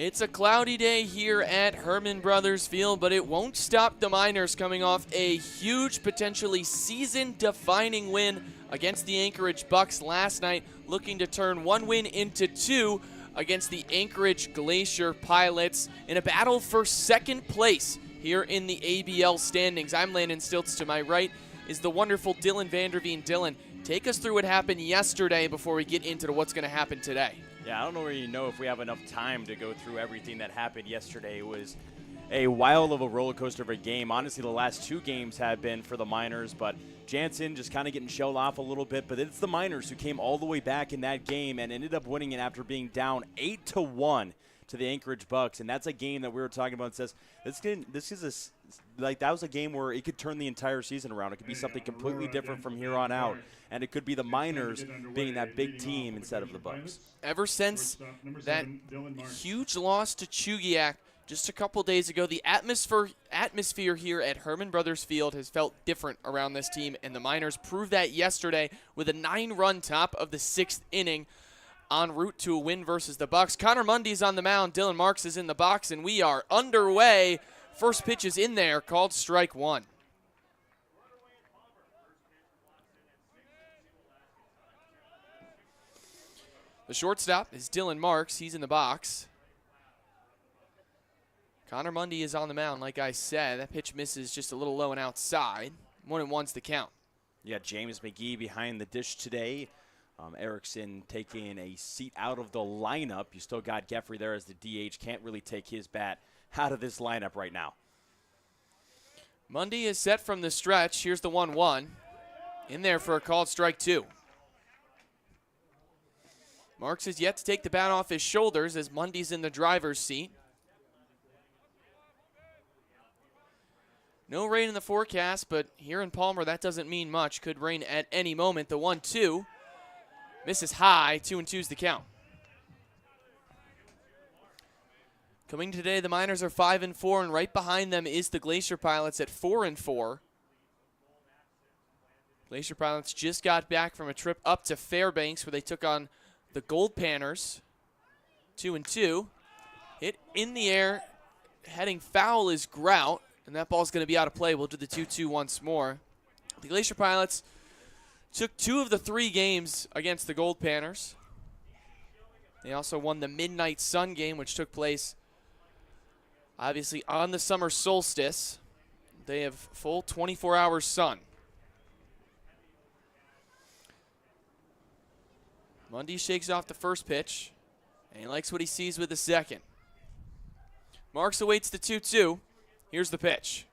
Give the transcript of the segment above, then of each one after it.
It's a cloudy day here at Herman Brothers Field, but it won't stop the Miners coming off a huge, potentially season-defining win against the Anchorage Bucks last night, looking to turn one win into two against the Anchorage Glacier Pilots in a battle for second place here in the ABL standings. I'm Landon Stilz. To my right is the wonderful VanderVeen. Dylan, take us through what happened yesterday before we get into what's going to happen today. Yeah, I don't really know if we have enough time to go through everything that happened yesterday. It was a while of a roller coaster of a game. Honestly, the last two games have been for the Miners, but Jansen just kind of getting shelled off a little bit. But it's the Miners who came all the way back in that game and ended up winning it after being down 8-1 to the Anchorage Bucks. And that's a game that we were talking about. It says that was a game where it could turn the entire season around. It could be something completely different from here on out. And it could be the Miners being that big team instead of the Bucks. Ever since that huge loss to Chugiak just a couple days ago, the atmosphere here at Herman Brothers Field has felt different around this team, and the Miners proved that yesterday with a 9-run top of the 6th inning en route to a win versus the Bucks. Connor Mundy's on the mound, Dylan Marks is in the box, and we are underway. First pitch is in there, called strike one. The shortstop is Dylan Marks. He's in the box. Connor Mundy is on the mound, like I said. That pitch misses just a little low and outside. 1-1's the count. Yeah, James McGee behind the dish today. Erickson taking a seat out of the lineup. You still got Geffrey there as the DH. Can't really take his bat out of this lineup right now. Mundy is set from the stretch. Here's the 1-1. In there for a called strike two. Marks is yet to take the bat off his shoulders as Mundy's in the driver's seat. No rain in the forecast, but here in Palmer, that doesn't mean much. Could rain at any moment. The 1-2 misses high. 2-2's the count. Coming today, the Miners are 5-4, and right behind them is the Glacier Pilots at 4-4. Glacier Pilots just got back from a trip up to Fairbanks where they took on the Gold Panners. 2-2. Hit in the air. Heading foul is Grout, and that ball's going to be out of play. We'll do the 2-2 once more. The Glacier Pilots took 2 of the 3 games against the Gold Panners. They also won the Midnight Sun game, which took place obviously on the summer solstice. They have full 24-hour sun. Mundy shakes off the first pitch, and he likes what he sees with the second. Marks awaits the 2-2. Here's the pitch.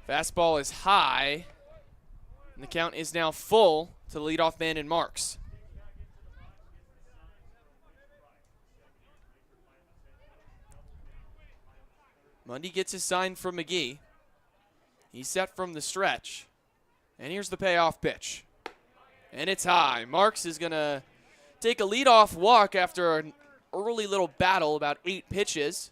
Fastball is high, and the count is now full to the leadoff man in Marks. Mundy gets his sign from McGee. He's set from the stretch, and here's the payoff pitch. And it's high. Marks is going to take a leadoff walk after an early little battle, about 8 pitches.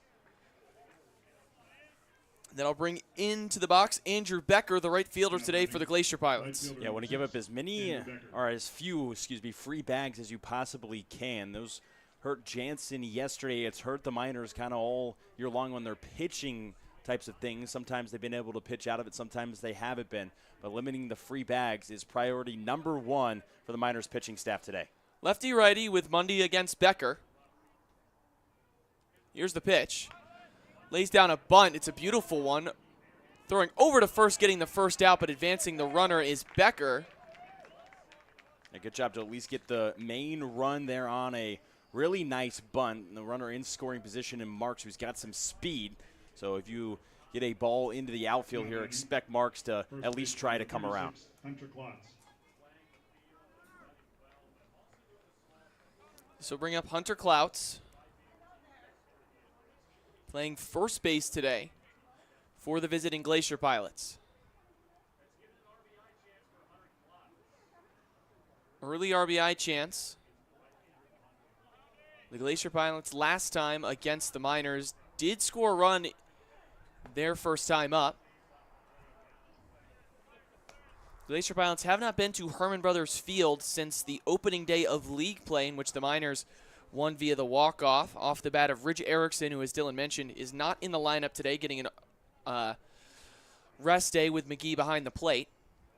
Then I'll bring into the box Andrew Becker, the right fielder today for the Glacier Pilots. Yeah, want to give up as many or as few, free bags as you possibly can. Those hurt Jansen yesterday. It's hurt the Miners kind of all year long on their pitching types of things. Sometimes they've been able to pitch out of it. Sometimes they haven't been. But limiting the free bags is priority number 1 for the Miners pitching staff today. Lefty-righty with Mundy against Becker. Here's the pitch. Lays down a bunt. It's a beautiful one. Throwing over to first, getting the first out, but advancing the runner is Becker. A good job to at least get the main run there on a really nice bunt. And the runner in scoring position in Marks, who's got some speed. So if you get a ball into the outfield here, expect Marks to at least try to come around. So bring up Hunter Clouts, playing first base today for the visiting Glacier Pilots. Early RBI chance. The Glacier Pilots last time against the Miners did score a run their first time up. Glacier Pilots have not been to Herman Brothers Field since the opening day of league play, in which the Miners One via the walk-off off the bat of Ridge Erickson, who, as Dylan mentioned, is not in the lineup today, getting an rest day with McGee behind the plate.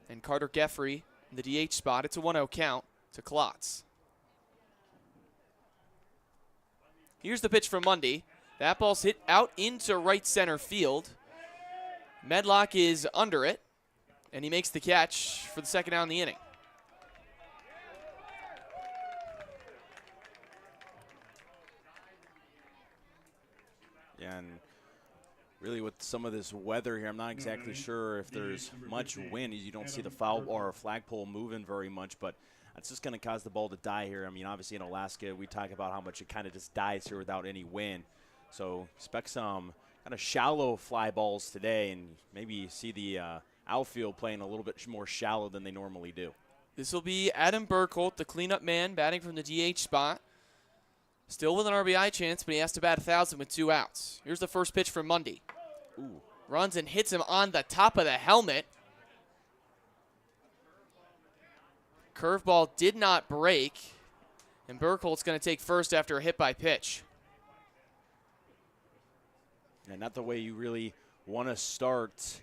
And Carter Geffrey in the DH spot. It's a 1-0 count to Klotz. Here's the pitch from Mundy. That ball's hit out into right center field. Medlock is under it, and he makes the catch for the second out in the inning. Yeah, and really with some of this weather here, I'm not exactly sure if there's much wind. You don't see the foul or flagpole moving very much, but that's just going to cause the ball to die here. I mean, obviously in Alaska, we talk about how much it kind of just dies here without any wind. So expect some kind of shallow fly balls today, and maybe see the outfield playing a little bit more shallow than they normally do. This will be Adam Burkholt, the cleanup man, batting from the DH spot. Still with an RBI chance, but he has to bat 1,000 with 2 outs. Here's the first pitch from Mundy. Ooh. Runs and hits him on the top of the helmet. Curveball did not break, and Burkholt's going to take first after a hit by pitch. And not the way you really want to start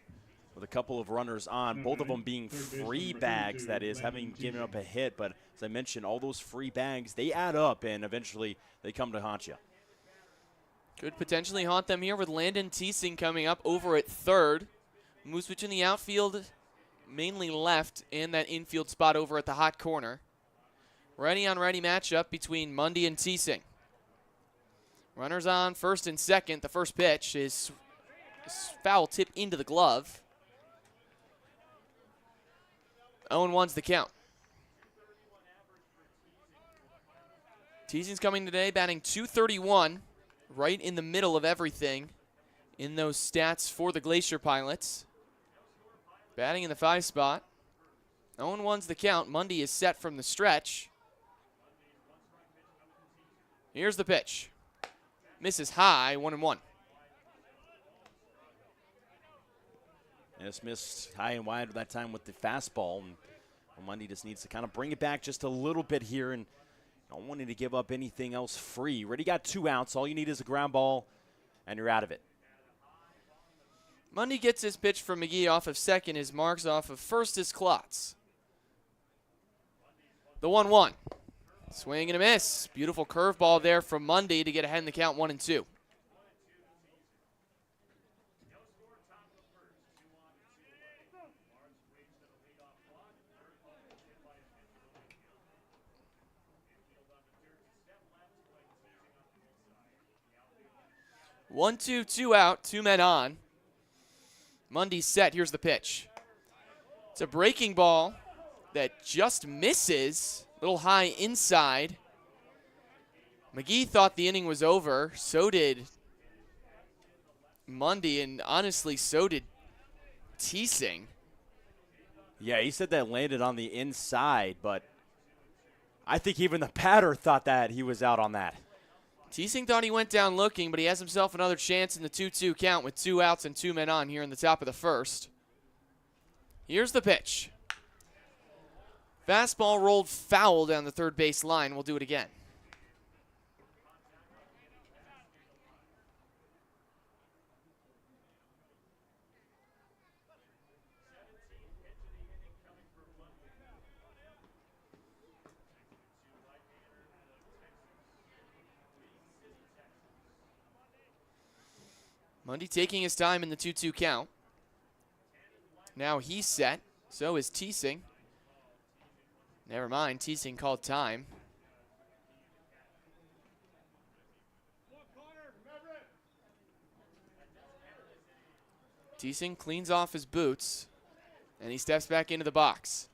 with a couple of runners on, both of them being free bags, that is, having given up a hit. But as I mentioned, all those free bags, they add up, and eventually they come to haunt you. Could potentially haunt them here with Landon Teesing coming up over at third. Moves between the outfield, mainly left, and that infield spot over at the hot corner. Righty-on-righty matchup between Mundy and Teesing. Runners on first and second. The first pitch is foul tip into the glove. 0-1's the count. Teasing's coming today, batting .231, right in the middle of everything in those stats for the Glacier Pilots. Batting in the 5 spot. 0-1's the count. Mundy is set from the stretch. Here's the pitch. Misses high, 1-1. Just missed high and wide that time with the fastball. And Mundy just needs to kind of bring it back just a little bit here, and don't want him to give up anything else free. Already got 2 outs. All you need is a ground ball, and you're out of it. Mundy gets his pitch from McGee off of second. His marks off of first is Klotz. The 1-1. Swing and a miss. Beautiful curveball there from Mundy to get ahead in the count 1-2. One, two out, 2 men on. Mundy's set. Here's the pitch. It's a breaking ball that just misses. A little high inside. McGee thought the inning was over. So did Mundy, and honestly, so did Teesing. Yeah, he said that landed on the inside, but I think even the batter thought that he was out on that. Teesing thought he went down looking, but he has himself another chance in the 2-2 count with 2 outs and 2 men on here in the top of the first. Here's the pitch. Fastball rolled foul down the third base line. We'll do it again. Mundy taking his time in the 2-2 count. Now he's set. So is Teesing. Never mind, Teesing called time. Teesing cleans off his boots, and he steps back into the box.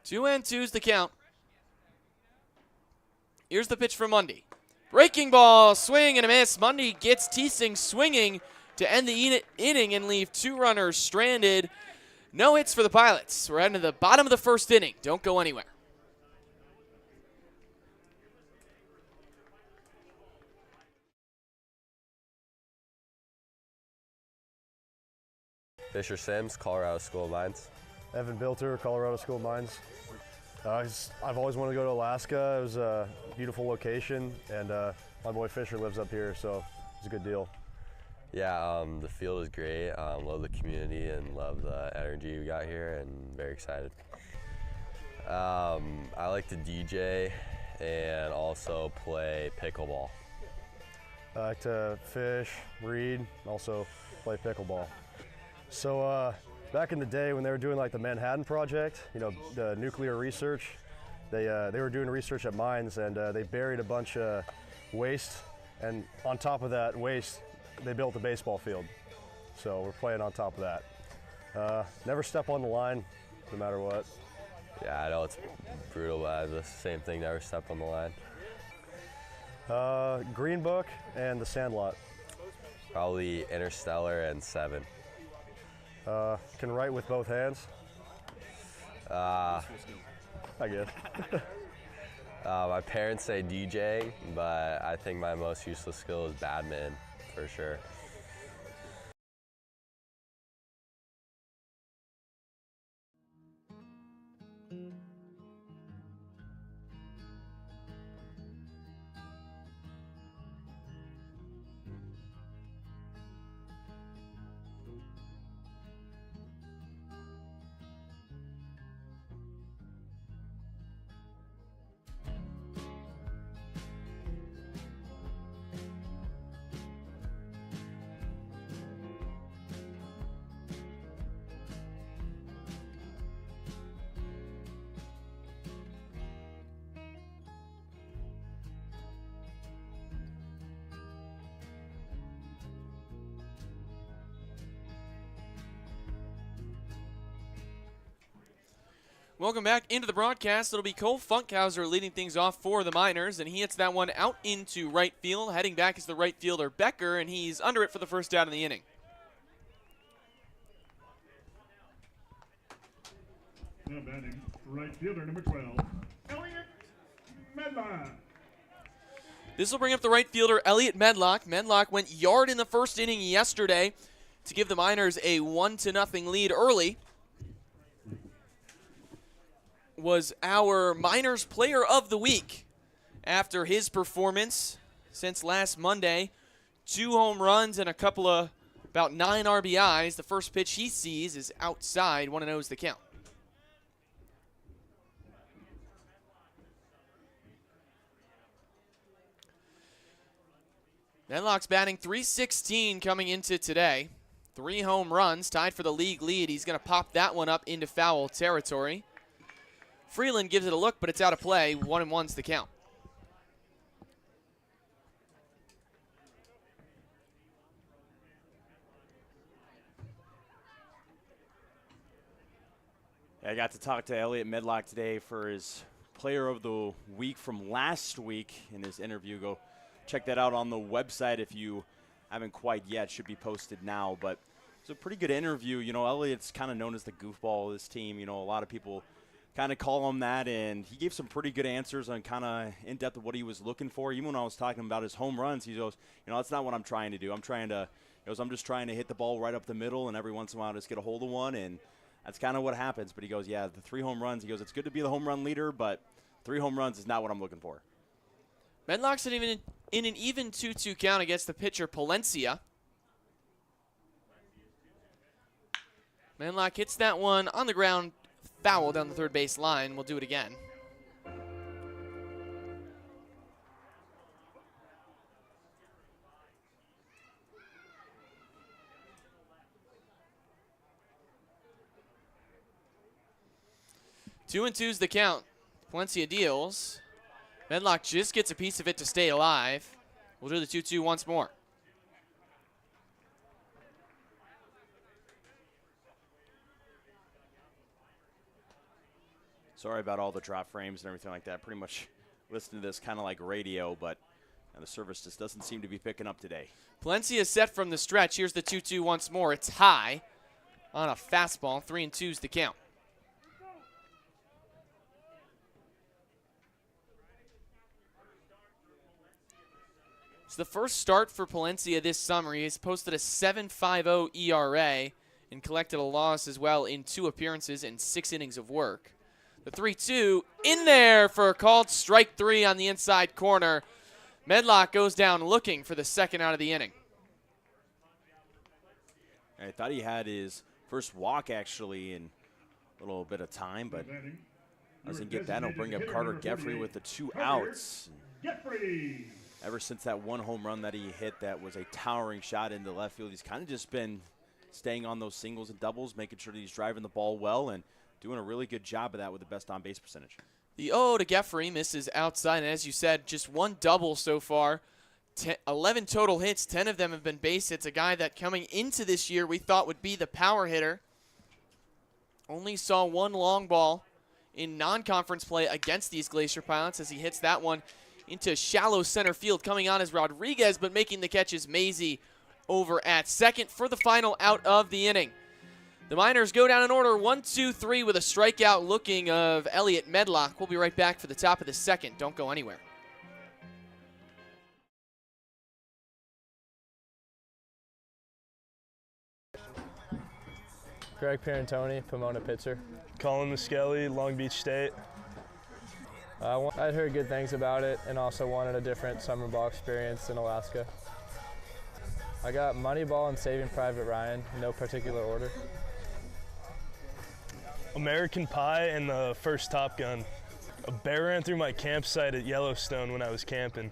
Two and two's the count. Here's the pitch from Mundy. Breaking ball, swing and a miss. Mundy gets Teesing swinging to end the inning and leave 2 runners stranded. No hits for the Pilots. We're heading to the bottom of the first inning. Don't go anywhere. Fisher Sims, Colorado School of Mines. Evan Bilter, Colorado School of Mines. I've always wanted to go to Alaska. It was a beautiful location, and my boy Fisher lives up here, so it's a good deal. Yeah, the field is great. Love the community and love the energy we got here, and very excited. I like to DJ and also play pickleball. I like to fish, read, also play pickleball. So back in the day when they were doing like the Manhattan Project, you know, the nuclear research, they were doing research at mines, and they buried a bunch of waste, and on top of that waste, they built a baseball field. So we're playing on top of that. Never step on the line, no matter what. Yeah, I know it's brutal, but the same thing, never step on the line. Green Book and The Sandlot. Probably Interstellar and Seven. Can write with both hands. I guess. My parents say DJ, but I think my most useless skill is badminton, for sure. Welcome back into the broadcast. It'll be Cole Funkhauser leading things off for the Miners, and he hits that one out into right field. Heading back is the right fielder Becker, and he's under it for the first out of the inning. Now batting, right fielder number 12, Elliot Medlock. This will bring up the right fielder Elliot Medlock. Medlock went yard in the first inning yesterday to give the Miners a 1-0 lead early. Was our Miners Player of the Week after his performance since last Monday. 2 home runs and a couple of about 9 RBIs. The first pitch he sees is outside. 1-0 is the count. Medlock's batting .316 coming into today. 3 home runs, tied for the league lead. He's going to pop that one up into foul territory. Freeland gives it a look, but it's out of play. 1-1's the count. I got to talk to Elliot Medlock today for his Player of the Week from last week in his interview. Go check that out on the website if you haven't quite yet. Should be posted now, but it's a pretty good interview. You know, Elliot's kind of known as the goofball of this team. You know, a lot of people kind of call him that, and he gave some pretty good answers on kind of in-depth of what he was looking for. Even when I was talking about his home runs, he goes, you know, that's not what I'm trying to do. I'm just trying to hit the ball right up the middle, and every once in a while just get a hold of one, and that's kind of what happens. But he goes, yeah, the 3 home runs, he goes, it's good to be the home run leader, but 3 home runs is not what I'm looking for. Medlock's in an even 2-2 count against the pitcher Palencia. Medlock hits that one on the ground, foul down the third base line. We'll do it again. Two and two's the count. Palencia deals. Medlock just gets a piece of it to stay alive. We'll do the 2-2 once more. Sorry about all the drop frames and everything like that. Pretty much listening to this kind of like radio, but the service just doesn't seem to be picking up today. Palencia is set from the stretch. Here's the 2-2 once more. It's high on a fastball. 3-2's the count. It's the first start for Palencia this summer. He's posted a 7.50 ERA and collected a loss as well in 2 appearances and 6 innings of work. The 3-2 in there for a called strike 3 on the inside corner. Medlock goes down looking for the second out of the inning. I thought he had his first walk actually in a little bit of time, but doesn't get that. He'll bring up Carter Geffrey with the 2 outs. Ever since that 1 home run that he hit, that was a towering shot into left field, he's kind of just been staying on those singles and doubles, making sure that he's driving the ball well and doing a really good job of that with the best on-base percentage. The 0 to Geffrey misses outside, and as you said, just 1 double so far. 11 total hits, 10 of them have been base hits. A guy that coming into this year we thought would be the power hitter. Only saw 1 long ball in non-conference play against these Glacier Pilots as he hits that one into shallow center field. Coming on is Rodriguez, but making the catch is Maisie over at second for the final out of the inning. The Miners go down in order 1-2-3 with a strikeout looking of Elliot Medlock. We'll be right back for the top of the second. Don't go anywhere. Greg Pierantoni, Pomona pitcher. Colin Muskelly, Long Beach State. I'd heard good things about it and also wanted a different summer ball experience in Alaska. I got Moneyball and Saving Private Ryan, in no particular order. American Pie and the first Top Gun. A bear ran through my campsite at Yellowstone when I was camping.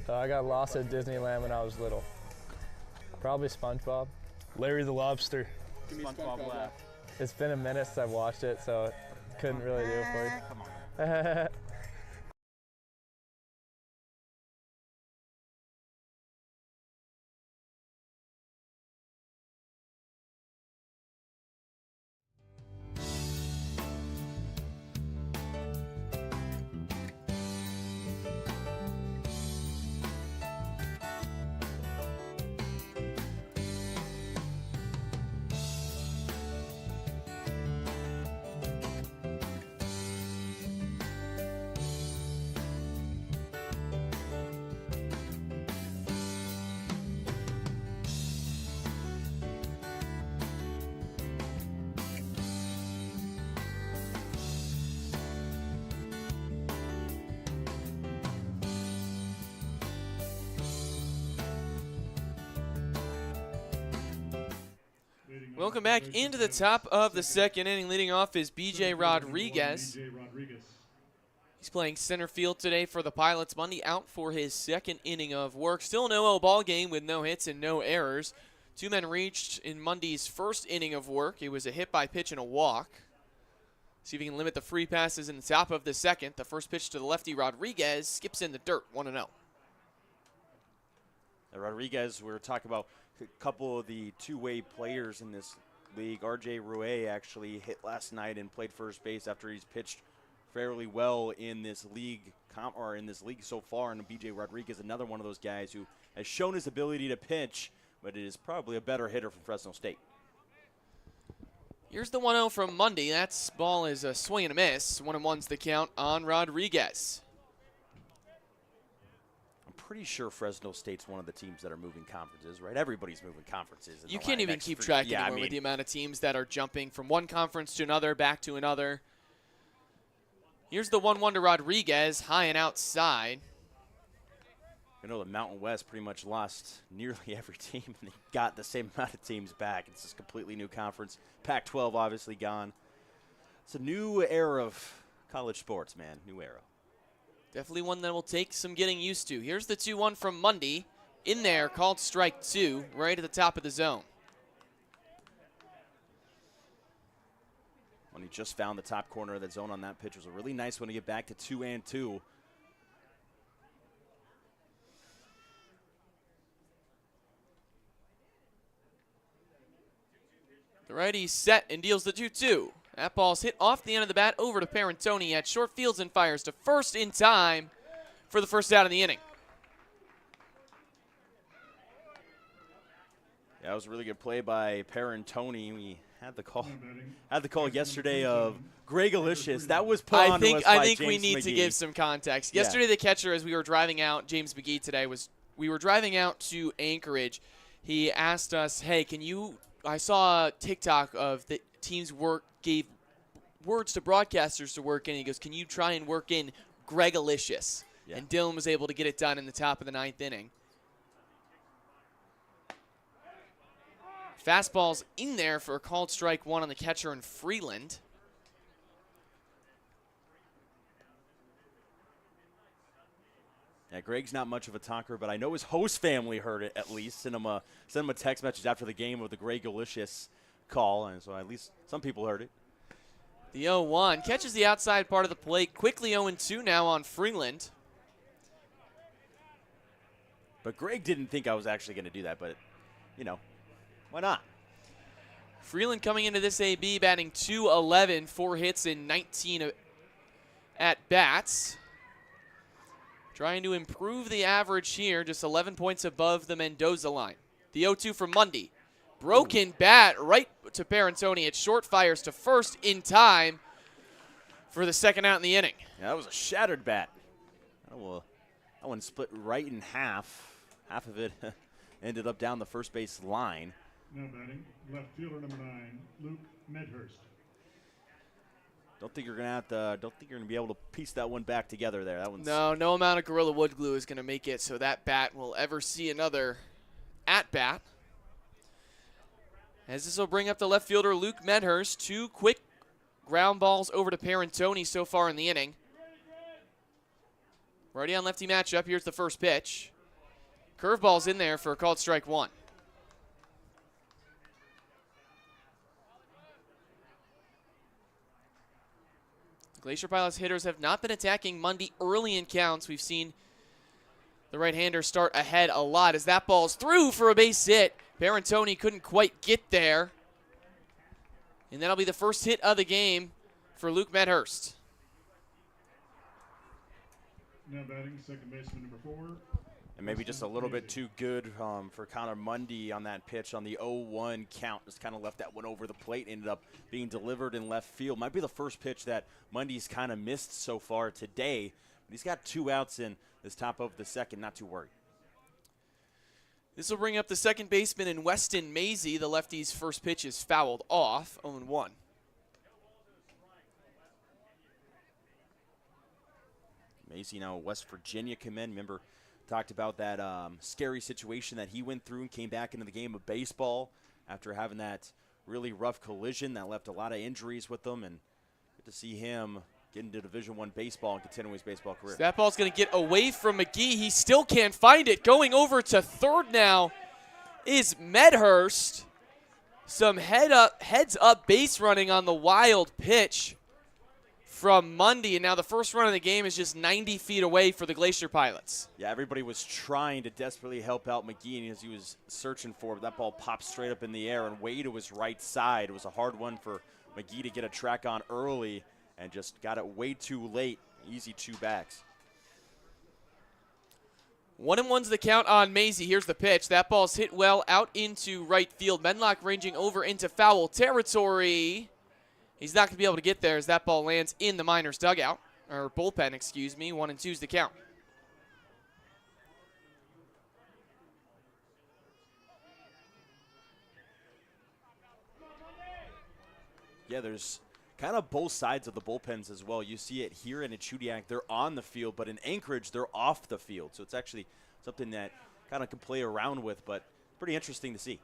I got lost at Disneyland when I was little. Probably SpongeBob. Larry the Lobster. SpongeBob laugh. It's been a minute since I've watched it, so couldn't really do it for you. Come on. Welcome back into the top of the second inning. Leading off is B.J. Rodriguez. He's playing center field today for the Pilots. Monday out for his second inning of work. Still no 0 ball game with no hits and no errors. 2 men reached in Monday's first inning of work. It was a hit by pitch and a walk. See if he can limit the free passes in the top of the second. The first pitch to the lefty Rodriguez skips in the dirt, 1-0. Rodriguez, we were talking about a couple of the two-way players in this league. R.J. Rouet actually hit last night and played first base after he's pitched fairly well in this league so far. And B.J. Rodriguez, another one of those guys who has shown his ability to pitch, but is probably a better hitter from Fresno State. Here's the 1-0 from Monday. That ball is a swing and a miss. 1-1's the count on Rodriguez. Pretty sure Fresno State's one of the teams that are moving conferences, right? Everybody's moving conferences. You can't even keep track anymore with the amount of teams that are jumping from one conference to another, back to another. Here's the 1-1 to Rodriguez, high and outside. You know, the Mountain West pretty much lost nearly every team, and they got the same amount of teams back. It's this completely new conference. Pac-12 obviously gone. It's a new era of college sports, man. New era. Definitely one that will take some getting used to. Here's the 2-1 from Monday. In there, called strike 2, right at the top of the zone. When he just found the top corner of that zone on that pitch, was a really nice one to get back to 2-2. The righty set and deals the 2-2. That ball's hit off the end of the bat over to Pierantoni at short fields and fires to first in time for the first out of the inning. Yeah, that was a really good play by Pierantoni. We had the call yesterday of Greg Alicious. That was put on to us by I think James we need McGee. to give some context. Yeah. Yesterday, the catcher, as we were driving out, James McGee today, we were driving out to Anchorage. He asked us, hey, can you I saw a TikTok of the teams gave words to broadcasters to work in. He goes, can you try and work in Gregalicious? Yeah. And Dylan was able to get it done in the top of the 9th inning. Fastball's in there for a called strike 1 on the catcher in Freeland. Yeah, Greg's not much of a talker, but I know his host family heard it at least. Send him a text message after the game of the Gregalicious call, and so at least some people heard it. The 0-1 catches the outside part of the plate. Quickly 0-2 now on Freeland. But Greg didn't think I was actually going to do that, but, you know, why not? Freeland coming into this AB batting .211, 4 hits in 19 at-bats. Trying to improve the average here, just 11 points above the Mendoza line. The 0-2 from Mundy. Broken bat right to Parentoni. It short fires to first in time for the second out in the inning. Yeah, that was a shattered bat. That one split right in half. Half of it ended up down the first base line. Now batting, left fielder number 9, Luke Medhurst. Don't think you're gonna be able to piece that one back together there. That one's No amount of Gorilla Wood glue is gonna make it so that bat will ever see another at bat. As this will bring up the left fielder Luke Medhurst. 2 quick ground balls over to Parentoni so far in the inning. Righty on lefty matchup. Here's the first pitch. Curveball's in there for a called strike 1. Glacier Pilots hitters have not been attacking Mundy early in counts. We've seen the right-hander start ahead a lot as that ball's through for a base hit. Parentoni couldn't quite get there. And that'll be the first hit of the game for Luke Medhurst. Now batting, second baseman number 4. and maybe just a little bit too good for Connor Mundy on that pitch on the 0-1 count. Just kind of left that one over the plate, ended up being delivered in left field. Might be the first pitch that Mundy's kind of missed so far today, but he's got 2 outs in this top of the second, not too worried. This will bring up the second baseman in Weston Maisie. The lefty's first pitch is fouled off, 0-1. Maisie now West Virginia commit. Remember, talked about that scary situation that he went through and came back into the game of baseball after having that really rough collision that left a lot of injuries with him, and good to see him get into Division I baseball and continue his baseball career. So that ball's going to get away from McGee. He still can't find it. Going over to third now is Medhurst. Some heads up base running on the wild pitch from Mundy, and now the first run of the game is just 90 feet away for the Glacier Pilots. Yeah, everybody was trying to desperately help out McGee, and as he was searching for it, that ball popped straight up in the air and way to his right side. It was a hard one for McGee to get a track on early and just got it way too late. Easy 2 backs. 1-1's the count on Maisie. Here's the pitch. That ball's hit well out into right field. Menlock ranging over into foul territory. He's not going to be able to get there as that ball lands in the Miners dugout, or bullpen, excuse me. 1-2's the count. Yeah, there's kind of both sides of the bullpens as well. You see it here in Chudiak, they're on the field, but in Anchorage, they're off the field. So it's actually something that kind of can play around with, but pretty interesting to see.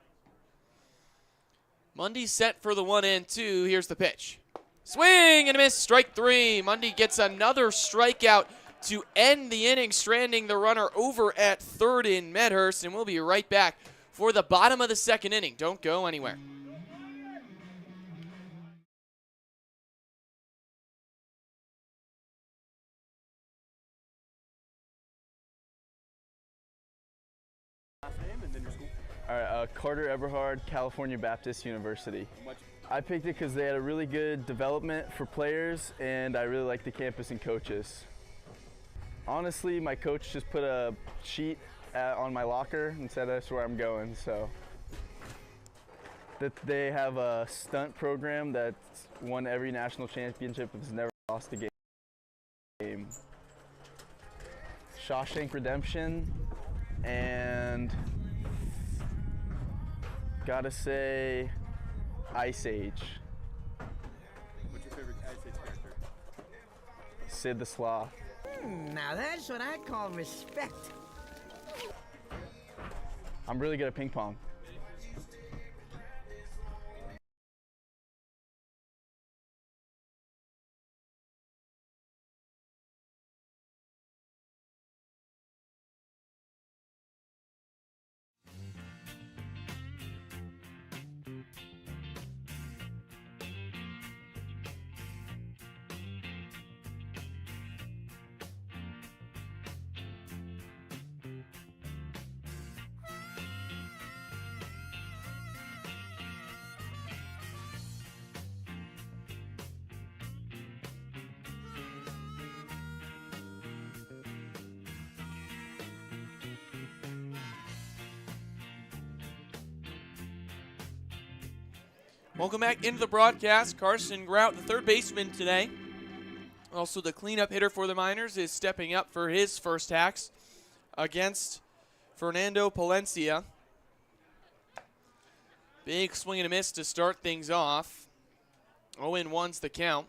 Mundy set for the 1-2. Here's the pitch. Swing and a miss, strike 3. Mundy gets another strikeout to end the inning, stranding the runner over at third in Medhurst, and we'll be right back for the bottom of the second inning. Don't go anywhere. All right, Carter Eberhard, California Baptist University. I picked it because they had a really good development for players, and I really like the campus and coaches. Honestly, my coach just put a sheet on my locker and said that's where I'm going. So that they have a stunt program that's won every national championship and has never lost a game. Shawshank Redemption and Gotta say Ice Age. What's your favorite Ice Age character? Sid the Sloth. Now that's what I call respect. I'm really good at ping pong. Welcome back into the broadcast. Carson Grout, the third baseman today. Also the cleanup hitter for the Miners, is stepping up for his first hacks against Fernando Palencia. Big swing and a miss to start things off. 0-1's the count.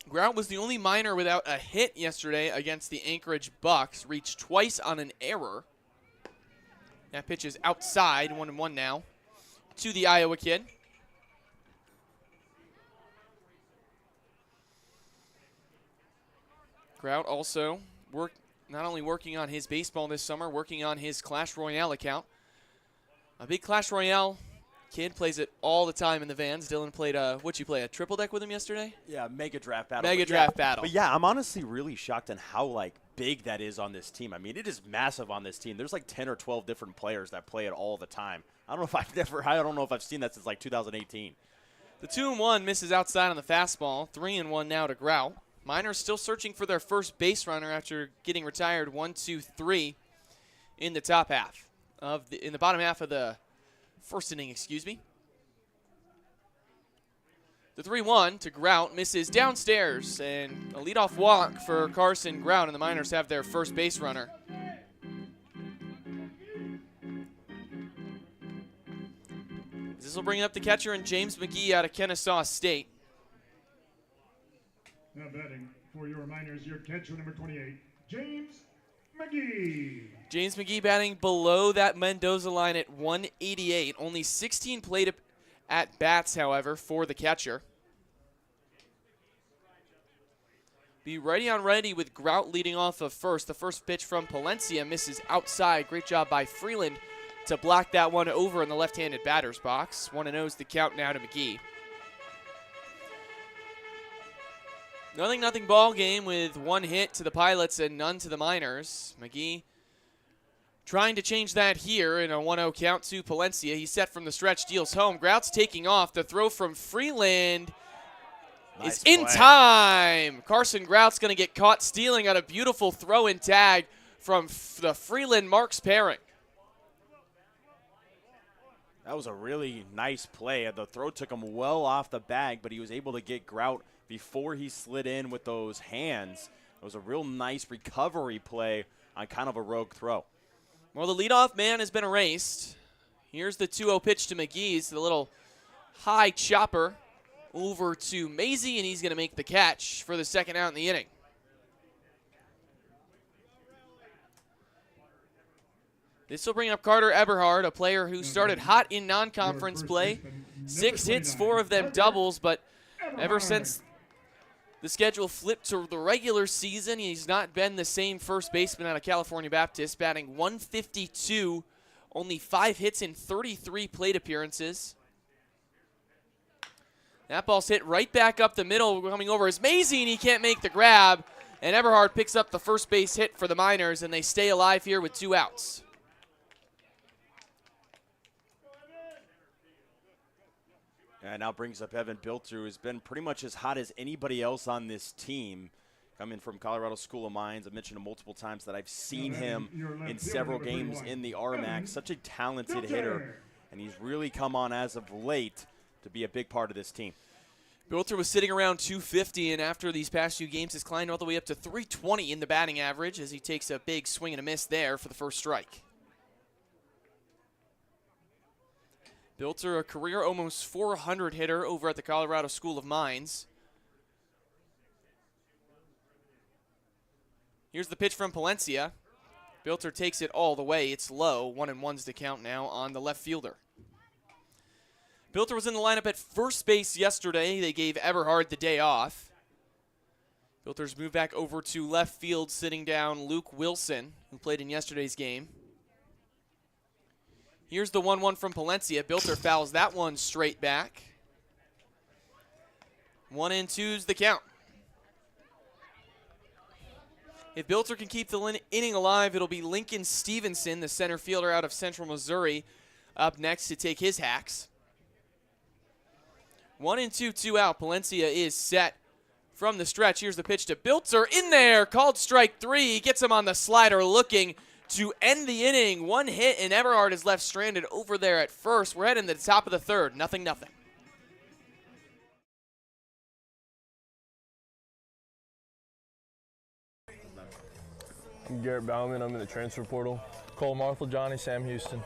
Grout was the only Miner without a hit yesterday against the Anchorage Bucks. Reached twice on an error. That pitch is outside, 1-1 now, to the Iowa kid. Grout also not only working on his baseball this summer, working on his Clash Royale account. A big Clash Royale kid, plays it all the time in the Vans. Dylan played what'd you play, a triple deck with him yesterday? Yeah, Mega Draft Battle. Mega Draft Battle. But yeah, I'm honestly really shocked on how big that is on this team. I mean, it is massive on this team. There's 10 or 12 different players that play it all the time. I don't know if I've seen that since 2018. The 2-1 misses outside on the fastball. 3-1 now to Grout. Miners still searching for their first base runner after getting retired 1-2-3 in the top half in the bottom half of the first inning, excuse me. The 3-1 to Grout misses downstairs, and a leadoff walk for Carson Grout, and the Miners have their first base runner. This will bring up the catcher and James McGee out of Kennesaw State. Now batting for your Miners, your catcher number 28, James McGee. James McGee batting below that Mendoza line at 188. Only 16 plate at bats, however, for the catcher. Be ready on ready with Grout leading off of first. The first pitch from Palencia misses outside. Great job by Freeland to block that one over in the left-handed batter's box. 1-0's the count now to McGee. Nothing ball game with one hit to the Pilots and none to the Miners. McGee trying to change that here in a 1-0 count to Palencia. He's set from the stretch, deals home. Grout's taking off. The throw from Freeland is in time. Carson Grout's going to get caught stealing on a beautiful throw and tag from the Freeland-Marks pairing. That was a really nice play. The throw took him well off the bag, but he was able to get Grout before he slid in with those hands. It was a real nice recovery play on kind of a rogue throw. Well, the leadoff man has been erased. Here's the 2-0 pitch to McGee's, the little high chopper over to Maisie, and he's going to make the catch for the second out in the inning. This will bring up Carter Eberhard, a player who started hot in non-conference play. 6 hits, 4 of them doubles, but ever since the schedule flipped to the regular season, he's not been the same first baseman out of California Baptist, batting 152, only 5 hits in 33 plate appearances. That ball's hit right back up the middle, coming over is Maisie, and he can't make the grab. And Eberhard picks up the first base hit for the Miners, and they stay alive here with 2 outs. And now brings up Evan Bilter, who's been pretty much as hot as anybody else on this team. Coming from Colorado School of Mines, I've mentioned him multiple times that I've seen him in several games in the RMAC. Such a talented hitter, and he's really come on as of late to be a big part of this team. Bilter was sitting around 250, and after these past few games has climbed all the way up to 320 in the batting average as he takes a big swing and a miss there for the first strike. Bilter, a career almost 400 hitter over at the Colorado School of Mines. Here's the pitch from Palencia. Bilter takes it all the way. It's low. 1-1's to count now on the left fielder. Bilter was in the lineup at first base yesterday. They gave Eberhard the day off. Bilter's moved back over to left field, sitting down Luke Wilson, who played in yesterday's game. Here's the 1-1 from Palencia. Bilter fouls that one straight back. 1-2's the count. If Bilter can keep the inning alive, it'll be Lincoln Stevenson, the center fielder out of Central Missouri, up next to take his hacks. 1-2, 2 out. Palencia is set from the stretch. Here's the pitch to Bilter. In there, called strike 3. He gets him on the slider looking to end the inning. One hit, and Eberhard is left stranded over there at first. We're heading to the top of the third. 0-0. I'm Garrett Bauman. I'm in the transfer portal. Cole Marthel, Johnny, Sam Houston.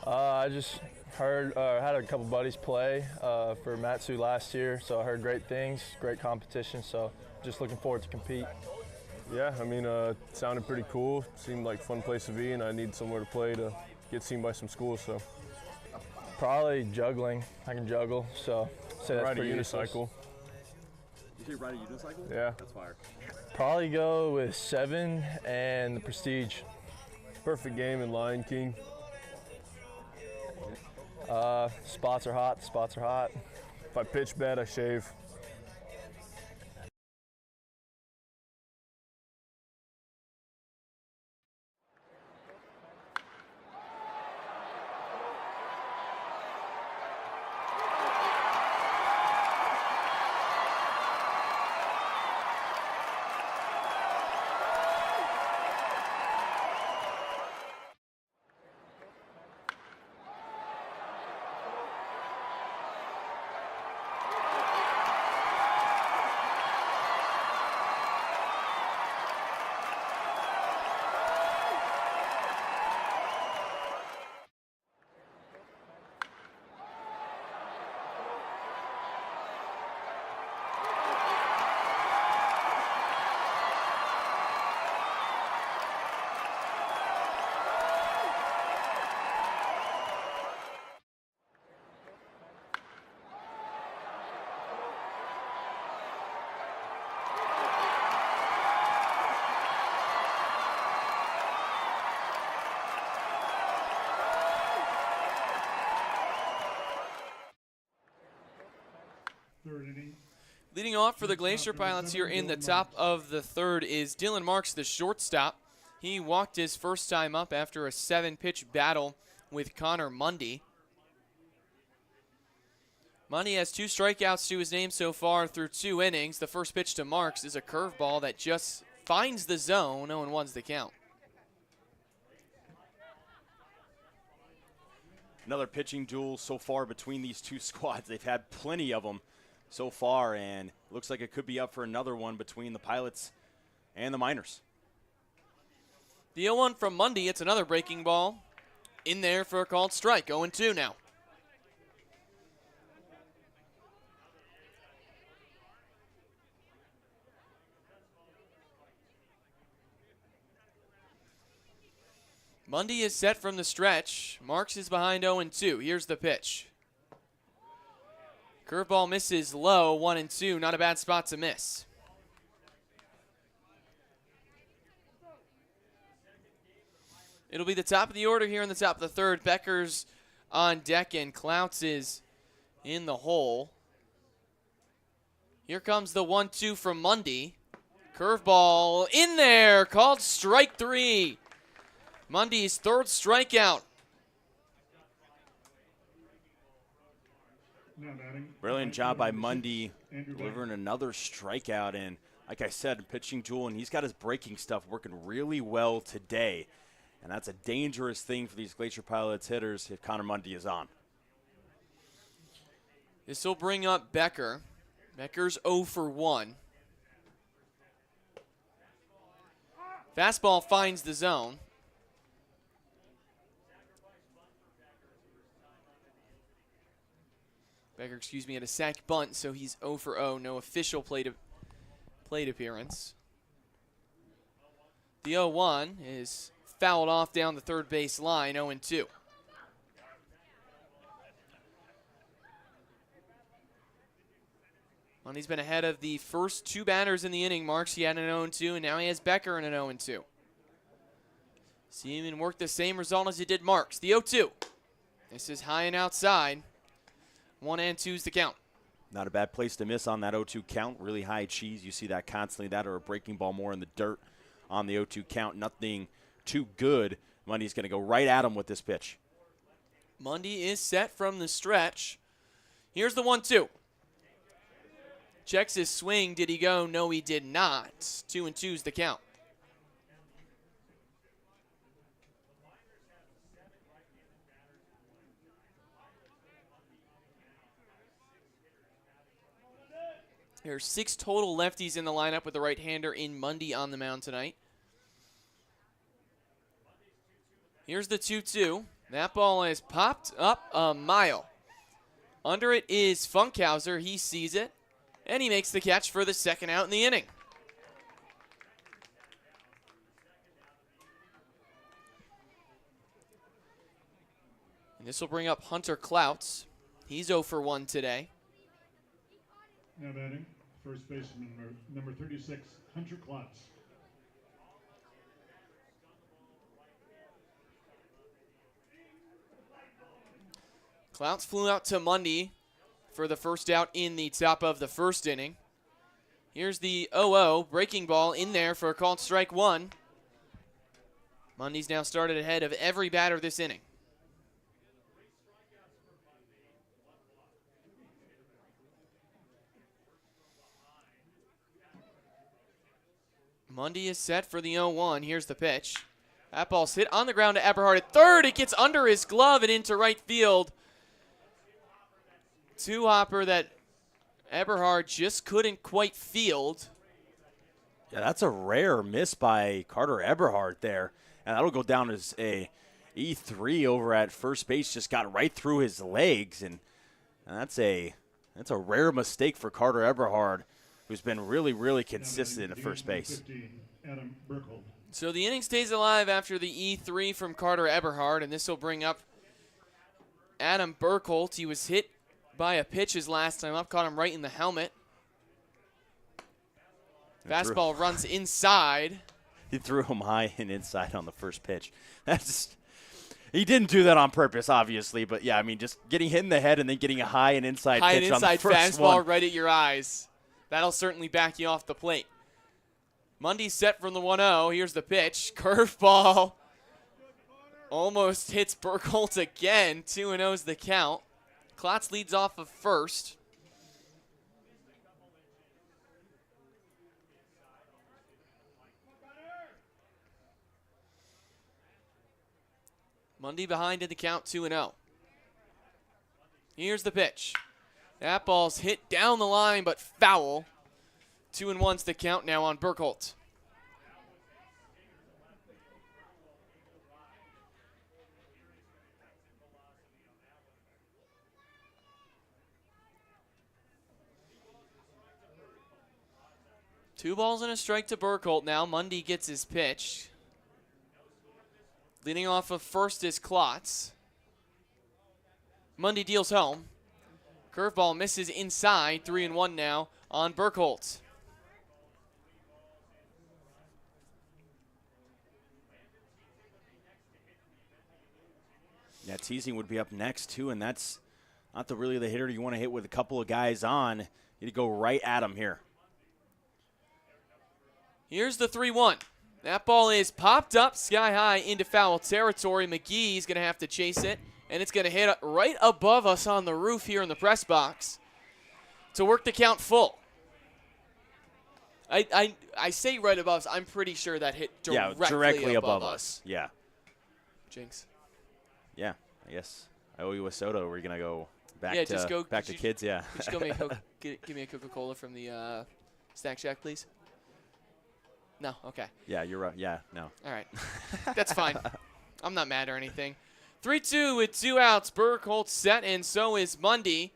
I just heard, had a couple buddies play for Matsu last year, so I heard great things, great competition, so just looking forward to compete. Yeah, I mean, it sounded pretty cool. Seemed like a fun place to be, and I need somewhere to play to get seen by some schools. So Probably juggling. I can juggle, so say that's ride a pretty useless. unicycle. You ride a unicycle? Yeah. That's fire. Probably go with 7 and the Prestige. Perfect game in Lion King. Spots are hot. Spots are hot. If I pitch bad, I shave. Leading off for the Glacier Pilots here in the top of the third is Dylan Marks, the shortstop. He walked his first time up after a 7-pitch battle with Connor Mundy. Mundy has 2 strikeouts to his name so far through 2 innings. The first pitch to Marks is a curveball that just finds the zone. 0-1's the count. Another pitching duel so far between these two squads. They've had plenty of them so far, and looks like it could be up for another one between the Pilots and the Miners. The 0-1 from Mundy. It's another breaking ball in there for a called strike. 0-2 now. Mundy is set from the stretch. Marks is behind 0-2. Here's the pitch. Curveball misses low, 1-2. Not a bad spot to miss. It'll be the top of the order here in the top of the third. Becker's on deck and Clouts is in the hole. Here comes the 1-2 from Mundy. Curveball in there, called strike 3. Mundy's third strikeout. Brilliant job by Mundy delivering another strikeout. And like I said, pitching duel, and he's got his breaking stuff working really well today. And that's a dangerous thing for these Glacier Pilots hitters if Connor Mundy is on. This will bring up Becker. Becker's 0 for 1. Fastball finds the zone. Becker, excuse me, had a sack bunt, so he's 0 for 0. No official plate appearance. The 0-1 is fouled off down the third base line, 0-2. Mundy's been ahead of the first two batters in the inning. Marks, he had an 0-2, and now he has Becker in an 0-2. See him work the same result as he did Marks. The 0-2. This is high and outside. 1-2's the count. Not a bad place to miss on that 0-2 count. Really high cheese. You see that constantly. That or a breaking ball more in the dirt on the 0-2 count. Nothing too good. Mundy's going to go right at him with this pitch. Mundy is set from the stretch. Here's the 1-2. Checks his swing. Did he go? No, he did not. 2-2's the count. There are 6 total lefties in the lineup with the right-hander in Mundy on the mound tonight. Here's the 2-2. That ball is popped up a mile. Under it is Funkhauser. He sees it, and he makes the catch for the second out in the inning. And this will bring up Hunter Clouts. He's 0 for 1 today. Now batting, first baseman number 36, Hunter Klotz. Clouts flew out to Mundy for the first out in the top of the first inning. Here's the 0-0, breaking ball in there for a called strike 1. Mundy's now started ahead of every batter this inning. Mundy is set for the 0-1. Here's the pitch. That ball's hit on the ground to Eberhard at third. It gets under his glove and into right field. Two-hopper that Eberhard just couldn't quite field. Yeah, that's a rare miss by Carter Eberhard there. And that'll go down as a E3 over at first base. Just got right through his legs. And that's a rare mistake for Carter Eberhard, who's been really, really consistent at first base. 15, Adam Burkhold. So the inning stays alive after the E3 from Carter Eberhard, and this will bring up Adam Burkhold. He was hit by a pitch his last time up, caught him right in the helmet. Fastball runs inside. He threw him high and inside on the first pitch. He didn't do that on purpose, obviously, but yeah, I mean, just getting hit in the head and then getting a high and inside pitch on the first fastball one. right at your eyes. That'll certainly back you off the plate. Mundy's set from the 1-0. Here's the pitch. Curveball. Almost hits Burkholz again. 2-0's the count. Klotz leads off of first. Mundy behind in the count, 2-0. Here's the pitch. That ball's hit down the line, but foul. 2-1's the count now on Burkholz. Two balls and a strike to Burkholz now. Mundy gets his pitch. Leading off of first is Klotz. Mundy deals home. Curveball misses inside. 3-1 now on Burkholz. Yeah, teasing would be up next, too, and that's not really the hitter you want to hit with a couple of guys on. You go right at him here. Here's the 3-1. That ball is popped up sky high into foul territory. McGee's going to have to chase it, and it's going to hit right above us on the roof here in the press box to work the count full. I say right above us. I'm pretty sure that hit directly above us. Yeah. Jinx. Yeah, I guess I owe you a soda. We're going to go back to kids, yeah. Could you give me a Coca-Cola from the Snack Shack, please? No, okay. Yeah, you're right. Yeah, no. All right. That's fine. I'm not mad or anything. 3-2 with 2 outs. Burkholz set, and so is Mundy.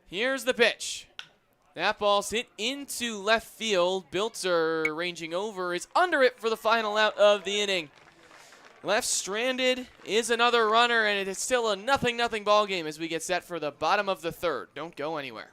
Here's the pitch. That ball's hit into left field. Bilter ranging over is under it for the final out of the inning. Left stranded is another runner, and it is still a 0-0 ball game as we get set for the bottom of the third. Don't go anywhere.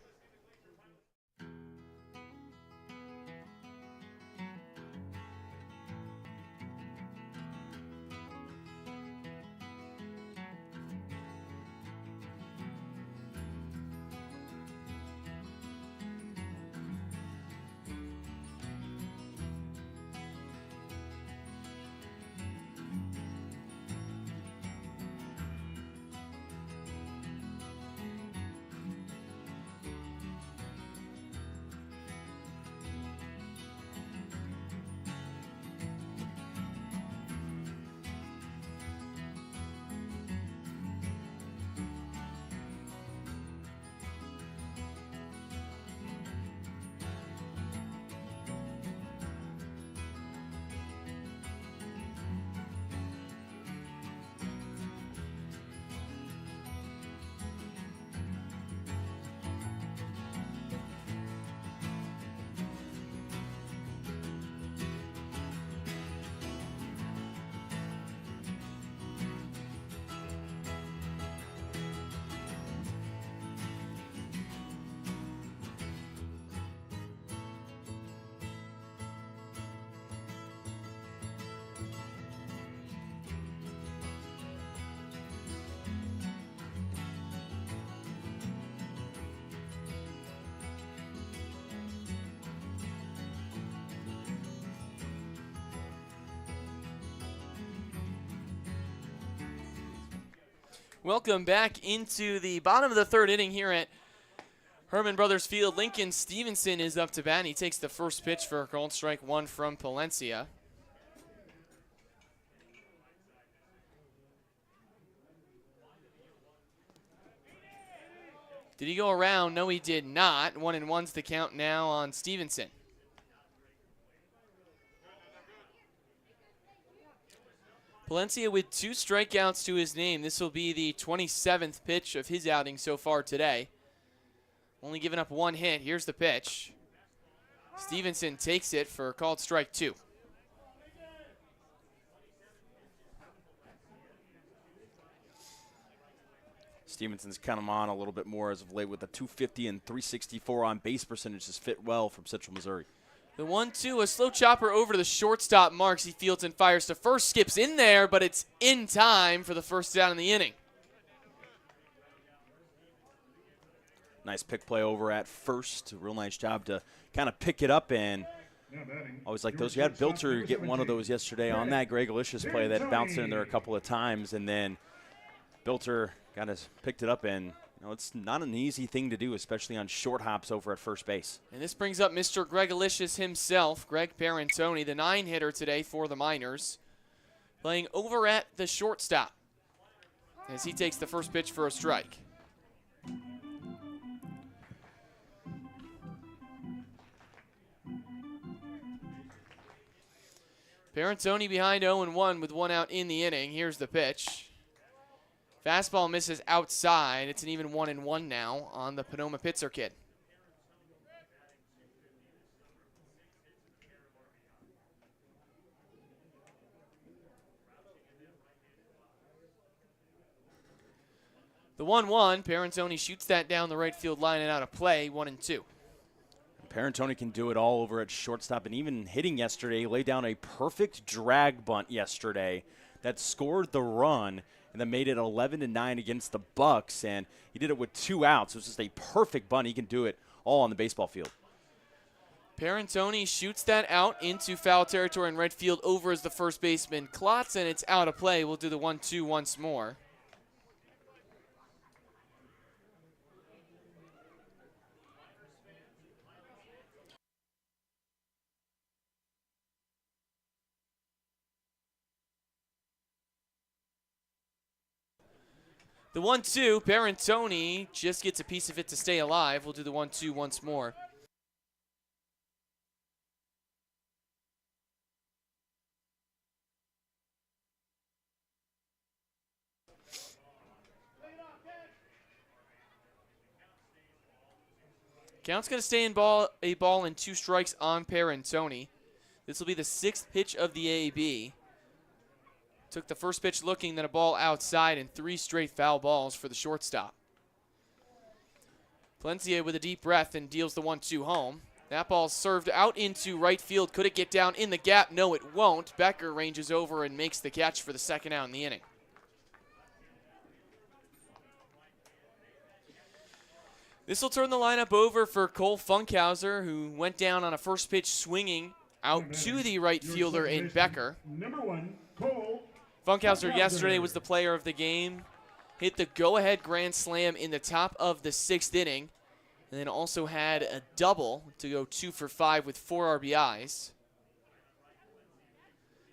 Welcome back into the bottom of the third inning here at Herman Brothers Field. Lincoln Stevenson is up to bat, and he takes the first pitch for a called strike one from Palencia. Did he go around? No, he did not. 1-1's the count now on Stevenson. Palencia with 2 strikeouts to his name. This will be the 27th pitch of his outing so far today. Only giving up 1 hit. Here's the pitch. Stevenson takes it for a called strike 2. Stevenson's kind of on a little bit more as of late with a 250 and 364 on base percentage. Just fit well from Central Missouri. The 1-2, a slow chopper over to the shortstop marks. He fields and fires to first. Skips in there, but it's in time for the first down in the inning. Nice pick play over at first. Real nice job to kind of pick it up, and always like those. You had Bilter get one of those yesterday on that Greg Alicious play that bounced in there a couple of times, and then Bilter kind of picked it up, and it's not an easy thing to do, especially on short hops over at first base. And this brings up Mr. Greg Alicious himself, Greg Parentoni, the 9-hitter today for the Miners, playing over at the shortstop as he takes the first pitch for a strike. Parentoni behind 0-1 with 1 out in the inning. Here's the pitch. Fastball misses outside. It's an even 1-1 now on the Panoma Pitzer kid. The 1-1, Parentoni shoots that down the right field line and out of play, 1-2. Parentoni can do it all over at shortstop, and even hitting yesterday, laid down a perfect drag bunt yesterday that scored the run and then made it 11-9 against the Bucks, and he did it with 2 outs. It was just a perfect bunt. He can do it all on the baseball field. Parentoni shoots that out into foul territory in right field over as the first baseman Klotz, and it's out of play. We'll do the 1-2 once more. The 1-2, Parentoni just gets a piece of it to stay alive. We'll do the 1-2 once more. Count's going to stay in a ball and 2 strikes on Parentoni. This will be the 6th pitch of the AAB. Took the first pitch looking, then a ball outside, and 3 straight foul balls for the shortstop. Palencia with a deep breath and deals the 1-2 home. That ball served out into right field. Could it get down in the gap? No, it won't. Becker ranges over and makes the catch for the 2nd out in the inning. This will turn the lineup over for Cole Funkhauser, who went down on a first pitch swinging out to the right fielder in Becker. Number 1, Cole Funkhauser yesterday was the player of the game. Hit the go-ahead grand slam in the top of the 6th inning. And then also had a double to go 2 for 5 with 4 RBIs.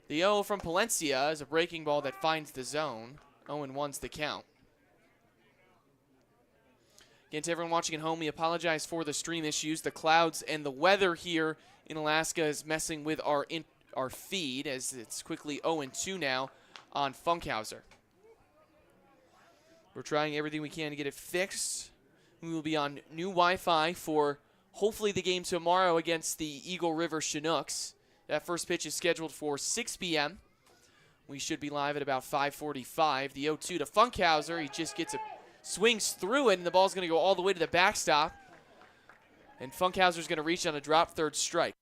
The 0 from Palencia is a breaking ball that finds the zone. 0-1's the count. Again, to everyone watching at home, we apologize for the stream issues. The clouds and the weather here in Alaska is messing with our feed, as it's quickly 0-2 now on Funkhauser. We're trying everything we can to get it fixed. We will be on new Wi-Fi for hopefully the game tomorrow against the Eagle River Chinooks. That first pitch is scheduled for 6 p.m. We should be live at about 5:45. The 0-2 to Funkhauser. He just swings through it, and the ball's going to go all the way to the backstop. And Funkhauser's going to reach on a drop third strike.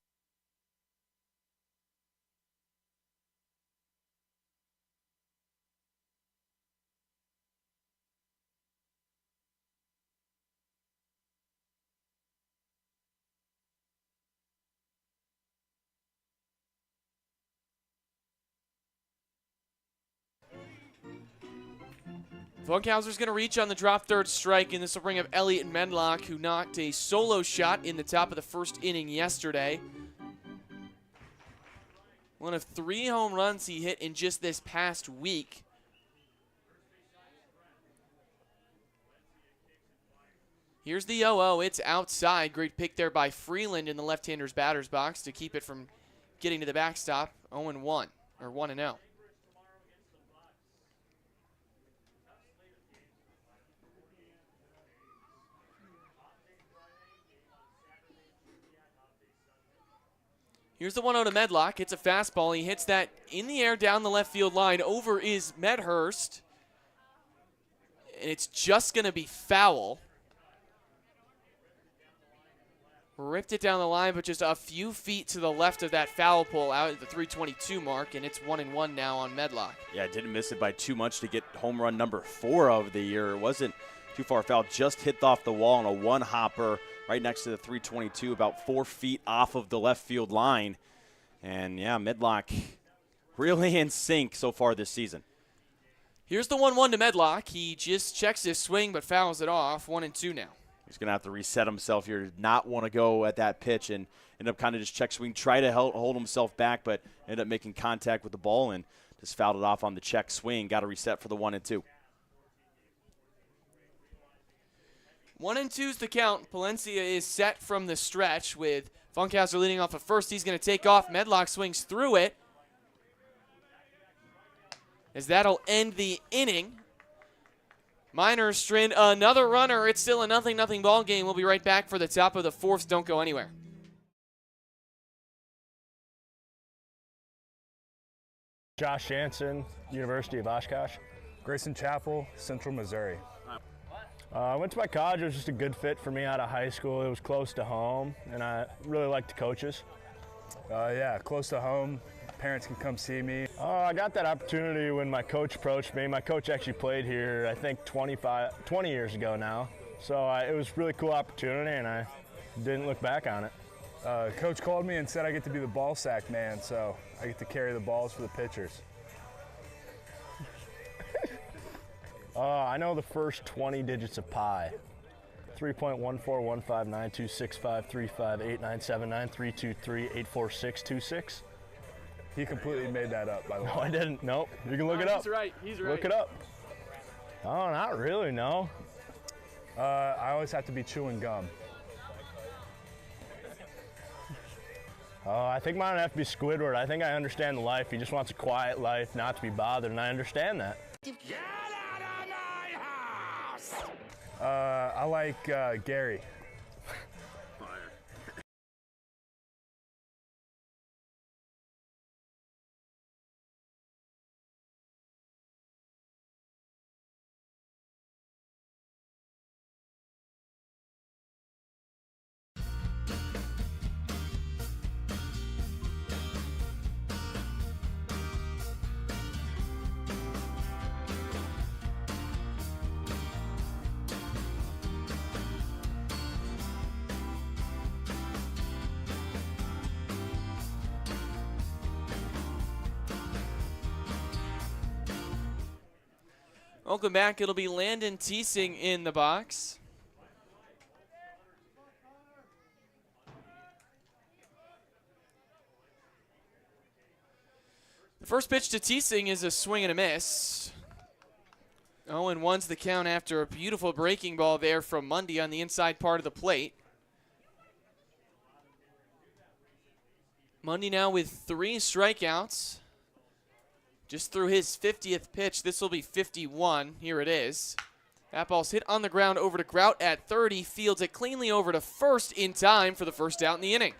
Funkhauser's going to reach on the drop third strike, and this will bring up Elliot Medlock, who knocked a solo shot in the top of the 1st inning yesterday. One of 3 home runs he hit in just this past week. Here's the 0-0. It's outside. Great pick there by Freeland in the left-hander's batter's box to keep it from getting to the backstop. 0-1, or 1-0. Here's the 1-0 to Medlock. It's a fastball. He hits that in the air down the left field line. Over is Medhurst. And it's just going to be foul. Ripped it down the line, but just a few feet to the left of that foul pole out at the 322 mark, and it's 1-1 now on Medlock. Yeah, didn't miss it by too much to get home run number 4 of the year. It wasn't too far foul. Just hit off the wall on a one-hopper right next to the 322, about 4 feet off of the left field line. And, yeah, Medlock really in sync so far this season. Here's the 1-1 to Medlock. He just checks his swing but fouls it off. 1-2 now. He's going to have to reset himself here. Did not want to go at that pitch and end up kind of just check swing, try to hold himself back, but ended up making contact with the ball and just fouled it off on the check swing. Got to reset for the 1-2. 1-2's the count. Palencia is set from the stretch with Funkhauser leading off at first. He's going to take off. Medlock swings through it, as that'll end the inning. Miners strand another runner. It's still a 0-0 ball game. We'll be right back for the top of the 4th. Don't go anywhere. Josh Jansen, University of Oshkosh. Grayson Chapel, Central Missouri. I went to my college. It was just a good fit for me out of high school. It was close to home, and I really liked the coaches. Yeah, close to home. Parents can come see me. I got that opportunity when my coach approached me. My coach actually played here, I think, 20 years ago now. So it was a really cool opportunity, and I didn't look back on it. Coach called me and said I get to be the ball sack man, so I get to carry the balls for the pitchers. I know the first 20 digits of pi. 3.1415926535897932384626. He completely made that up, by the way. No, I didn't. Nope. You can look it up. He's right. He's right. Look it up. Oh, not really, no. I always have to be chewing gum. I think mine would have to be Squidward. I think I understand the life. He just wants a quiet life, not to be bothered, and I understand that. Get out of my house! I like Gary. Welcome back. It'll be Landon Teesing in the box. The first pitch to Teesing is a swing and a miss. 0-1's the count after a beautiful breaking ball there from Mundy on the inside part of the plate. Mundy now with 3 strikeouts. Just threw his 50th pitch. This will be 51. Here it is. That ball's hit on the ground over to Grout at 30. Fields it cleanly over to first in time for the first out in the inning.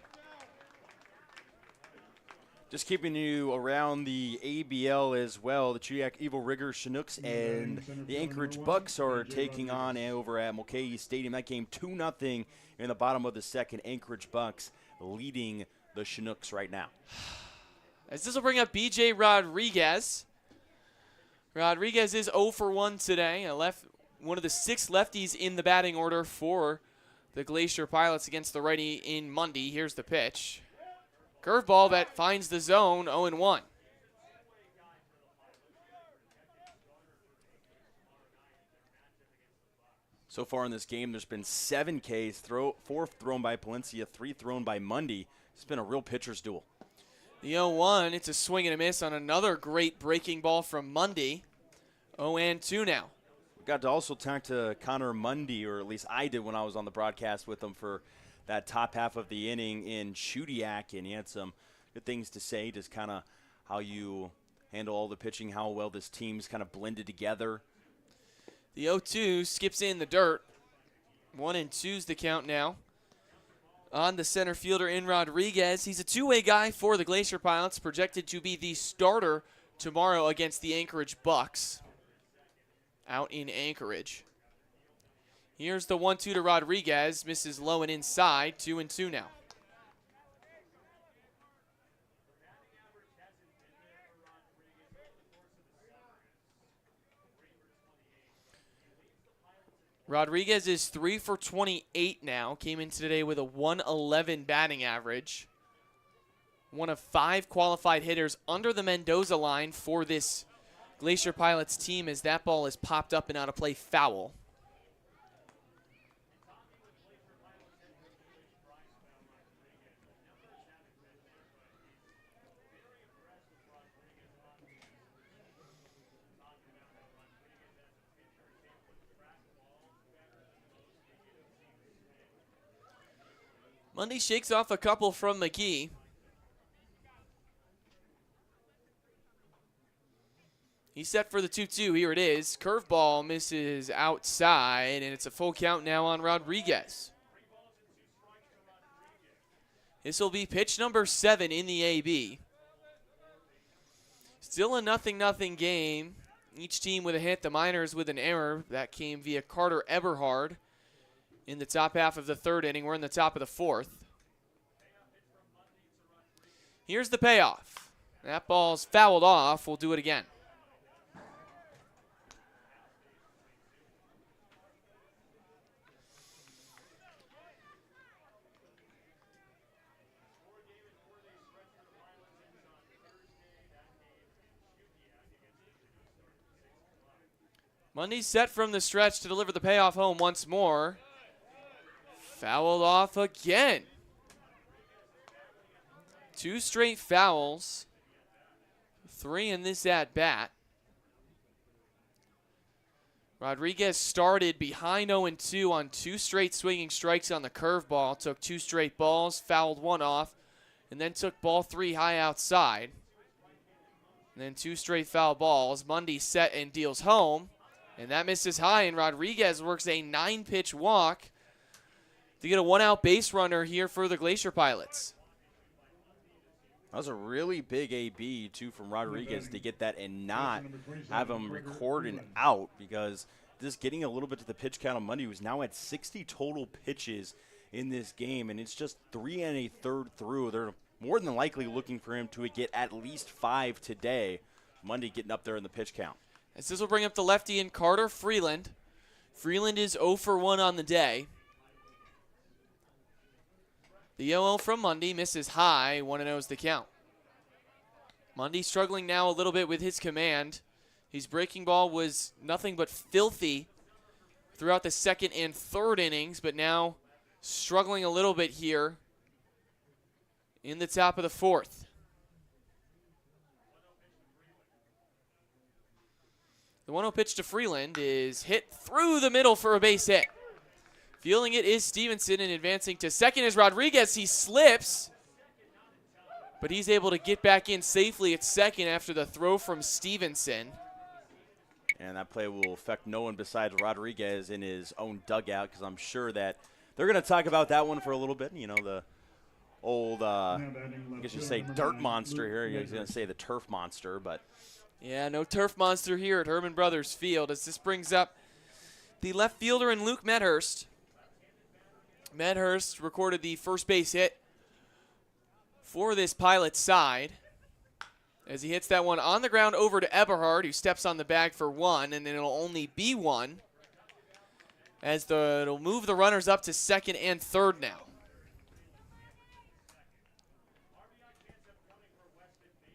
Just keeping you around the ABL as well. The Chidiac Evil Rigger Chinooks and the Anchorage Bucks are taking on over at Mulcahy Stadium. That game 2-0 in the bottom of the second. Anchorage Bucks leading the Chinooks right now. As this will bring up B.J. Rodriguez. Rodriguez is 0 for 1 today. One of the 6 lefties in the batting order for the Glacier Pilots against the righty in Mundy. Here's the pitch. Curveball that finds the zone, 0-1. So far in this game, there's been 7 Ks, 4 thrown by Palencia, 3 thrown by Mundy. It's been a real pitcher's duel. The 0-1, it's a swing and a miss on another great breaking ball from Mundy. 0-2 now. We got to also talk to Connor Mundy, or at least I did when I was on the broadcast with him for that top half of the inning in Chudiak, and he had some good things to say, just kind of how you handle all the pitching, how well this team's kind of blended together. The 0-2 skips in the dirt. 1-2's the count now. On the center fielder in Rodriguez. He's a two-way guy for the Glacier Pilots, projected to be the starter tomorrow against the Anchorage Bucks out in Anchorage. Here's the 1-2 to Rodriguez. Misses low and inside. 2-2 now. Rodriguez is 3 for 28 now. Came in today with a 111 batting average. One of 5 qualified hitters under the Mendoza line for this Glacier Pilots team, as that ball is popped up and out of play, foul. Mundy shakes off a couple from McGee. He's set for the 2-2. Here it is. Curveball misses outside, and it's a full count now on Rodriguez. This will be pitch number 7 in the AB. Still a 0-0 game. Each team with a hit. The Miners with an error. That came via Carter Eberhard in the top half of the 3rd inning. We're in the top of the 4th. Here's the payoff. That ball's fouled off. We'll do it again. Mundy's set from the stretch to deliver the payoff home once more. Fouled off again. 2 straight fouls. 3 in this at-bat. Rodriguez started behind 0-2 on 2 straight swinging strikes on the curveball. Took 2 straight balls, fouled 1 off, and then took ball 3 high outside. And then 2 straight foul balls. Mundy set and deals home. And that misses high, and Rodriguez works a 9-pitch walk to get a 1-out base runner here for the Glacier Pilots. That was a really big AB, too, from Rodriguez to get that and not have him record an out, because just getting a little bit to the pitch count on Mundy, who's now at 60 total pitches in this game, and it's just 3 1/3 through. They're more than likely looking for him to get at least 5 today. Mundy getting up there in the pitch count. As this will bring up the lefty in Carter Freeland. Freeland is 0 for 1 on the day. The 0-0 from Mundy misses high. 1-0 is the count. Mundy struggling now a little bit with his command. His breaking ball was nothing but filthy throughout the second and third innings, but now struggling a little bit here in the top of the fourth. The 1-0 pitch to Freeland is hit through the middle for a base hit. Fielding it is Stevenson, and advancing to second is Rodriguez. He slips, but he's able to get back in safely at second after the throw from Stevenson. And that play will affect no one besides Rodriguez in his own dugout, because I'm sure that they're going to talk about that one for a little bit. You know, the old, I guess you say dirt monster here. You're going to say the turf monster, but. Yeah, no turf monster here at Herman Brothers Field, as this brings up the left fielder in Luke Medhurst. Medhurst recorded the first base hit for this Pilots side, as he hits that one on the ground over to Eberhard, who steps on the bag for one, and then it'll only be one, as it'll move the runners up to second and third now.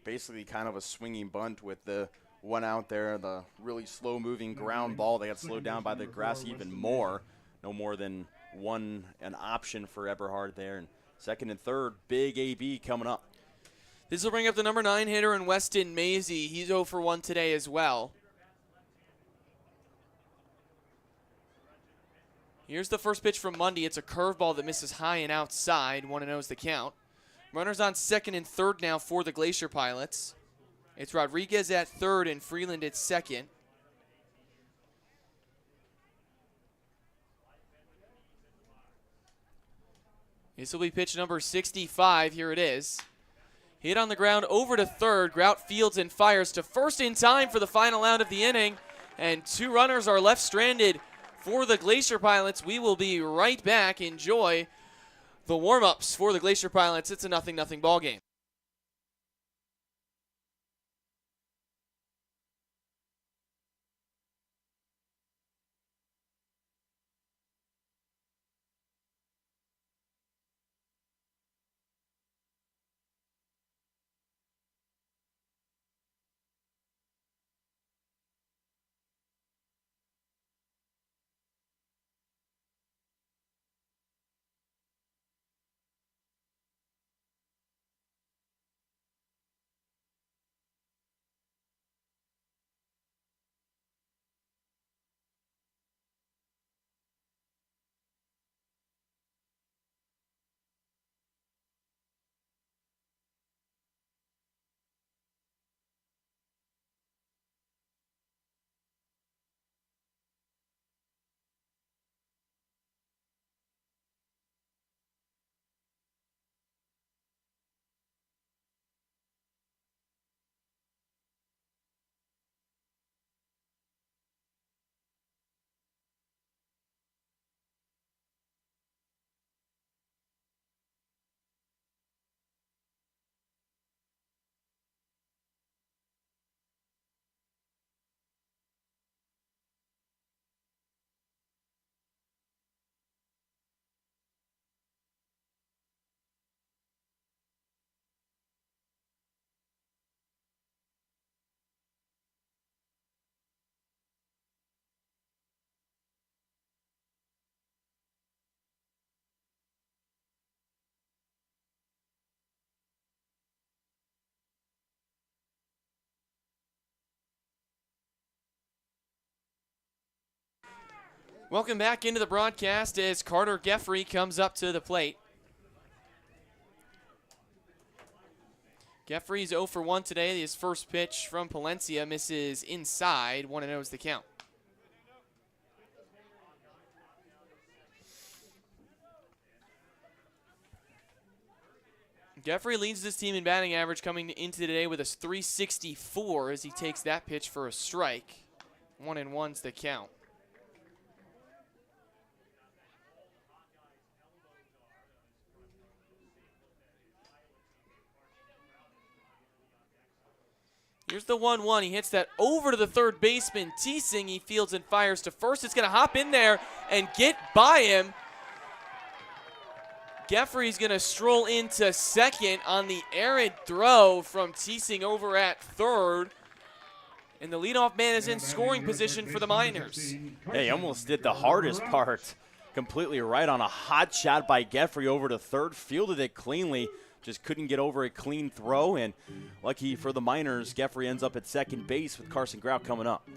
Basically kind of a swinging bunt with the one out there, the really slow-moving ground ball. They got slowed down by the grass even more. No more than an option for Eberhard there. And second and third, big AB coming up. This will bring up the number 9 hitter in Weston Maisie. He's 0 for 1 today as well. Here's the first pitch from Mundy. It's a curveball that misses high and outside. 1-0 is the count. Runners on second and third now for the Glacier Pilots. It's Rodriguez at third and Freeland at second. This will be pitch number 65. Here it is. Hit on the ground over to third. Grout fields and fires to first in time for the final out of the inning. And 2 runners are left stranded for the Glacier Pilots. We will be right back. Enjoy the warm-ups for the Glacier Pilots. It's a 0-0 ball game. Welcome back into the broadcast as Carter Geffrey comes up to the plate. Geffrey's 0 for 1 today. His first pitch from Palencia misses inside. 1-0 is the count. Geffrey leads this team in batting average coming into today with a .364 as he takes that pitch for a strike. 1-1's the count. Here's the 1-1. He hits that over to the third baseman, Teesing. He fields and fires to first. It's going to hop in there and get by him. Geffrey's going to stroll into second on the errant throw from Teesing over at third. And the leadoff man is in scoring position for the Miners. Yeah, he almost did the hardest part. Completely right on a hot shot by Geffrey over to third. Fielded it cleanly. Just couldn't get over a clean throw. And lucky for the Miners, Geffrey ends up at second base with Carson Grout coming up.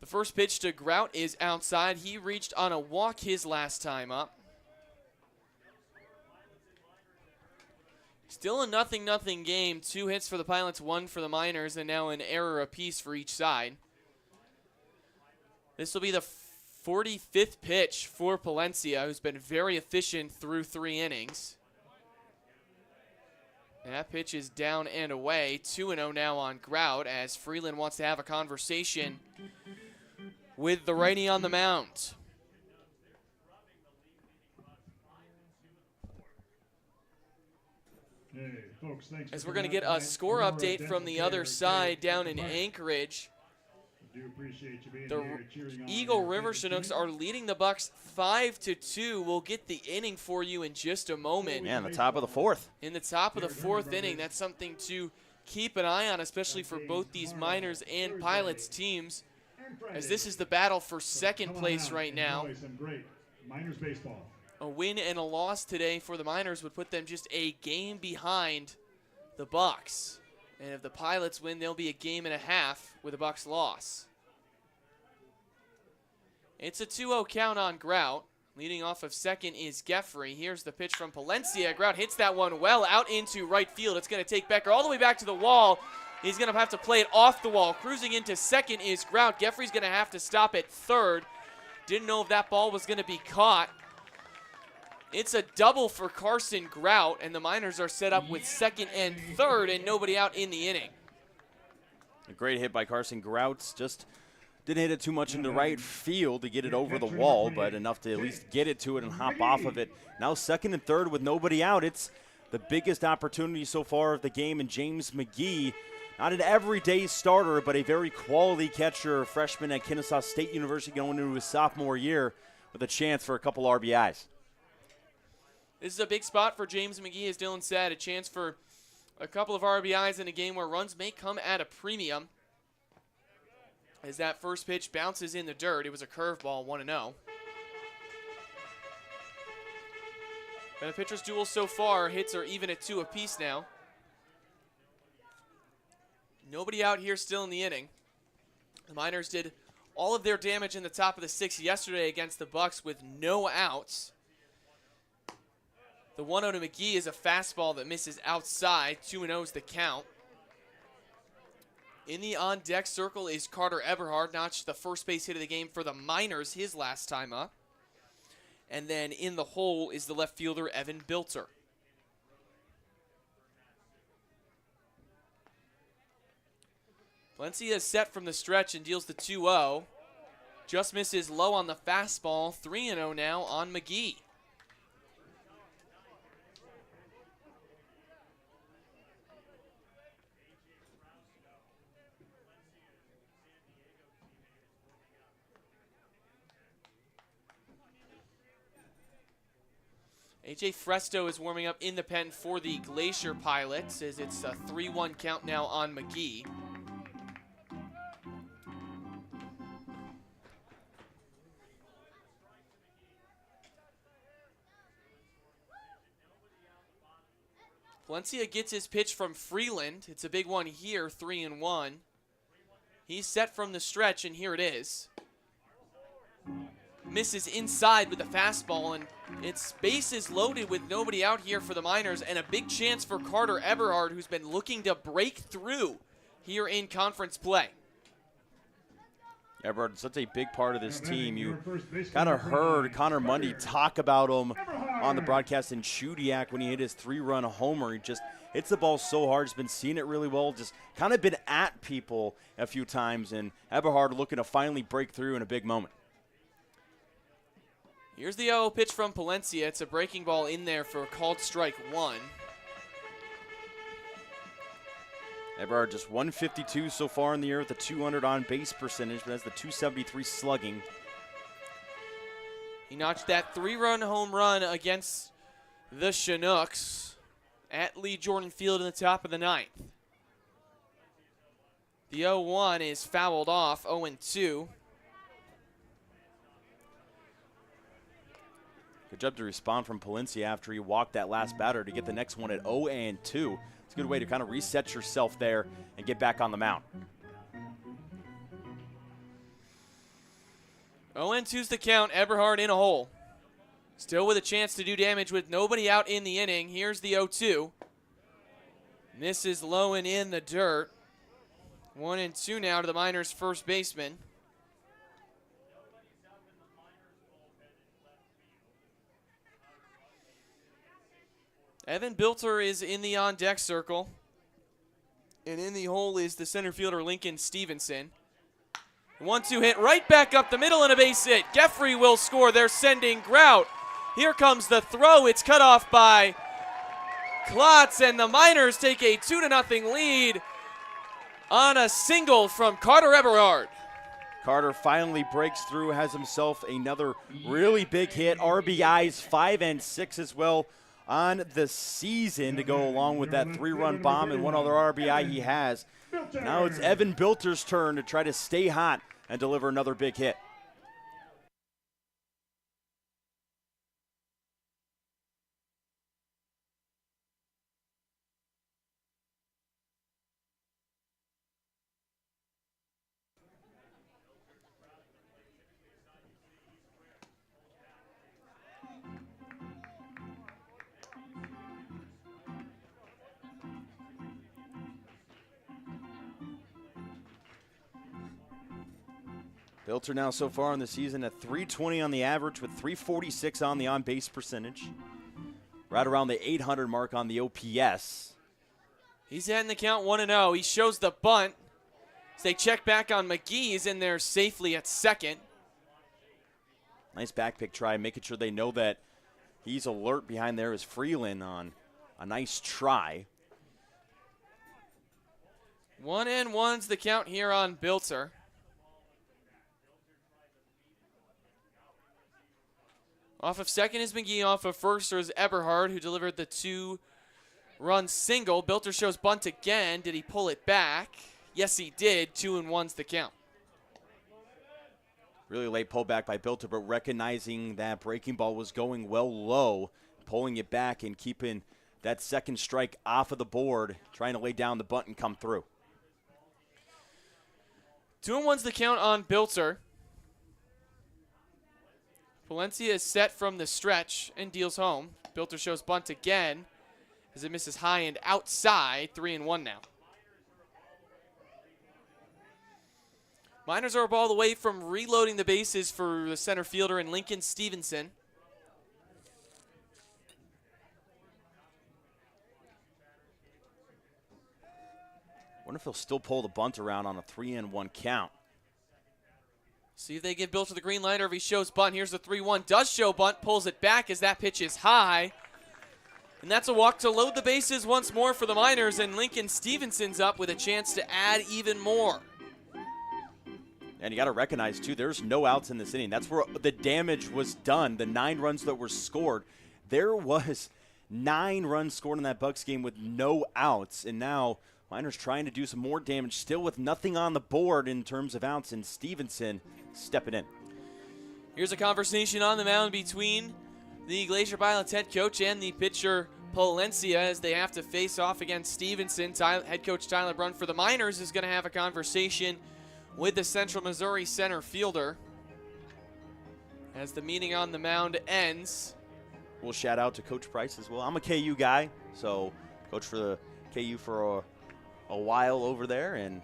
The first pitch to Grout is outside. He reached on a walk his last time up. Still a 0-0 game. 2 hits for the Pilots, 1 for the Miners, and now an error apiece for each side. This will be the 45th pitch for Palencia, who's been very efficient through 3 innings. That pitch is down and away. 2-0 now on Grout as Freeland wants to have a conversation with the righty on the mound. Hey, folks, thanks As for we're going to coming get out a tonight. score We're update from the other side down in Anchorage. Do appreciate you being The here, cheering on Eagle your River favorite Chinooks team. are leading the Bucks 5-2. We'll get the inning for you in just a moment. Yeah, in the top of the 4th. In the top of the 4th inning, that's something to keep an eye on, especially for both these Miners and Pilots teams, as this is the battle for second Come on place out right and now. enjoy some great Miners baseball. A win and a loss today for the Miners would put them just a game behind the Bucks. And if the Pilots win, they'll be a game and a half with a Bucks loss. It's a 2-0 count on Grout. Leading off of second is Geffrey. Here's the pitch from Palencia. Grout hits that one well out into right field. It's going to take Becker all the way back to the wall. He's going to have to play it off the wall. Cruising into second is Grout. Geffrey's going to have to stop at third. Didn't know if that ball was going to be caught. It's a double for Carson Grout, and the Miners are set up with second and third and nobody out in the inning. A great hit by Carson Grout. Just didn't hit it too much into right field to get it over the wall, but enough to at least get it to it and hop off of it. Now second and third with nobody out. It's the biggest opportunity so far of the game, and James McGee, not an everyday starter, but a very quality catcher, freshman at Kennesaw State University going into his sophomore year with a chance for a couple RBIs. This is a big spot for James McGee, as Dylan said, a chance for a couple of RBIs in a game where runs may come at a premium. As that first pitch bounces in the dirt, it was a curveball, 1-0. And a pitcher's duel so far, hits are even at 2 apiece now. Nobody out here still in the inning. The Miners did all of their damage in the top of the 6th yesterday against the Bucks with no outs. The 1-0 to McGee is a fastball that misses outside. 2-0 is the count. In the on-deck circle is Carter Eberhard, notched the first base hit of the game for the Miners his last time up. And then in the hole is the left fielder, Evan Bilter. Valencia is set from the stretch and deals the 2-0. Just misses low on the fastball. 3-0 now on McGee. AJ Fresto is warming up in the pen for the Glacier Pilots, as it's a 3-1 count now on McGee. Valencia gets his pitch from Freeland. It's a big one here, 3-1. He's set from the stretch, and here it is. Misses inside with the fastball, and its bases loaded with nobody out here for the Miners, and a big chance for Carter Eberhard, who's been looking to break through here in conference play. Eberhard, such a big part of this team. You kind of heard Connor Mundy talk about him on the broadcast in Chudiak when he hit his 3-run homer. He just hits the ball so hard. He's been seeing it really well, just kind of been at people a few times, and Eberhard looking to finally break through in a big moment. Here's the 0 pitch from Palencia. It's a breaking ball in there for a called strike 1. Eberhard just 152 so far in the year with a 200 on base percentage, but has the 273 slugging. He notched that 3-run home run against the Chinooks at Lee Jordan Field in the top of the 9th. The 0-1 is fouled off, 0-2. Good job to respond from Palencia after he walked that last batter to get the next one at 0-2. It's a good way to kind of reset yourself there and get back on the mound. 0-2's the count. Eberhard in a hole. Still with a chance to do damage with nobody out in the inning. Here's the 0-2. This is low and in the dirt. 1-2 now to the Miners' first baseman. Evan Bilter is in the on-deck circle. And in the hole is the center fielder, Lincoln Stevenson. 1-2 hit right back up the middle and a base hit. Geffrey will score. They're sending Grout. Here comes the throw. It's cut off by Klotz, and the Miners take a 2-0 lead on a single from Carter Eberhard. Carter finally breaks through, has himself another really big hit. RBIs 5 and 6 as well on the season to go along with that 3-run bomb and one other RBI he has. Now it's Evan Bilter's turn to try to stay hot and deliver another big hit. Bilter now so far in the season at .320 on the average with .346 on the on-base percentage. Right around the 800 mark on the OPS. He's heading the count 1-0. He shows the bunt. As they check back on McGee. He's in there safely at second. Nice back pick try, making sure they know that he's alert. Behind there is Freeland on a nice try. 1-1's the count here on Bilter. Off of second is McGee. Off of first is Eberhard, who delivered the 2-run single. Bilter shows bunt again. Did he pull it back? Yes, he did. 2-1's the count. Really late pullback by Bilter, but recognizing that breaking ball was going well low, pulling it back and keeping that second strike off of the board, trying to lay down the bunt and come through. 2-1's the count on Bilter. Palencia is set from the stretch and deals home. Bilter shows bunt again as it misses high and outside. 3-1 now. Miners are a ball away from reloading the bases for the center fielder and Lincoln Stevenson. Wonder if he'll still pull the bunt around on a 3-1 count. See if they give Bilter the green light or if he shows bunt. Here's the 3-1. Does show bunt. Pulls it back as that pitch is high. And that's a walk to load the bases once more for the Miners. And Lincoln Stevenson's up with a chance to add even more. And you got to recognize, too, there's no outs in this inning. That's where the damage was done, the 9 runs that were scored. There was 9 runs scored in that Bucks game with no outs. And now Miners trying to do some more damage, still with nothing on the board in terms of outs, and Stevenson stepping in. Here's a conversation on the mound between the Glacier Pilots head coach and the pitcher Palencia as they have to face off against Stevenson. Head coach Tyler Brunn for the Miners is going to have a conversation with the Central Missouri center fielder as the meeting on the mound ends. We'll shout out to Coach Price as well. I'm a KU guy, so coach for the KU for a while over there, and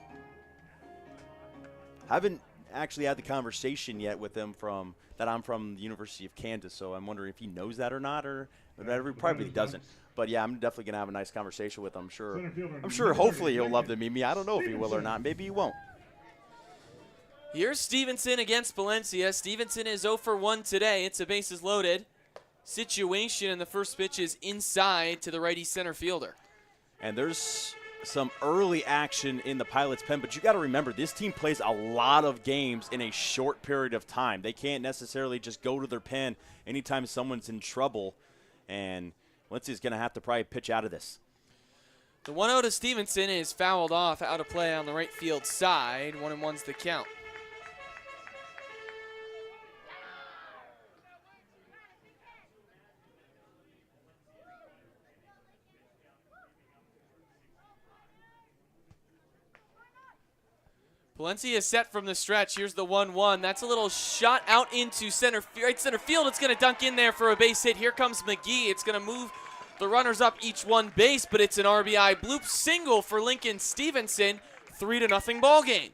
haven't actually had the conversation yet with him that I'm from the University of Kansas, so I'm wondering if he knows that or not, or whatever. He probably doesn't. But yeah, I'm definitely gonna have a nice conversation with him. I'm sure hopefully he'll love to meet me. I don't know if he will or not. Maybe he won't. Here's Stevenson against Palencia. Stevenson is 0 for 1 today. It's a bases loaded situation, and the first pitch is inside to the righty center fielder. And there's some early action in the Pilots' pen, but you got to remember, this team plays a lot of games in a short period of time. They can't necessarily just go to their pen anytime someone's in trouble, and Valencia's going to have to probably pitch out of this. The 1-0 to Stevenson is fouled off, out of play on the right field side. 1-1's the count. Palencia is set from the stretch. Here's the 1-1. That's a little shot out into right center field. It's going to dunk in there for a base hit. Here comes McGee. It's going to move the runners up each one base, but it's an RBI bloop single for Lincoln Stevenson. 3-0 ball game.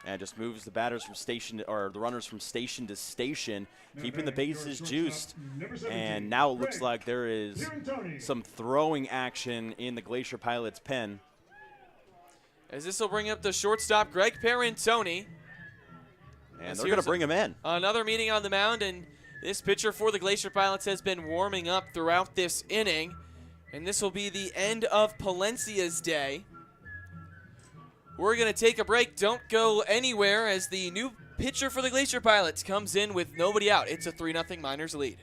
And just moves the batters from station, or the runners from station to station, keeping the bases juiced. And now it looks like there is some throwing action in the Glacier Pilots' pen. As this will bring up the shortstop, Greg Perrintoni. And they're going to bring him in. Another meeting on the mound, and this pitcher for the Glacier Pilots has been warming up throughout this inning. And this will be the end of Palencia's day. We're going to take a break. Don't go anywhere as the new pitcher for the Glacier Pilots comes in with nobody out. It's a 3-0 Miners lead.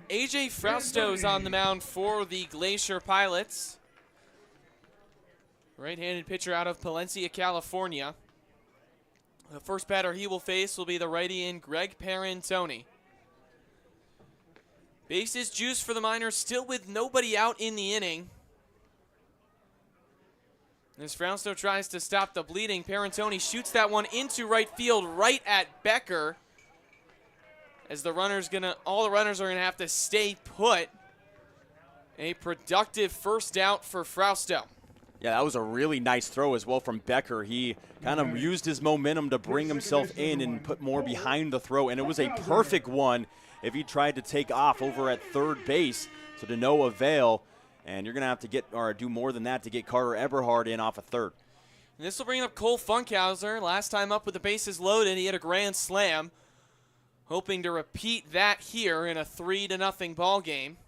AJ Frausto is on the mound for the Glacier Pilots. Right-handed pitcher out of Palencia, California. The first batter he will face will be the righty-in Greg Perrintoni. Bases juiced for the Miners, still with nobody out in the inning. As Frausto tries to stop the bleeding, Perrintoni shoots that one into right field, right at Becker. As all the runners are gonna have to stay put. A productive first out for Frausto. Yeah, that was a really nice throw as well from Becker. He kind of used his momentum to bring himself in and put more behind the throw, and it was a perfect one if he tried to take off over at third base, so to no avail. And you're gonna have to do more than that to get Carter Eberhard in off of third. And this will bring up Cole Funkhauser. Last time up with the bases loaded, he had a grand slam. Hoping to repeat that here in a 3-0 ball game.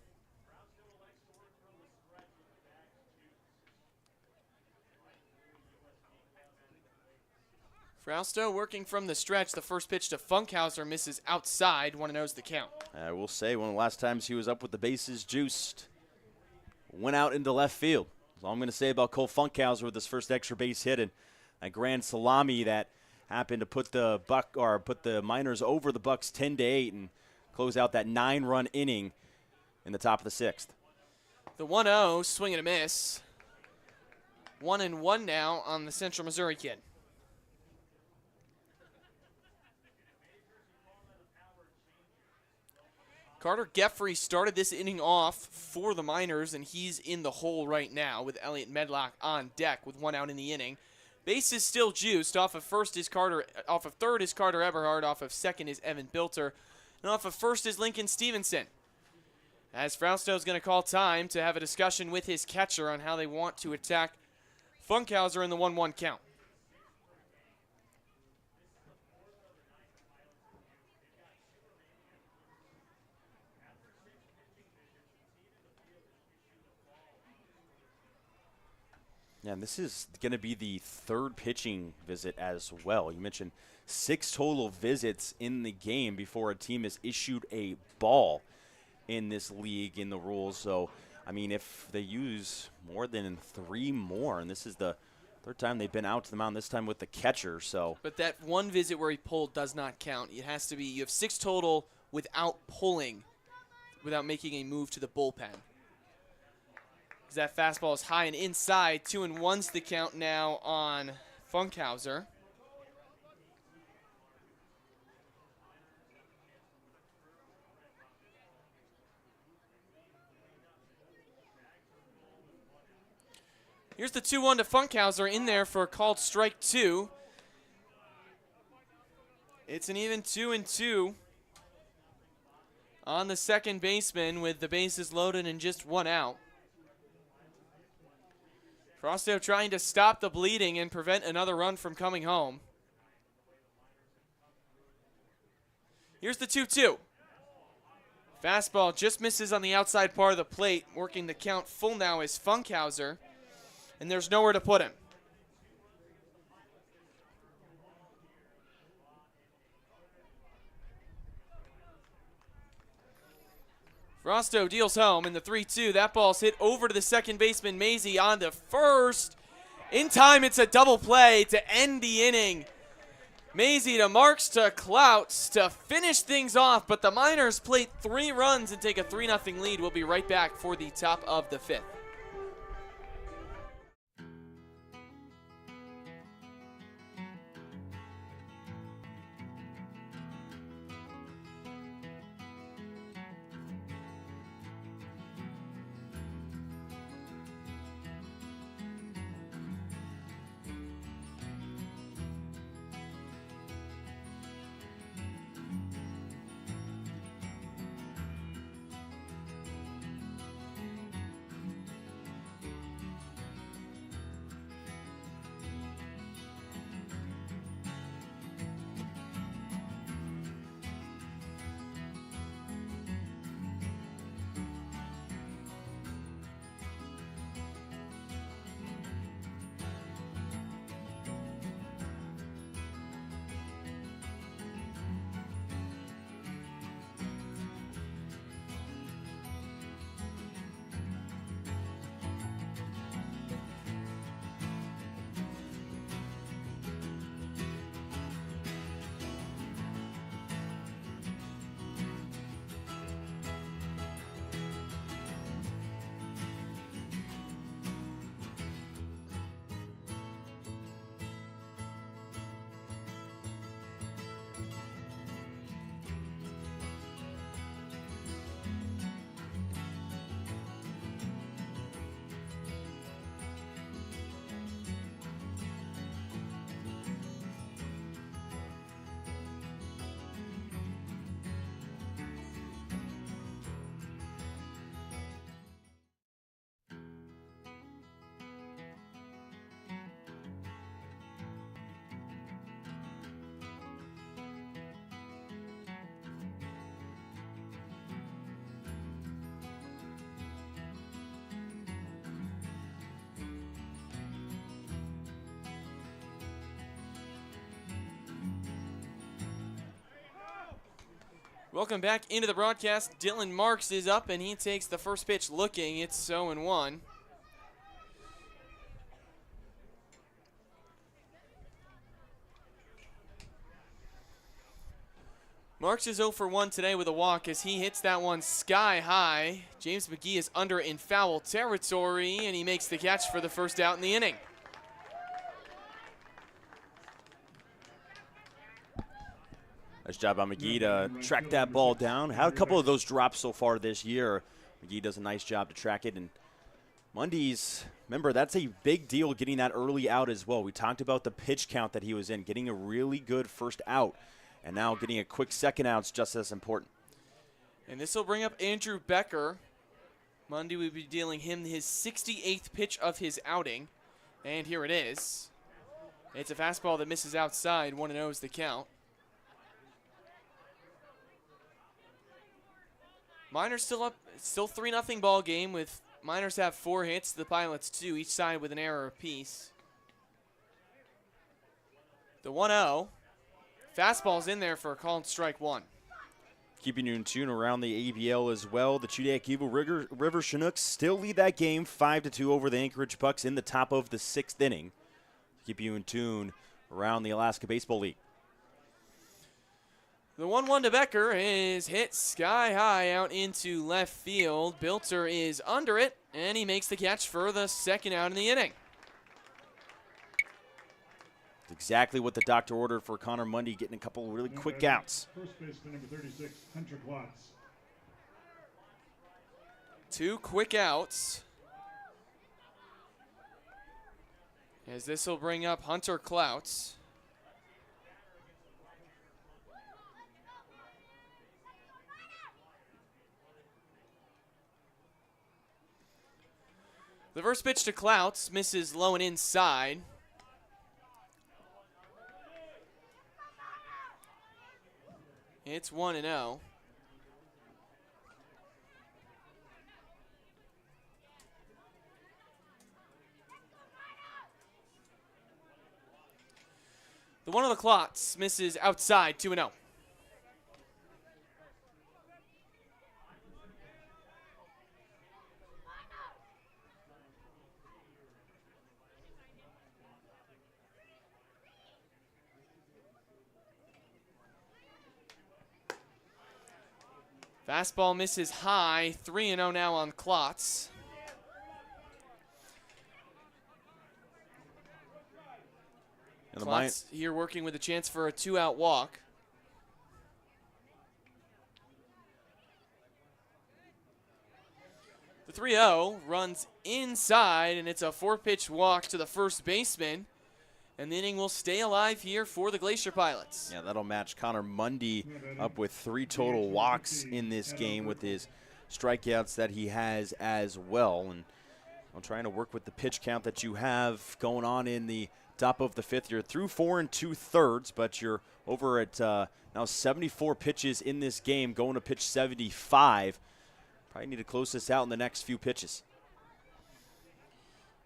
Frausto working from the stretch. The first pitch to Funkhauser misses outside. 1-0's the count. I will say one of the last times he was up with the bases juiced, went out into left field. That's all I'm going to say about Cole Funkhauser with his first extra base hit and a grand salami that happened to put the Miners over the Bucks 10-8 and close out that 9-run inning in the top of the 6th. The 1-0, swing and a miss. 1-1 now on the Central Missouri kid. Carter Geffrey started this inning off for the Miners, and he's in the hole right now with Elliot Medlock on deck with 1 out in the inning. Base is still juiced. Off of third is Carter Eberhard. Off of second is Evan Bilter. And off of first is Lincoln Stevenson. As Frausto's going to call time to have a discussion with his catcher on how they want to attack Funkhauser in the 1-1 count. Yeah, and this is going to be the 3rd pitching visit as well. You mentioned 6 total visits in the game before a team has issued a ball in this league in the rules. So, I mean, if they use more than 3 more, and this is the 3rd time they've been out to the mound, this time with the catcher. So, but that one visit where he pulled does not count. It has to be, you have 6 total without pulling, without making a move to the bullpen. That fastball is high and inside. 2-1's the count now on Funkhauser. Here's the 2-1 to Funkhauser in there for a called strike 2. It's an even 2-2 on the second baseman with the bases loaded and just 1 out. Frausto trying to stop the bleeding and prevent another run from coming home. Here's the 2-2. Fastball just misses on the outside part of the plate. Working the count full now is Funkhauser. And there's nowhere to put him. Frausto deals home in the 3-2. That ball's hit over to the second baseman, Maisie, on to first. In time, it's a double play to end the inning. Maisie to Marks to Clouts to finish things off, but the Miners plate 3 runs and take a 3-0 lead. We'll be right back for the top of the 5th. Welcome back into the broadcast. Dylan Marks is up, and he takes the first pitch looking. It's 0-1. Marks is 0 for 1 today with a walk as he hits that one sky high. James McGee is under in foul territory, and he makes the catch for the first out in the inning. Nice job by McGee to track that ball down. Had a couple of those drops so far this year. McGee does a nice job to track it. And Mundy's, remember, that's a big deal getting that early out as well. We talked about the pitch count that he was in, getting a really good first out. And now getting a quick second out is just as important. And this will bring up Andrew Becker. Mundy will be dealing him his 68th pitch of his outing. And here it is. It's a fastball that misses outside. 1-0 is the count. Miners still up, still 3-0 ball game with Miners have 4 hits, the Pilots 2, each side with an error apiece. The 1-0. Fastball's in there for a called strike 1. Keeping you in tune around the ABL as well. The Chudak Eagle River Chinooks still lead that game 5-2 over the Anchorage Bucks in the top of the 6th inning. Keep you in tune around the Alaska Baseball League. The 1-1 to Becker is hit sky high out into left field. Bilter is under it, and he makes the catch for the second out in the inning. It's exactly what the doctor ordered for Connor Mundy, getting a couple of really quick outs. First baseman number 36, Hunter Klotz. 2 quick outs. As this will bring up Hunter Klotz. The first pitch to Klotz misses low and inside. It's 1-0. The one of the Klotz misses outside, 2-0. Fastball misses high, 3-0 now on Klotz. And Klotz here working with a chance for a 2-out walk. The 3-0 runs inside, and it's a 4-pitch walk to the first baseman. And the inning will stay alive here for the Glacier Pilots. Yeah, that'll match Connor Mundy up with 3 total walks in this game with his strikeouts that he has as well. And I'm trying to work with the pitch count that you have going on in the top of the 5th. You're through 4 2/3, but you're over at now 74 pitches in this game, going to pitch 75. Probably need to close this out in the next few pitches.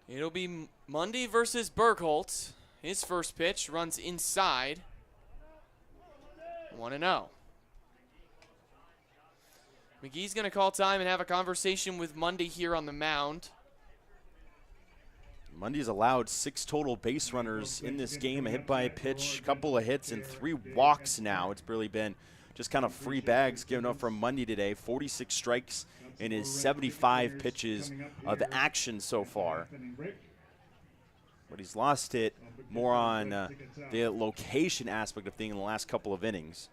It'll be Mundy versus Bergholt. His first pitch runs inside. 1-0. McGee's going to call time and have a conversation with Mundy here on the mound. Mundy's allowed 6 total base runners in this game, a hit by a pitch, couple of hits, and 3 walks now. It's really been just kind of free bags given up from Mundy today. 46 strikes in his 75 pitches of action so far. But he's lost it more on the location aspect of things in the last couple of innings.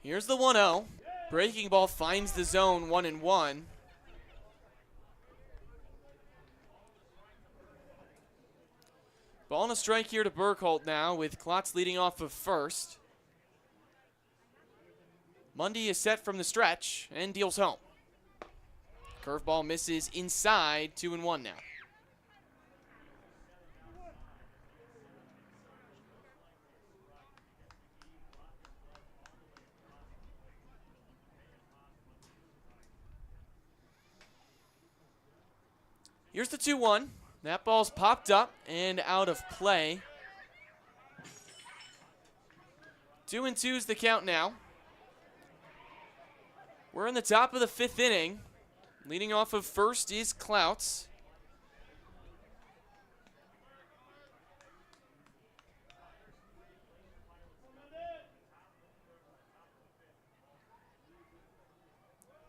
Here's the 1-0. Breaking ball finds the zone, 1-1. Ball and a strike here to Bergholt now with Klotz leading off of first. Mundy is set from the stretch and deals home. Curveball misses inside, 2-1 now. Here's the 2-1. That ball's popped up and out of play. 2-2 is the count now. We're in the top of the 5th inning. Leading off of first is Clouts.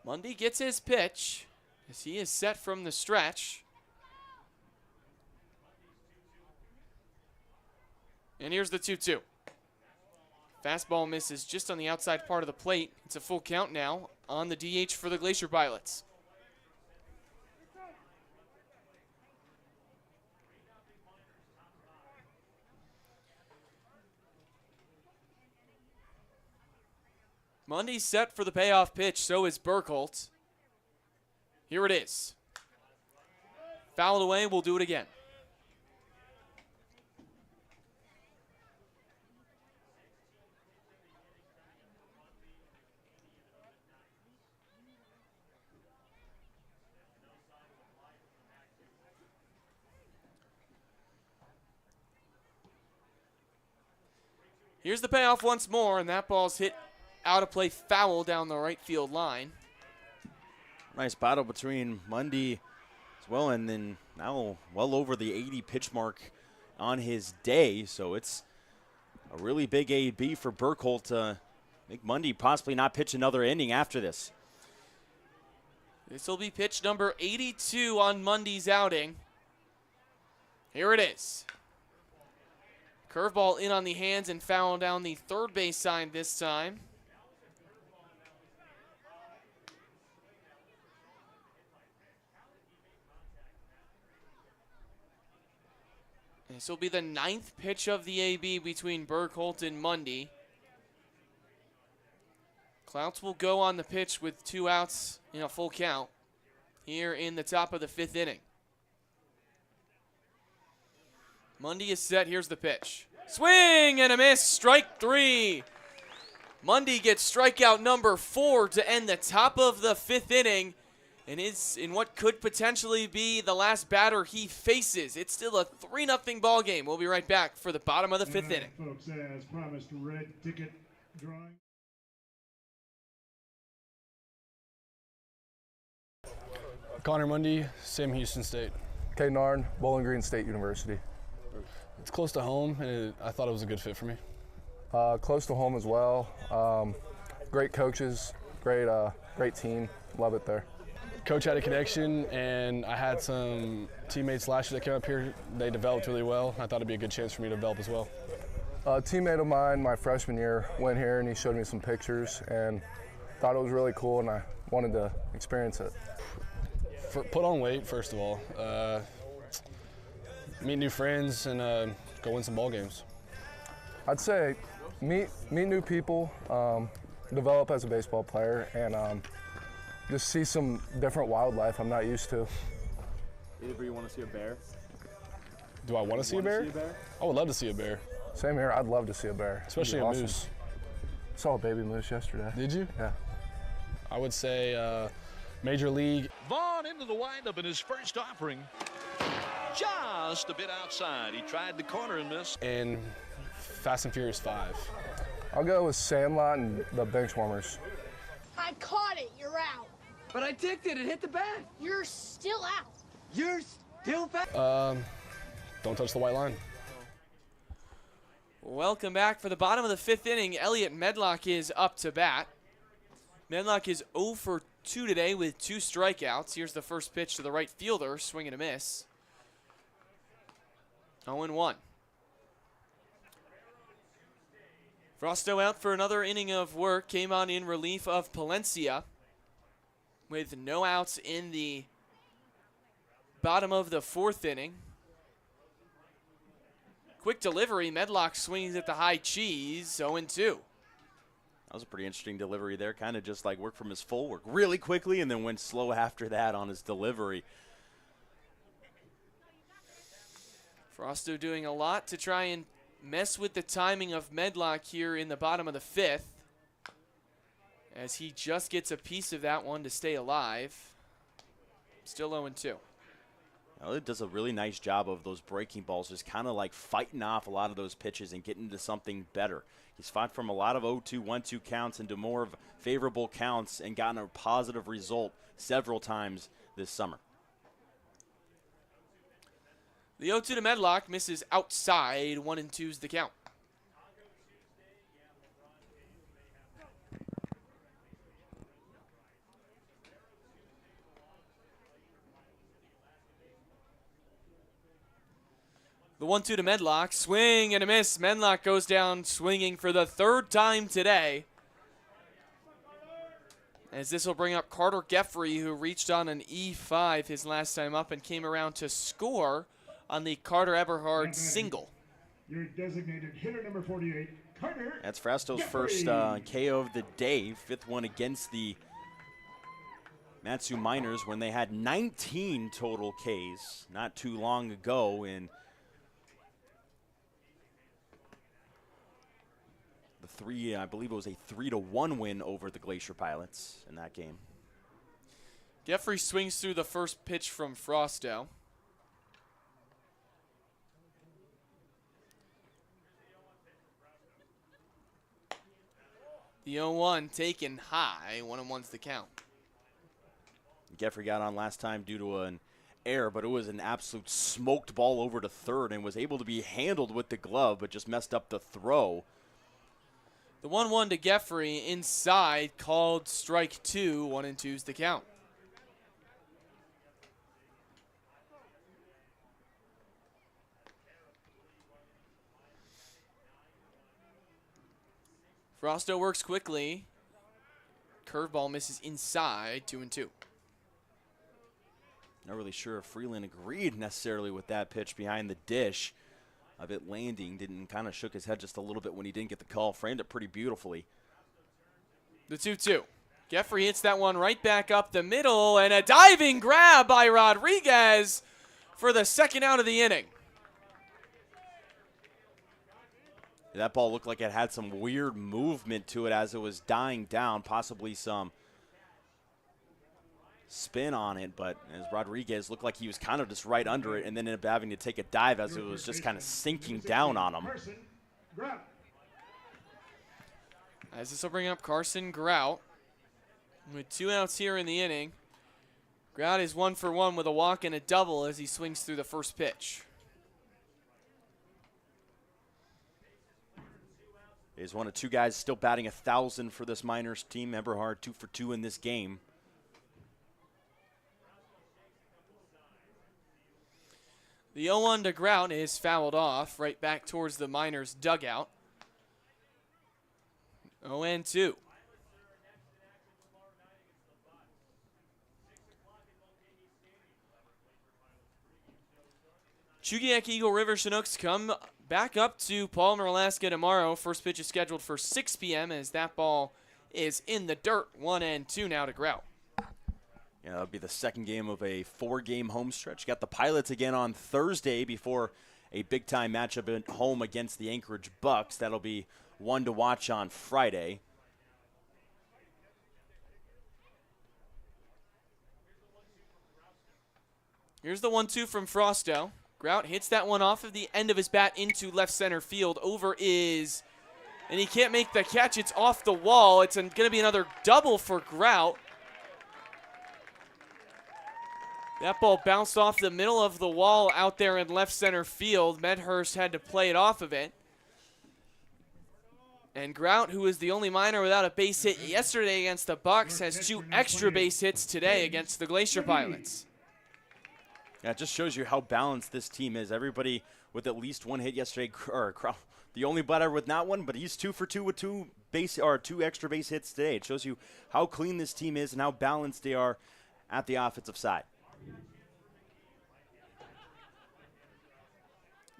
Mundy gets his pitch as he is set from the stretch. And here's the 2-2. Fastball misses just on the outside part of the plate. It's a full count now on the DH for the Glacier Pilots. Mundy's set for the payoff pitch, so is Burkholt. Here it is. Fouled away, we'll do it again. Here's the payoff once more, and that ball's hit out of play, foul down the right field line. Nice battle between Mundy as well, and then now well over the 80 pitch mark on his day. So it's a really big AB for Burkholt to make Mundy possibly not pitch another inning after this. This will be pitch number 82 on Mundy's outing. Here it is. Curveball in on the hands and foul down the third base side this time. This will be the 9th pitch of the AB between Burkholt and Mundy. Clouts will go on the pitch with 2 outs in a full count here in the top of the 5th inning. Mundy is set. Here's the pitch. Swing and a miss. Strike 3. Mundy gets strikeout number 4 to end the top of the 5th inning, and is in what could potentially be the last batter he faces. It's still a 3-0 ball game. We'll be right back for the bottom of the 5th inning. Folks, as promised, red ticket drawing. Connor Mundy, Sam Houston State. K. Narn, Bowling Green State University. It's close to home, and I thought it was a good fit for me. Close to home as well. Great coaches, great team. Love it there. Coach had a connection, and I had some teammates last year that came up here. They developed really well. I thought it'd be a good chance for me to develop as well. A teammate of mine my freshman year went here, and he showed me some pictures, and thought it was really cool, and I wanted to experience it. Put on weight, first of all. Meet new friends and go win some ball games. I'd say meet new people, develop as a baseball player, and just see some different wildlife I'm not used to. Either you want to see a bear? Do I want to see a bear? I would love to see a bear. Same here. I'd love to see a bear. Especially a moose. Saw a baby moose yesterday. Did you? Yeah. I would say Major League. Vaughn into the windup in his first offering. Just a bit outside. He tried the corner and missed. And Fast and Furious 5. I'll go with Sandlot and the Benchwarmers. I caught it. You're out. But I ticked it. It hit the bat. You're still out. You're still back. Don't touch the white line. Welcome back for the bottom of the 5th inning. Elliot Medlock is up to bat. Medlock is 0 for 2 today with 2 strikeouts. Here's the first pitch to the right fielder. Swing and a miss. 0-1. Frosto out for another inning of work. Came on in relief of Palencia with no outs in the bottom of the 4th inning. Quick delivery. Medlock swings at the high cheese. 0-2. That was a pretty interesting delivery there. Kind of just like worked from his full work really quickly and then went slow after that on his delivery. Frosto doing a lot to try and mess with the timing of Medlock here in the bottom of the 5th, as he just gets a piece of that one to stay alive. Still 0-2. Well, it does a really nice job of those breaking balls, just kind of like fighting off a lot of those pitches and getting to something better. He's fought from a lot of 0-2, 1-2 counts into more of favorable counts and gotten a positive result several times this summer. The 0-2 to Medlock misses outside. 1-2's the count. The 1-2 to Medlock. Swing and a miss. Medlock goes down swinging for the third time today. As this will bring up Carter Geffrey, who reached on an E5 his last time up and came around to score on the Carter Eberhard single. Your designated hitter, number 48, Carter. That's Frasto's first KO of the day, 5th one against the Matsu Miners when they had 19 total Ks not too long ago in the I believe it was a 3-1 win over the Glacier Pilots in that game. Geffrey swings through the first pitch from Frosto. The 0-1 taken high. 1-1's the count. Geffrey got on last time due to an error, but it was an absolute smoked ball over to third and was able to be handled with the glove, but just messed up the throw. The 1-1 to Geffrey inside, called strike 2. 1-2's the count. Frosto works quickly. Curveball misses inside. 2-2. Not really sure if Freeland agreed necessarily with that pitch behind the dish of it landing. Didn't kind of shook his head just a little bit when he didn't get the call. Framed it pretty beautifully. The 2-2. Geffrey hits that one right back up the middle, and a diving grab by Rodriguez for the second out of the inning. That ball looked like it had some weird movement to it as it was dying down, possibly some spin on it, but as Rodriguez looked like he was kind of just right under it and then ended up having to take a dive as it was just kind of sinking down on him. As this will bring up Carson Grout with 2 outs here in the inning. Grout is 1 for 1 with a walk and a double as he swings through the first pitch. He's one of 2 guys still batting 1,000 for this Miners team. Eberhard 2 for 2 in this game. The 0-1 to Grout is fouled off right back towards the Miners dugout. 0-2. Chugiak Eagle River Chinooks come back up to Palmer, Alaska tomorrow. First pitch is scheduled for 6 p.m. as that ball is in the dirt. 1-2 now to Grout. Yeah, that'll be the second game of a 4-game home stretch. Got the Pilots again on Thursday before a big-time matchup at home against the Anchorage Bucks. That'll be one to watch on Friday. Here's the 1-2 from Frosto. Grout hits that one off of the end of his bat into left center field. Over is, and he can't make the catch. It's off the wall. It's going to be another double for Grout. That ball bounced off the middle of the wall out there in left center field. Medhurst had to play it off of it. And Grout, who is the only Miner without a base hit yesterday against the Bucks, has 2 extra base hits today against the Glacier Pilots. Yeah, it just shows you how balanced this team is. Everybody with at least 1 hit yesterday. The only batter with not one, but he's 2 for 2 with 2 extra base hits today. It shows you how clean this team is and how balanced they are at the offensive side.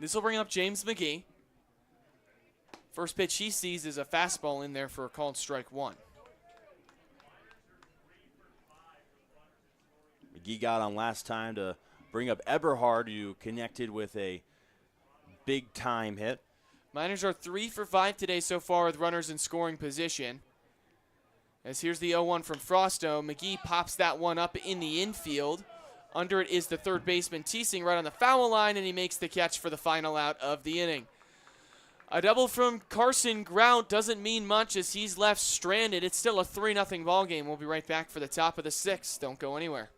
This will bring up James McGee. First pitch he sees is a fastball in there for a called strike 1. McGee got on last time to bring up Eberhard, who connected with a big-time hit. Miners are 3 for 5 today so far with runners in scoring position. As here's the 0-1 from Frosto. McGee pops that one up in the infield. Under it is the third baseman, Teesing, right on the foul line, and he makes the catch for the final out of the inning. A double from Carson Grout doesn't mean much as he's left stranded. It's still a 3-0 ball game. We'll be right back for the top of the 6th. Don't go anywhere.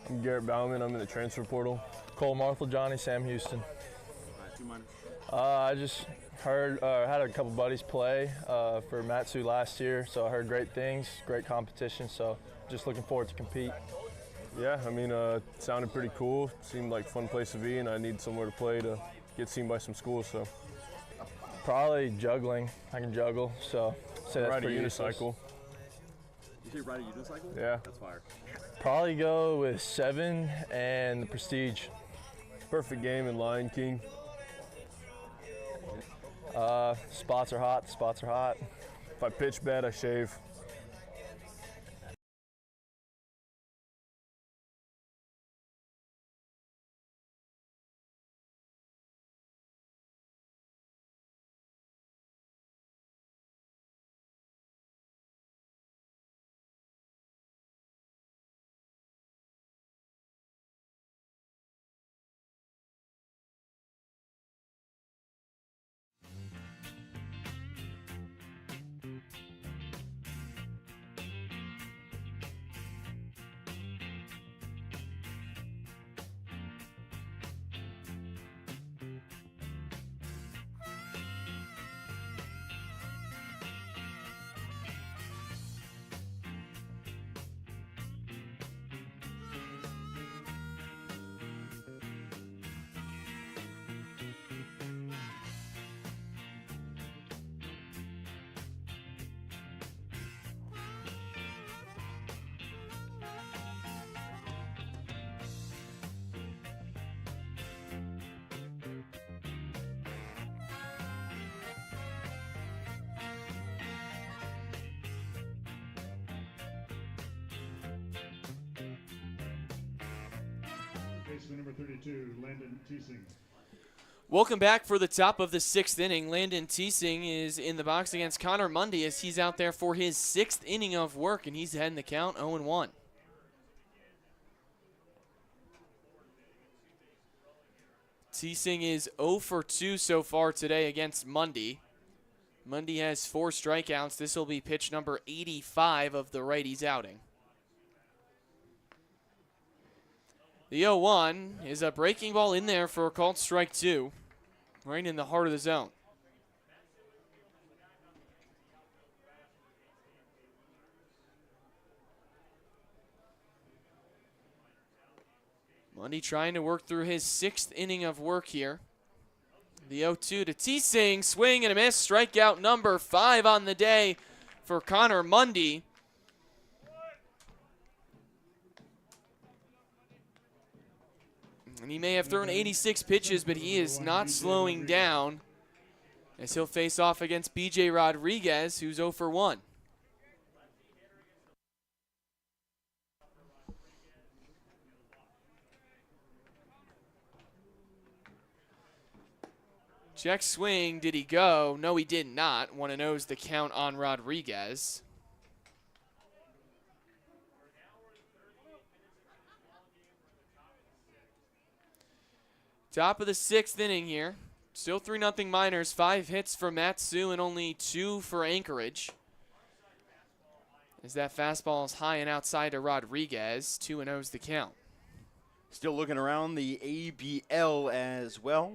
I'm Garrett Bauman. I'm in the transfer portal. Cole Marthel, Johnny, Sam Houston. 2 minors. I just heard, had a couple buddies play for Matsu last year, so I heard great things, great competition, so just looking forward to compete. Yeah, I mean, it sounded pretty cool. Seemed like a fun place to be, and I need somewhere to play to get seen by some schools, so. Probably juggling. I can juggle, so say that's Ride a pretty useless. unicycle. You say ride a unicycle? Yeah. That's fire. Probably go with 7 and the Prestige. Perfect game in Lion King. Spots are hot. Spots are hot. If I pitch bad, I shave. Baseman number 32, Landon Teesing. Welcome back for the top of the 6th inning. Landon Teesing is in the box against Connor Mundy as he's out there for his 6th inning of work, and he's heading the count 0-1. Teesing is 0 for 2 so far today against Mundy. Mundy has 4 strikeouts. This will be pitch number 85 of the righty's outing. The 0-1 is a breaking ball in there for a called strike 2, right in the heart of the zone. Mundy trying to work through his 6th inning of work here. The 0-2 to Teesing, swing and a miss, strikeout number 5 on the day for Connor Mundy. And he may have thrown 86 pitches, but he is not slowing down as he'll face off against B.J. Rodriguez, who's 0 for 1. Check swing, did he go? No, he did not. 1-0's the count on Rodriguez. Top of the 6th inning here. Still 3-0 Miners. 5 hits for Matsu and only 2 for Anchorage. As that fastball is high and outside to Rodriguez. 2-0's the count. Still looking around the ABL as well.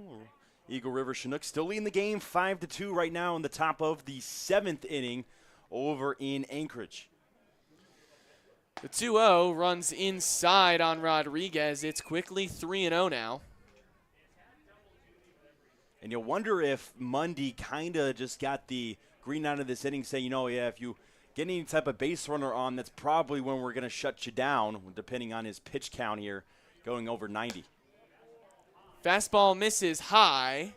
Eagle River Chinook still leading the game 5-2 right now in the top of the 7th inning over in Anchorage. The 2-0 runs inside on Rodriguez. It's quickly 3-0 now. And you'll wonder if Mundy kind of just got the green out of this inning saying, you know, yeah, if you get any type of base runner on, that's probably when we're going to shut you down, depending on his pitch count here, going over 90. Fastball misses high,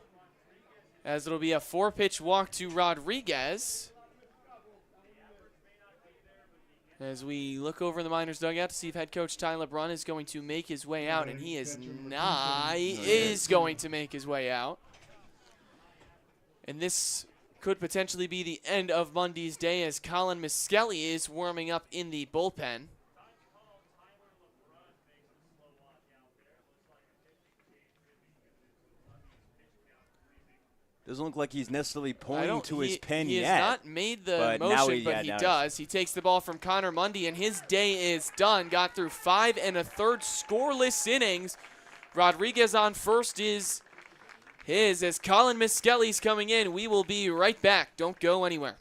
as it'll be a 4-pitch walk to Rodriguez. As we look over in the Miners dugout to see if head coach Tyler Brunn is going to make his way out, and he is not. He is going to make his way out. And this could potentially be the end of Mundy's day as Colin Miskelly is warming up in the bullpen. Doesn't look like he's necessarily pointing to his pen yet. He has not made the motion, but he does. He takes the ball from Connor Mundy, and his day is done. Got through 5 1/3 scoreless innings. Rodriguez on first is his as Colin Miskelly's coming in. We will be right back. Don't go anywhere.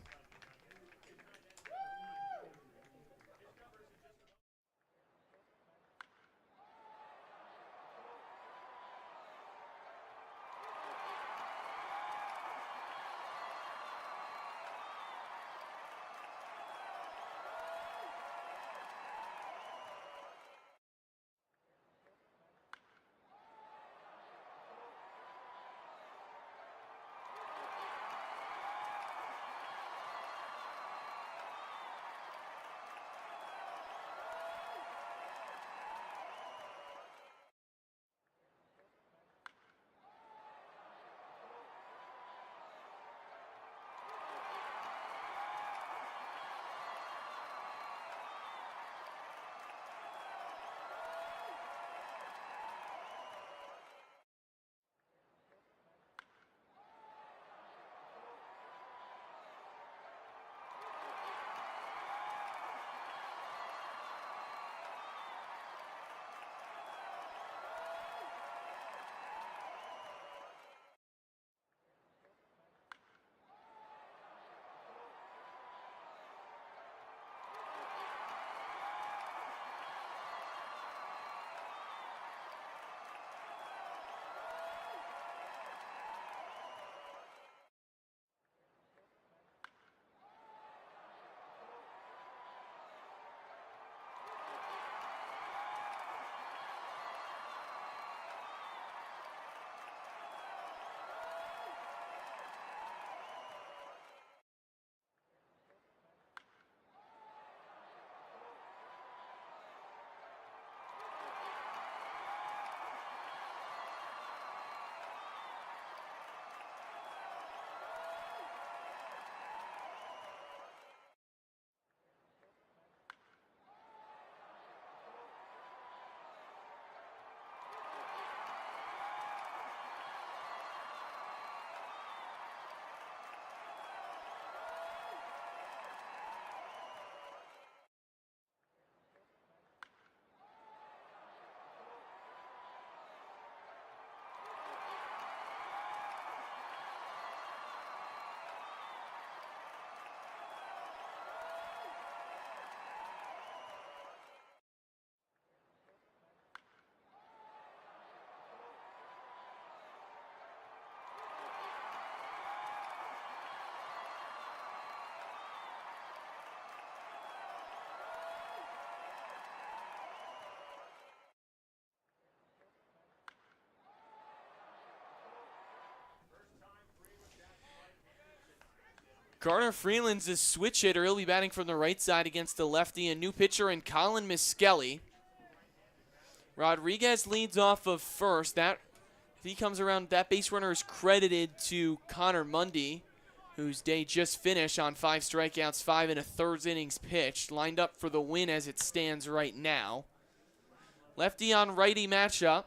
Garner Freeland's a switch hitter. He'll be batting from the right side against the lefty. A new pitcher in Colin Miskelly. Rodriguez leads off of first. If he comes around, that base runner is credited to Connor Mundy, whose day just finished on 5 strikeouts, 5 1/3 innings pitched. Lined up for the win as it stands right now. Lefty on righty matchup.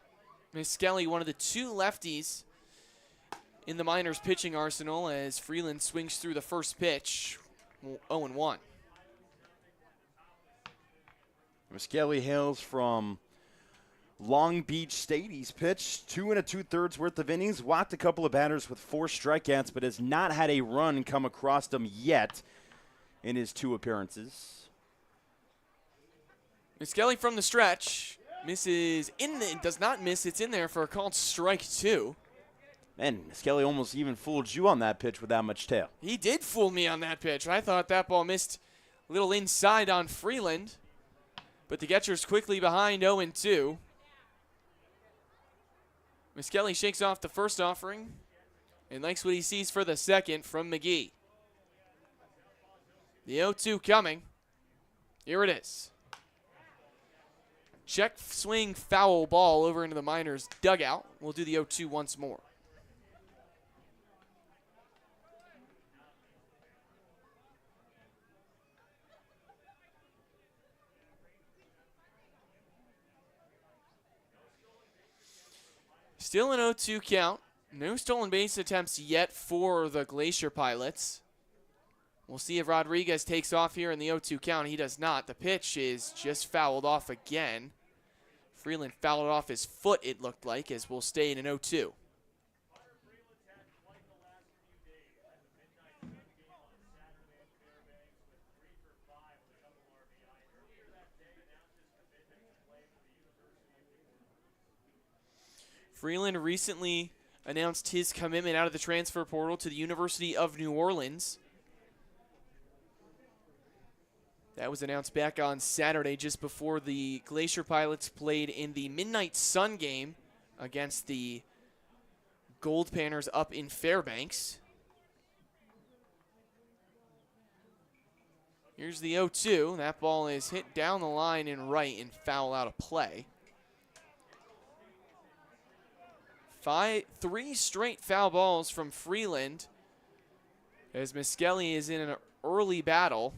Miskelly, one of the 2 lefties in the Miners pitching arsenal as Freeland swings through the first pitch, 0-1. Miskelly hails from Long Beach State. He's pitched 2 2/3 worth of innings, walked a couple of batters with 4 strikeouts, but has not had a run come across him yet in his 2 appearances. Miskelly from the stretch. Misses does not miss. It's in there for a called strike 2. Man, Miskelly almost even fooled you on that pitch with that much tail. He did fool me on that pitch. I thought that ball missed a little inside on Freeland, but the catcher's quickly behind 0-2. Miskelly shakes off the first offering and likes what he sees for the second from McGee. The 0-2 coming. Here it is. Check swing foul ball over into the Miners dugout. We'll do the 0-2 once more. Still an 0-2 count. No stolen base attempts yet for the Glacier Pilots. We'll see if Rodriguez takes off here in the 0-2 count. He does not. The pitch is just fouled off again. Freeland fouled it off his foot, it looked like, as we'll stay in an 0-2. Freeland recently announced his commitment out of the transfer portal to the University of New Orleans. That was announced back on Saturday just before the Glacier Pilots played in the Midnight Sun game against the Gold Panthers up in Fairbanks. Here's the 0-2. That ball is hit down the line and right and foul out of play. 3 straight foul balls from Freeland as Miskelly is in an early battle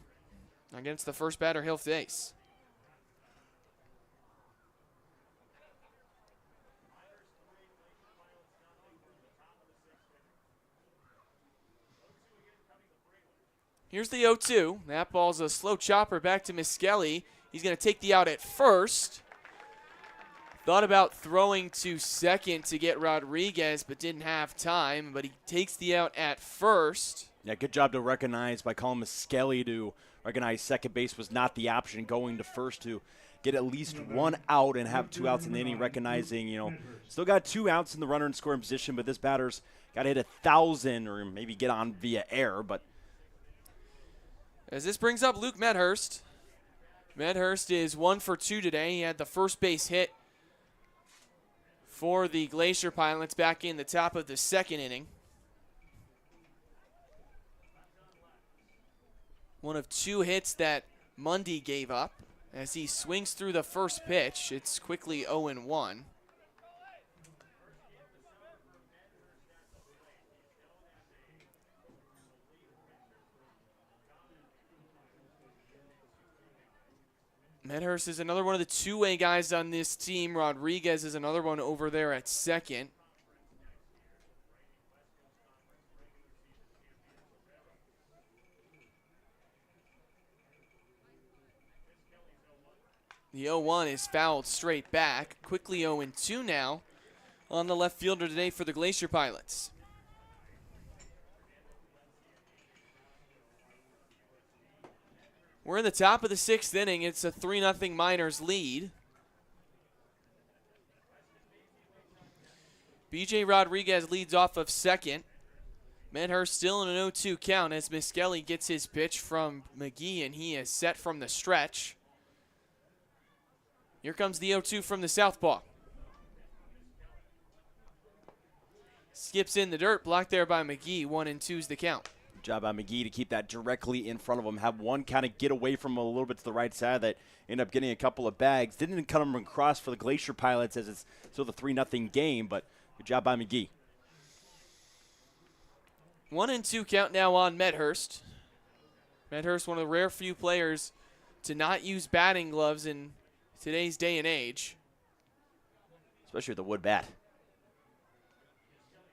against the first batter he'll face. Here's the 0-2. That ball's a slow chopper back to Miskelly. He's going to take the out at first. Thought about throwing to second to get Rodriguez, but didn't have time. But he takes the out at first. Yeah, good job to recognize by calling Miskelly to recognize second base was not the option, going to first to get at least 1 out and have 2 outs in the inning, recognizing, still got 2 outs in the runner in scoring position, but this batter's got to hit 1,000 or maybe get on via air. But as this brings up Luke Medhurst. Medhurst is 1 for 2 today. He had the first base hit for the Glacier Pilots back in the top of the second inning. One of 2 hits that Mundy gave up as he swings through the first pitch. It's quickly 0-1. Medhurst is another one of the two-way guys on this team. Rodriguez is another one over there at second. The 0-1 is fouled straight back. Quickly 0-2 now on the left fielder today for the Glacier Pilots. We're in the top of the 6th inning. It's a 3-0 Miners lead. B.J. Rodriguez leads off of second. Medhurst still in an 0-2 count as Miskelly gets his pitch from McGee, and he is set from the stretch. Here comes the 0-2 from the southpaw. Skips in the dirt, blocked there by McGee. 1-2's the count. Good job by McGee to keep that directly in front of him. Have one kind of get away from him a little bit to the right side that ended up getting a couple of bags. Didn't cut him across for the Glacier Pilots as it's still the 3-0 game, but good job by McGee. 1-2 count now on Medhurst. Medhurst, one of the rare few players to not use batting gloves in today's day and age. Especially with the wood bat.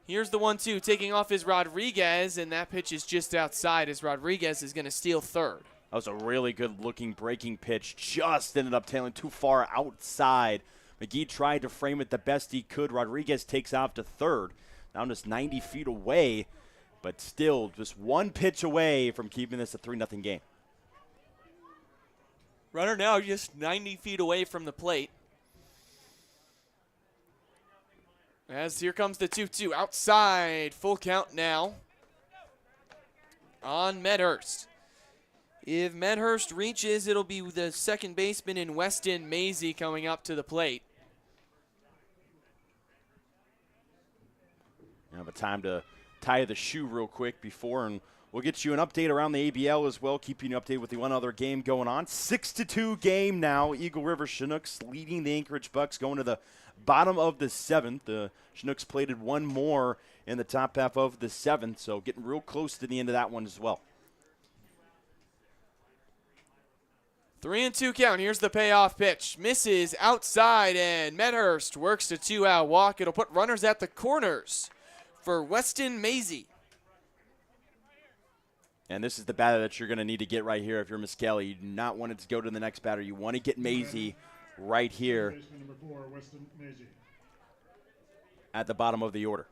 Here's the 1-2 taking off is Rodriguez, and that pitch is just outside as Rodriguez is going to steal third. That was a really good looking breaking pitch. Just ended up tailing too far outside. McGee tried to frame it the best he could. Rodriguez takes off to third. Now just 90 feet away, but still just one pitch away from keeping this a 3-0 game. Runner now just 90 feet away from the plate. As here comes the 2-2 outside. Full count now on Medhurst. If Medhurst reaches, it'll be the second baseman in Weston Maisie coming up to the plate. You have a time to tie the shoe real quick before, and we'll get you an update around the ABL as well, keeping you updated with the one other game going on. 6-2 game now. Eagle River Chinooks leading the Anchorage Bucks, going to the bottom of the 7th. The Chinooks plated one more in the top half of the 7th, so getting real close to the end of that one as well. 3-2 count. Here's the payoff pitch. Misses outside, and Medhurst works a 2-out walk. It'll put runners at the corners for Weston Maisie. And this is the batter that you're going to need to get right here if you're Miskelly. You do not want it to go to the next batter. You want to get Maisie right here Number 4, Weston Maisie. at the bottom of the order.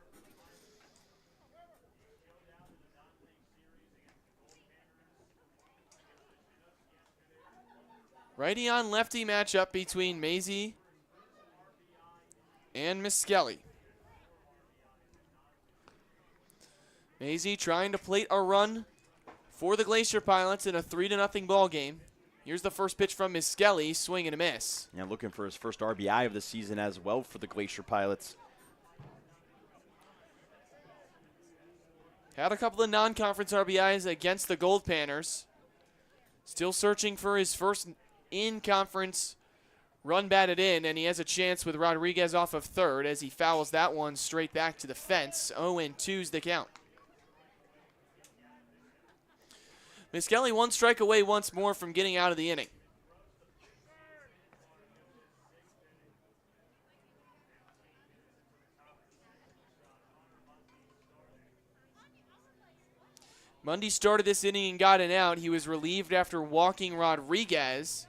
Righty on lefty matchup between Maisie and Miskelly. Maisie trying to plate a run for the Glacier Pilots in a 3-0 ball game. Here's the first pitch from Miskelly, swing and a miss. And looking for his first RBI of the season as well for the Glacier Pilots. Had a couple of non-conference RBIs against the Gold Panners. Still searching for his first in-conference run batted in, and he has a chance with Rodriguez off of third as he fouls that one straight back to the fence. 0-2's the count. Miskelly one strike away once more from getting out of the inning. Mundy started this inning and got an out. He was relieved after walking Rodriguez.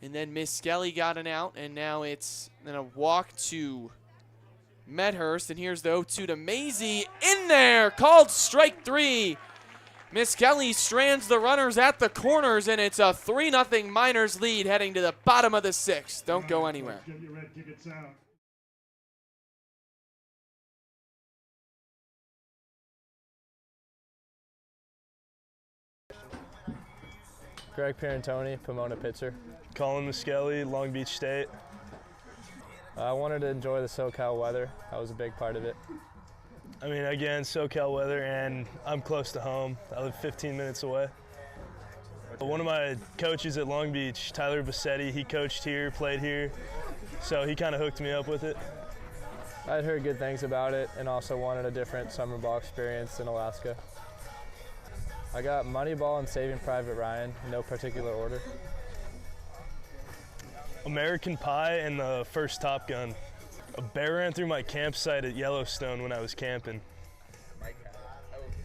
And then Miskelly got an out, and now it's a walk to Medhurst. And here's the 0-2 to Maisie. In there, called strike 3. Miskelly strands the runners at the corners, and it's a 3-0 Miners lead heading to the bottom of the 6th. Don't go anywhere. Get your red tickets out. Greg Pirantoni, Pomona pitcher. Colin Miskelly, Long Beach State. I wanted to enjoy the SoCal weather. That was a big part of it. I mean, again, SoCal weather, and I'm close to home. I live 15 minutes away. One of my coaches at Long Beach, Tyler Bassetti, he coached here, played here, so he kind of hooked me up with it. I'd heard good things about it and also wanted a different summer ball experience in Alaska. I got Moneyball and Saving Private Ryan, in no particular order. American Pie and the first Top Gun. A bear ran through my campsite at Yellowstone when I was camping.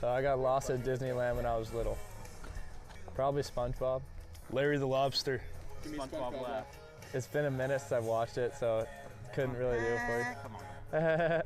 I got lost at Disneyland when I was little. Probably SpongeBob. Larry the Lobster. SpongeBob laugh. It's been a minute since I've watched it, so couldn't really do it for you. Come on.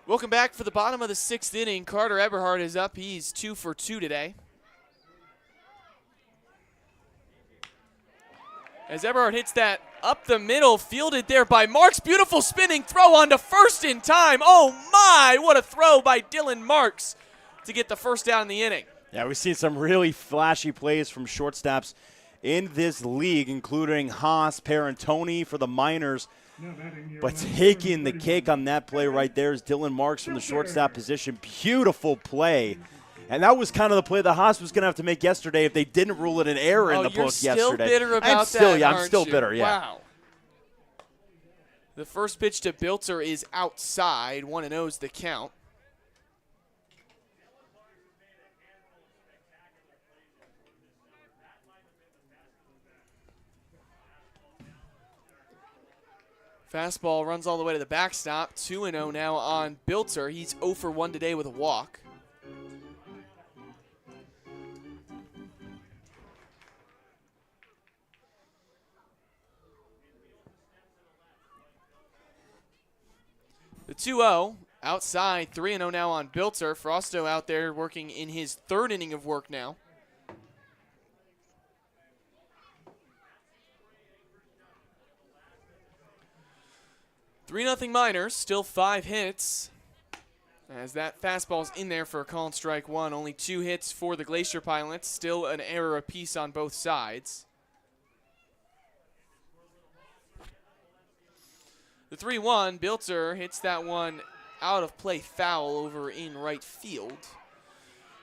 Welcome back for the bottom of the 6th inning. Carter Eberhard is up. He's 2 for 2 today. As Eberhard hits that up the middle, fielded there by Marks. Beautiful spinning throw on to first in time. Oh my, what a throw by Dylan Marks to get the first down in the inning. Yeah, we've seen some really flashy plays from shortstops in this league, including Haas, Pirantoni for the Miners. But taking the cake on that play right there is Dylan Marks from the shortstop position. Beautiful play. And that was kind of the play the Haas was going to have to make yesterday if they didn't rule it an error in the book yesterday. You're still bitter about that, I'm still bitter, yeah. Wow. The first pitch to Biltzer is outside. 1-0's the count. Fastball runs all the way to the backstop. 2-0 now on Biltzer. He's 0 for 1 today with a walk. The 2-0 outside. 3-0 now on Biltzer. Frosto out there working in his 3rd inning of work now. Three 3-0 Miners, still 5 hits. As that fastball's in there for a called strike one. Only 2 hits for the Glacier Pilots. Still an error apiece on both sides. The 3-1, Biltzer hits that one out of play foul over in right field.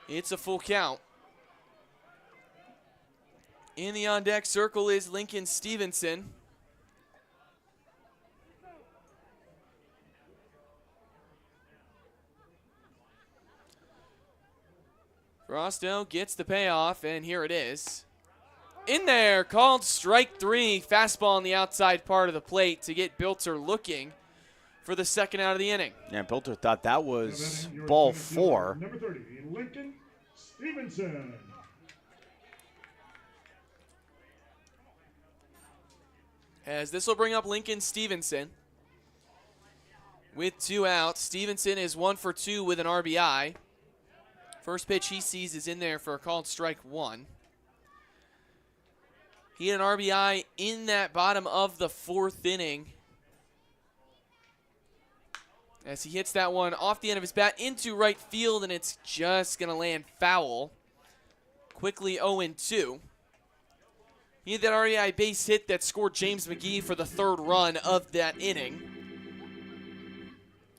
It's a full count. In the on-deck circle is Lincoln Stevenson. Frosto gets the payoff, and here it is. In there, called strike 3. Fastball on the outside part of the plate to get Biltzer looking for the second out of the inning. Yeah, Biltzer thought that was ball 4. Number 30, Lincoln Stevenson. As this will bring up Lincoln Stevenson. With 2 outs, Stevenson is 1 for 2 with an RBI. First pitch he sees is in there for a called strike 1. He had an RBI in that bottom of the 4th inning. As he hits that one off the end of his bat into right field, and it's just going to land foul. Quickly 0-2. He had that RBI base hit that scored James McGee for the 3rd run of that inning.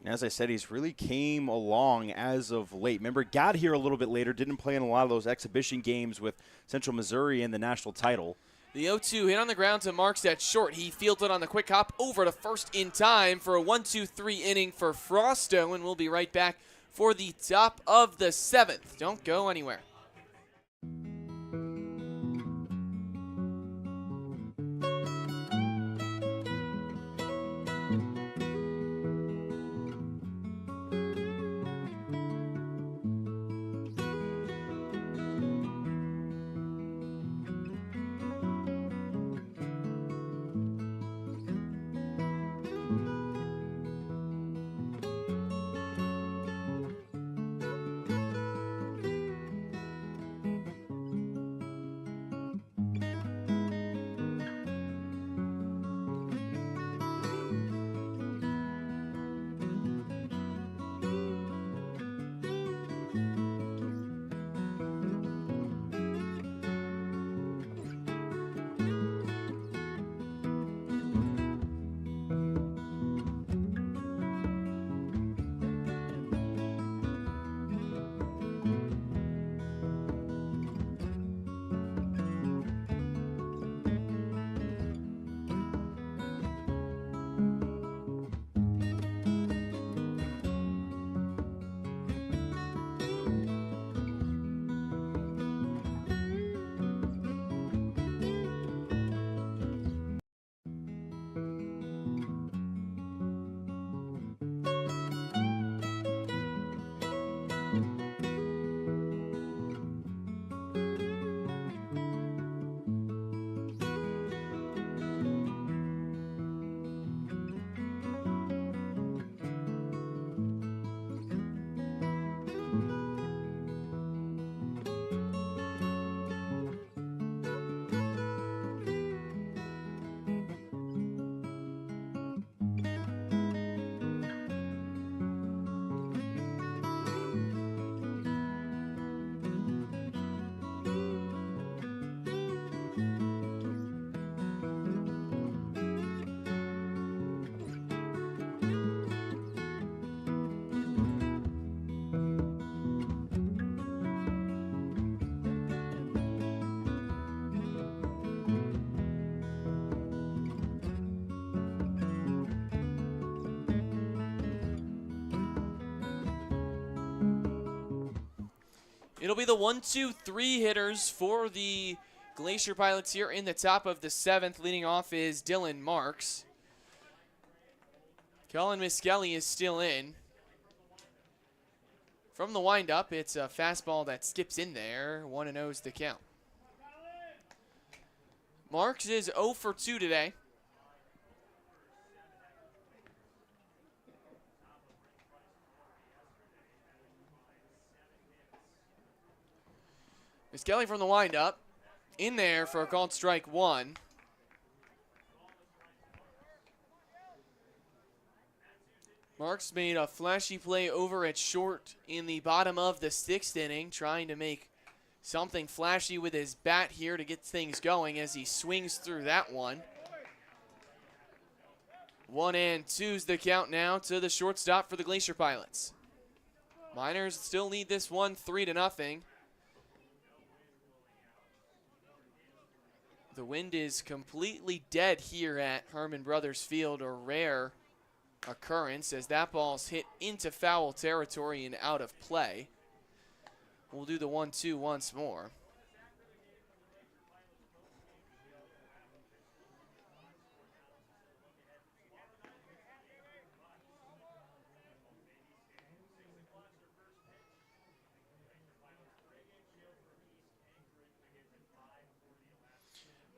As I said, he's really came along as of late. Remember, got here a little bit later, didn't play in a lot of those exhibition games with Central Missouri in the national title. The 0-2 hit on the ground to Marks at short. He fielded on the quick hop over to first in time for a 1-2-3 inning for Frosto, and we'll be right back for the top of the 7th. Don't go anywhere. It'll be the 1-2-3 hitters for the Glacier Pilots here in the top of the 7th. Leading off is Dylan Marks. Colin Miskelly is still in. From the windup, it's a fastball that skips in there. 1-0 is the count. Marks is 0 for 2 today. Miskelly from the windup. In there for a called strike 1. Marks made a flashy play over at short in the bottom of the 6th inning, trying to make something flashy with his bat here to get things going as he swings through that one. 1-2's the count now to the shortstop for the Glacier Pilots. Miners still lead this one 3-0. The wind is completely dead here at Herman Brothers Field, a rare occurrence as that ball's hit into foul territory and out of play. We'll do the 1-2 once more.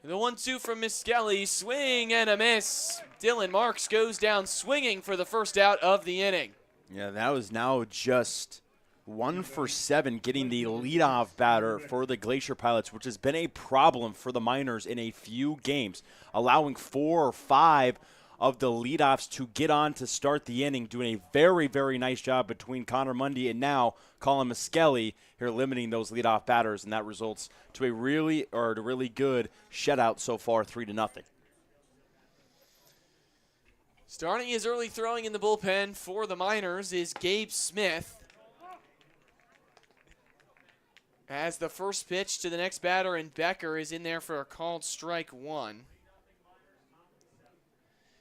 The 1-2 from Miskelly, swing and a miss. Dylan Marks goes down swinging for the first out of the inning. Yeah, that was now just 1 for 7, getting the leadoff batter for the Glacier Pilots, which has been a problem for the Miners in a few games, allowing 4 or 5 of the leadoffs to get on to start the inning, doing a very, very nice job between Connor Mundy and now Colin Miskelly here limiting those leadoff batters, and that results to a really good shutout so far, 3-0. Starting his early throwing in the bullpen for the Miners is Gabe Smith. As the first pitch to the next batter, and Becker is in there for a called strike 1.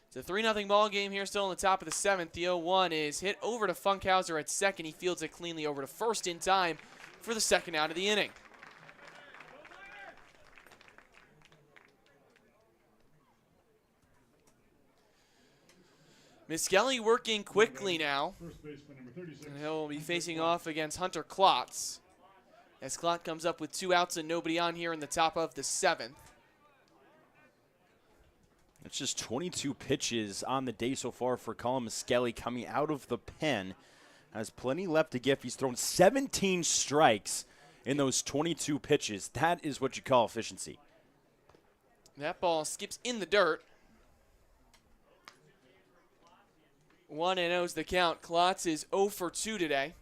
It's a 3-0 ball game here, still in the top of the 7th. The 0-1 is hit over to Funkhauser at second. He fields it cleanly over to first in time for the second out of the inning. Miskelly working quickly now. And he'll be facing off against Hunter Klotz. As Klotz comes up with 2 outs and nobody on here in the top of the 7th. It's just 22 pitches on the day so far for Colin Miskelly coming out of the pen. Has plenty left to give. He's thrown 17 strikes in those 22 pitches. That is what you call efficiency. That ball skips in the dirt. 1-0's the count. Klotz is 0 for 2 today.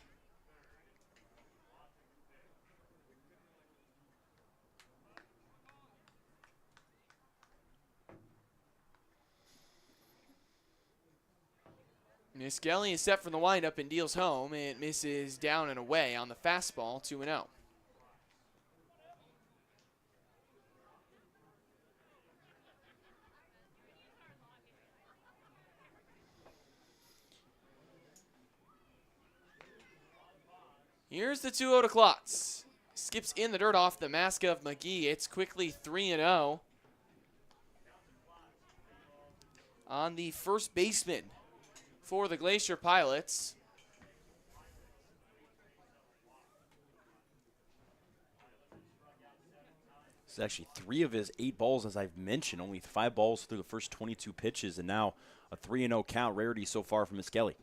Miskelly is set for the windup and deals home. It misses down and away on the fastball, 2-0. Here's the 2-0 to Klotz. Skips in the dirt off the mask of McGee. It's quickly 3-0 on the first baseman for the Glacier Pilots. It's actually 3 of his 8 balls, as I've mentioned. Only 5 balls through the first 22 pitches, and now a 3-0 count. Rarity so far from Miskelly.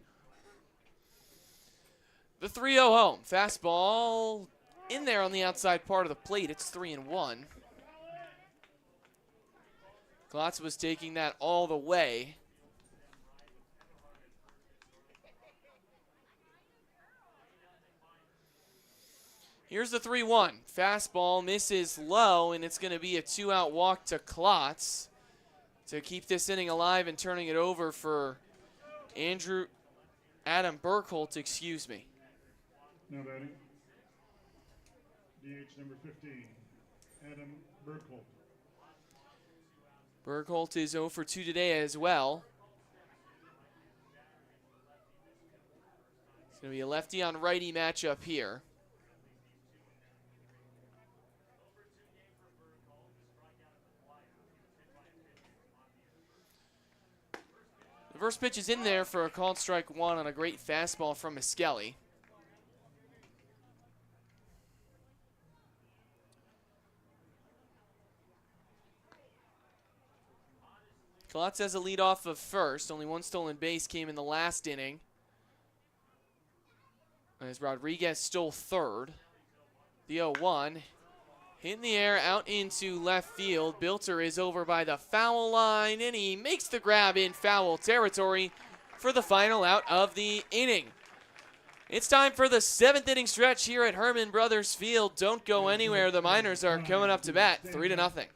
The 3-0 home. Fastball in there on the outside part of the plate. It's 3-1. Klotz was taking that all the way. Here's the 3-1. Fastball misses low, and it's going to be a 2-out walk to Klotz to keep this inning alive and turning it over for Adam Burkholt, excuse me. Now batting, DH number 15, Adam Burkholt. Burkholt is 0 for 2 today as well. It's going to be a lefty on righty matchup here. The first pitch is in there for a called strike 1 on a great fastball from Miskelly. Klotz has a lead off of first. Only 1 stolen base came in the last inning, as Rodriguez stole third. The 0-1 hit in the air out into left field. Bilter is over by the foul line, and he makes the grab in foul territory for the final out of the inning. It's time for the 7th inning stretch here at Herman Brothers Field. Don't go anywhere. The Miners are coming up to bat 3-0.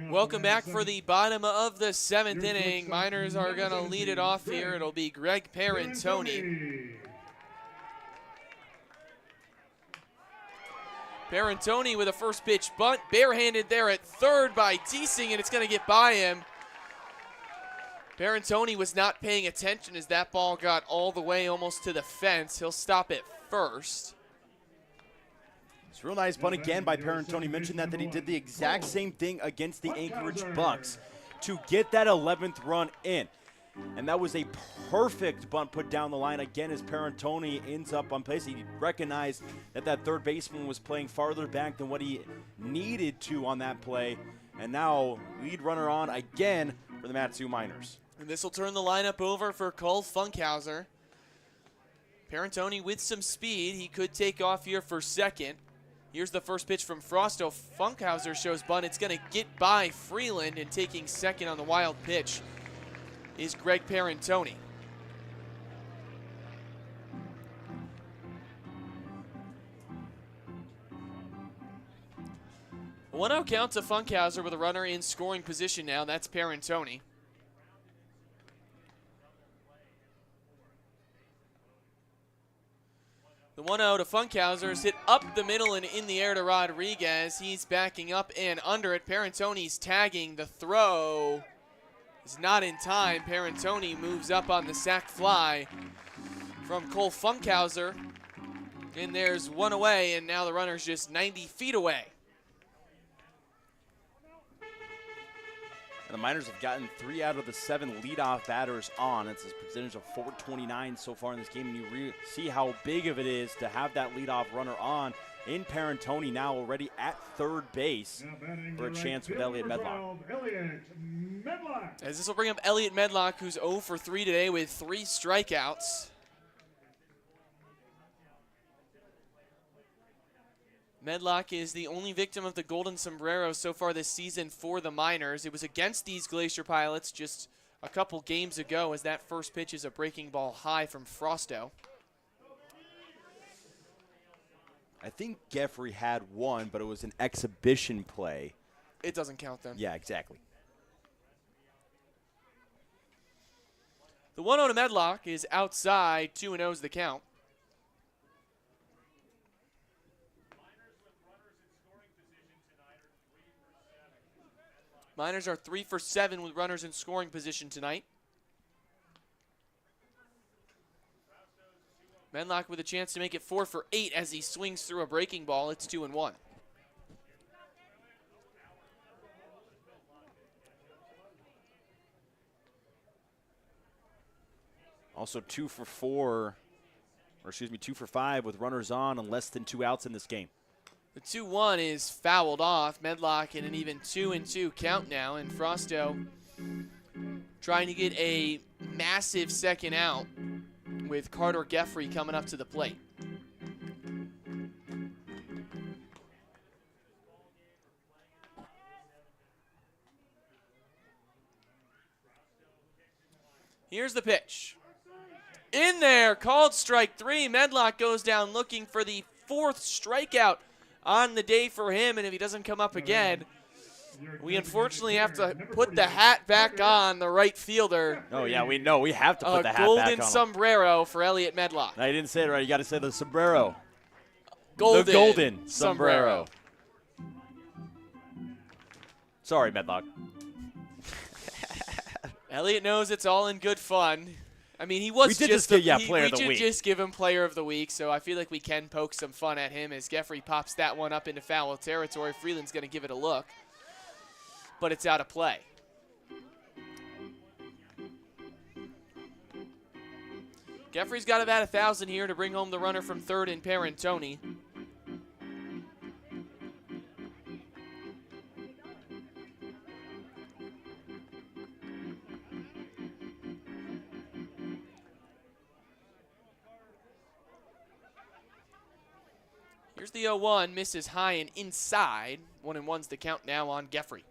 Welcome back for the bottom of the 7th inning. Miners are going to lead it off here. It'll be Greg Parentoni. Parentoni with a first pitch bunt, barehanded there at third by Teesing, and it's going to get by him. Parentoni was not paying attention as that ball got all the way almost to the fence. He'll stop at first. It's a real nice bunt again by Parentoni. Mentioned that he did the exact same thing against the Anchorage Bucks to get that 11th run in. And that was a perfect bunt put down the line again as Parentoni ends up on place. He recognized that that third baseman was playing farther back than what he needed to on that play. And now lead runner on again for the Matsu Miners. And this will turn the lineup over for Cole Funkhauser. Parentoni with some speed. He could take off here for second. Here's the first pitch from Frosto. Funkhauser shows bunt. It's going to get by Freeland, and taking second on the wild pitch is Greg Parentoni. A 1-0 count to Funkhauser with a runner in scoring position now. That's Parentoni. The 1-0 to Funkhauser is hit up the middle and in the air to Rodriguez. He's backing up and under it. Parentoni's tagging. The throw is not in time. Parentoni moves up on the sac fly from Cole Funkhauser. And there's one away, and now the runner's just 90 feet away. And the Miners have gotten 3 out of the 7 leadoff batters on. It's a percentage of .429 so far in this game. And you see how big of it is to have that leadoff runner on in Parentoni now already at third base for a chance with Elliot Medlock. As this will bring up Elliot Medlock, who's 0 for 3 today with 3 strikeouts. Medlock is the only victim of the Golden Sombrero so far this season for the Miners. It was against these Glacier Pilots just a couple games ago, as that first pitch is a breaking ball high from Frosto. I think Geffrey had one, but it was an exhibition play. It doesn't count then. Yeah, exactly. The 1-0 to Medlock is outside. 2-0 is the count. Miners are 3 for 7 with runners in scoring position tonight. Medlock with a chance to make it 4 for 8 as he swings through a breaking ball. It's 2-1. Also 2 for 5 with runners on and less than 2 outs in this game. The 2-1 is fouled off. Medlock in an even 2-2 count now, and Frosto trying to get a massive second out with Carter Geffrey coming up to the plate. Here's the pitch. In there, called strike 3. Medlock goes down looking for the 4th strikeout on the day for him, and if he doesn't come up again, we unfortunately have to put the hat back on the right fielder. Oh, yeah, we know. We have to put the hat back on. Golden sombrero for Elliot Medlock. I didn't say it right. You got to say the sombrero. The golden sombrero. Sorry, Medlock. Elliot knows it's all in good fun. I mean, he was we did just player of the week. We did just give him player of the week, so I feel like we can poke some fun at him as Geffrey pops that one up into foul territory. Freeland's going to give it a look, but it's out of play. Geffrey's got about 1,000 here to bring home the runner from third in Parentoni. Here's the 0-1, misses high and inside. 1-1's the count now on Geffrey.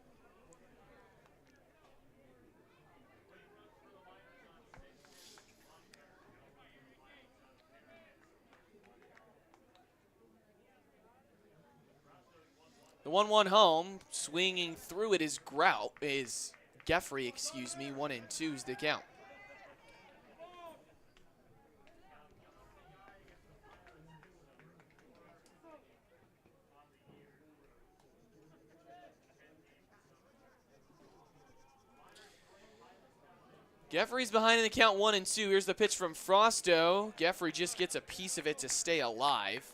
The 1-1 home, swinging through it is Geffrey, 1-2's the count. Geffrey's behind in the count 1-2. Here's the pitch from Frosto. Geffrey just gets a piece of it to stay alive.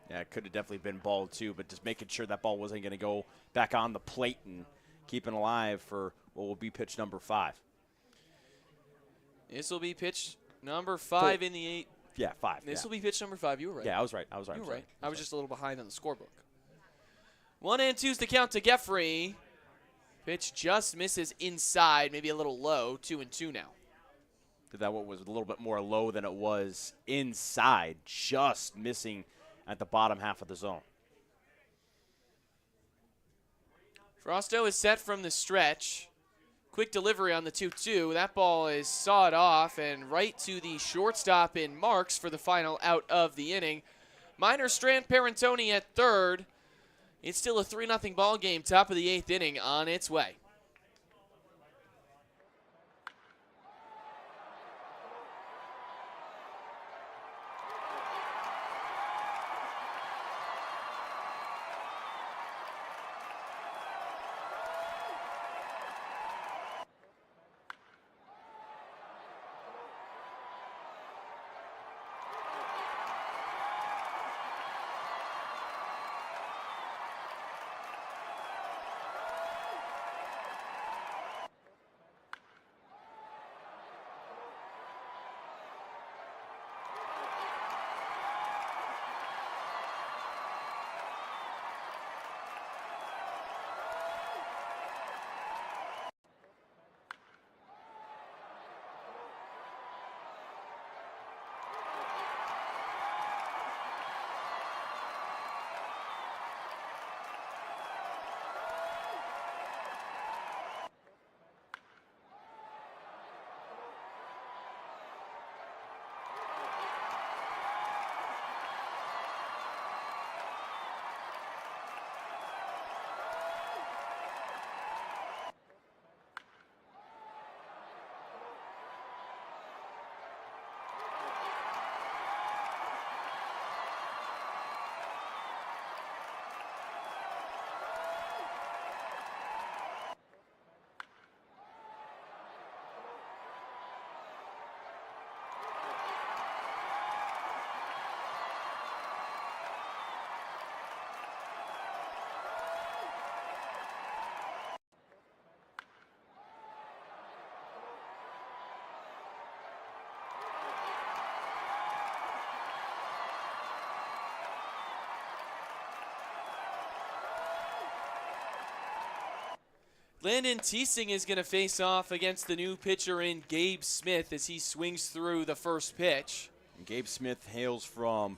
Yeah, it could have definitely been ball 2, but just making sure that ball wasn't going to go back on the plate and keeping alive for what will be pitch number 5. This will be pitch number 5 in the 8. Yeah, 5. This will be pitch number 5. You were right. Yeah, I was right. You were right. I was just a little behind on the scorebook. 1-2's the count to Geffrey. Pitch just misses inside, maybe a little low. 2-2 now. That one was a little bit more low than it was inside, just missing at the bottom half of the zone. Frosto is set from the stretch. Quick delivery on the 2-2. That ball is sawed off and right to the shortstop in Marks for the final out of the inning. Minor Strand Parentoni at third. It's still a 3-0 ball game, top of the 8th inning, on its way. Landon Teesing is going to face off against the new pitcher in Gabe Smith as he swings through the first pitch. And Gabe Smith hails from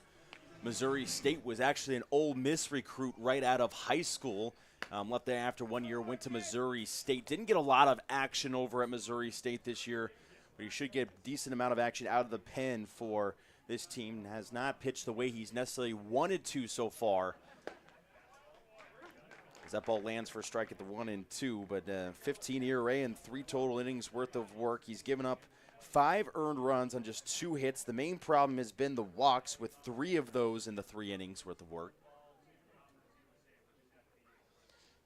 Missouri State, was actually an Ole Miss recruit right out of high school. Left there after 1 year, went to Missouri State. Didn't get a lot of action over at Missouri State this year, but he should get a decent amount of action out of the pen for this team. Has not pitched the way he's necessarily wanted to so far. As that ball lands for a strike at the 1-2, but 15 ERA and 3 total innings worth of work. He's given up 5 earned runs on just 2 hits. The main problem has been the walks, with 3 of those in the 3 innings worth of work.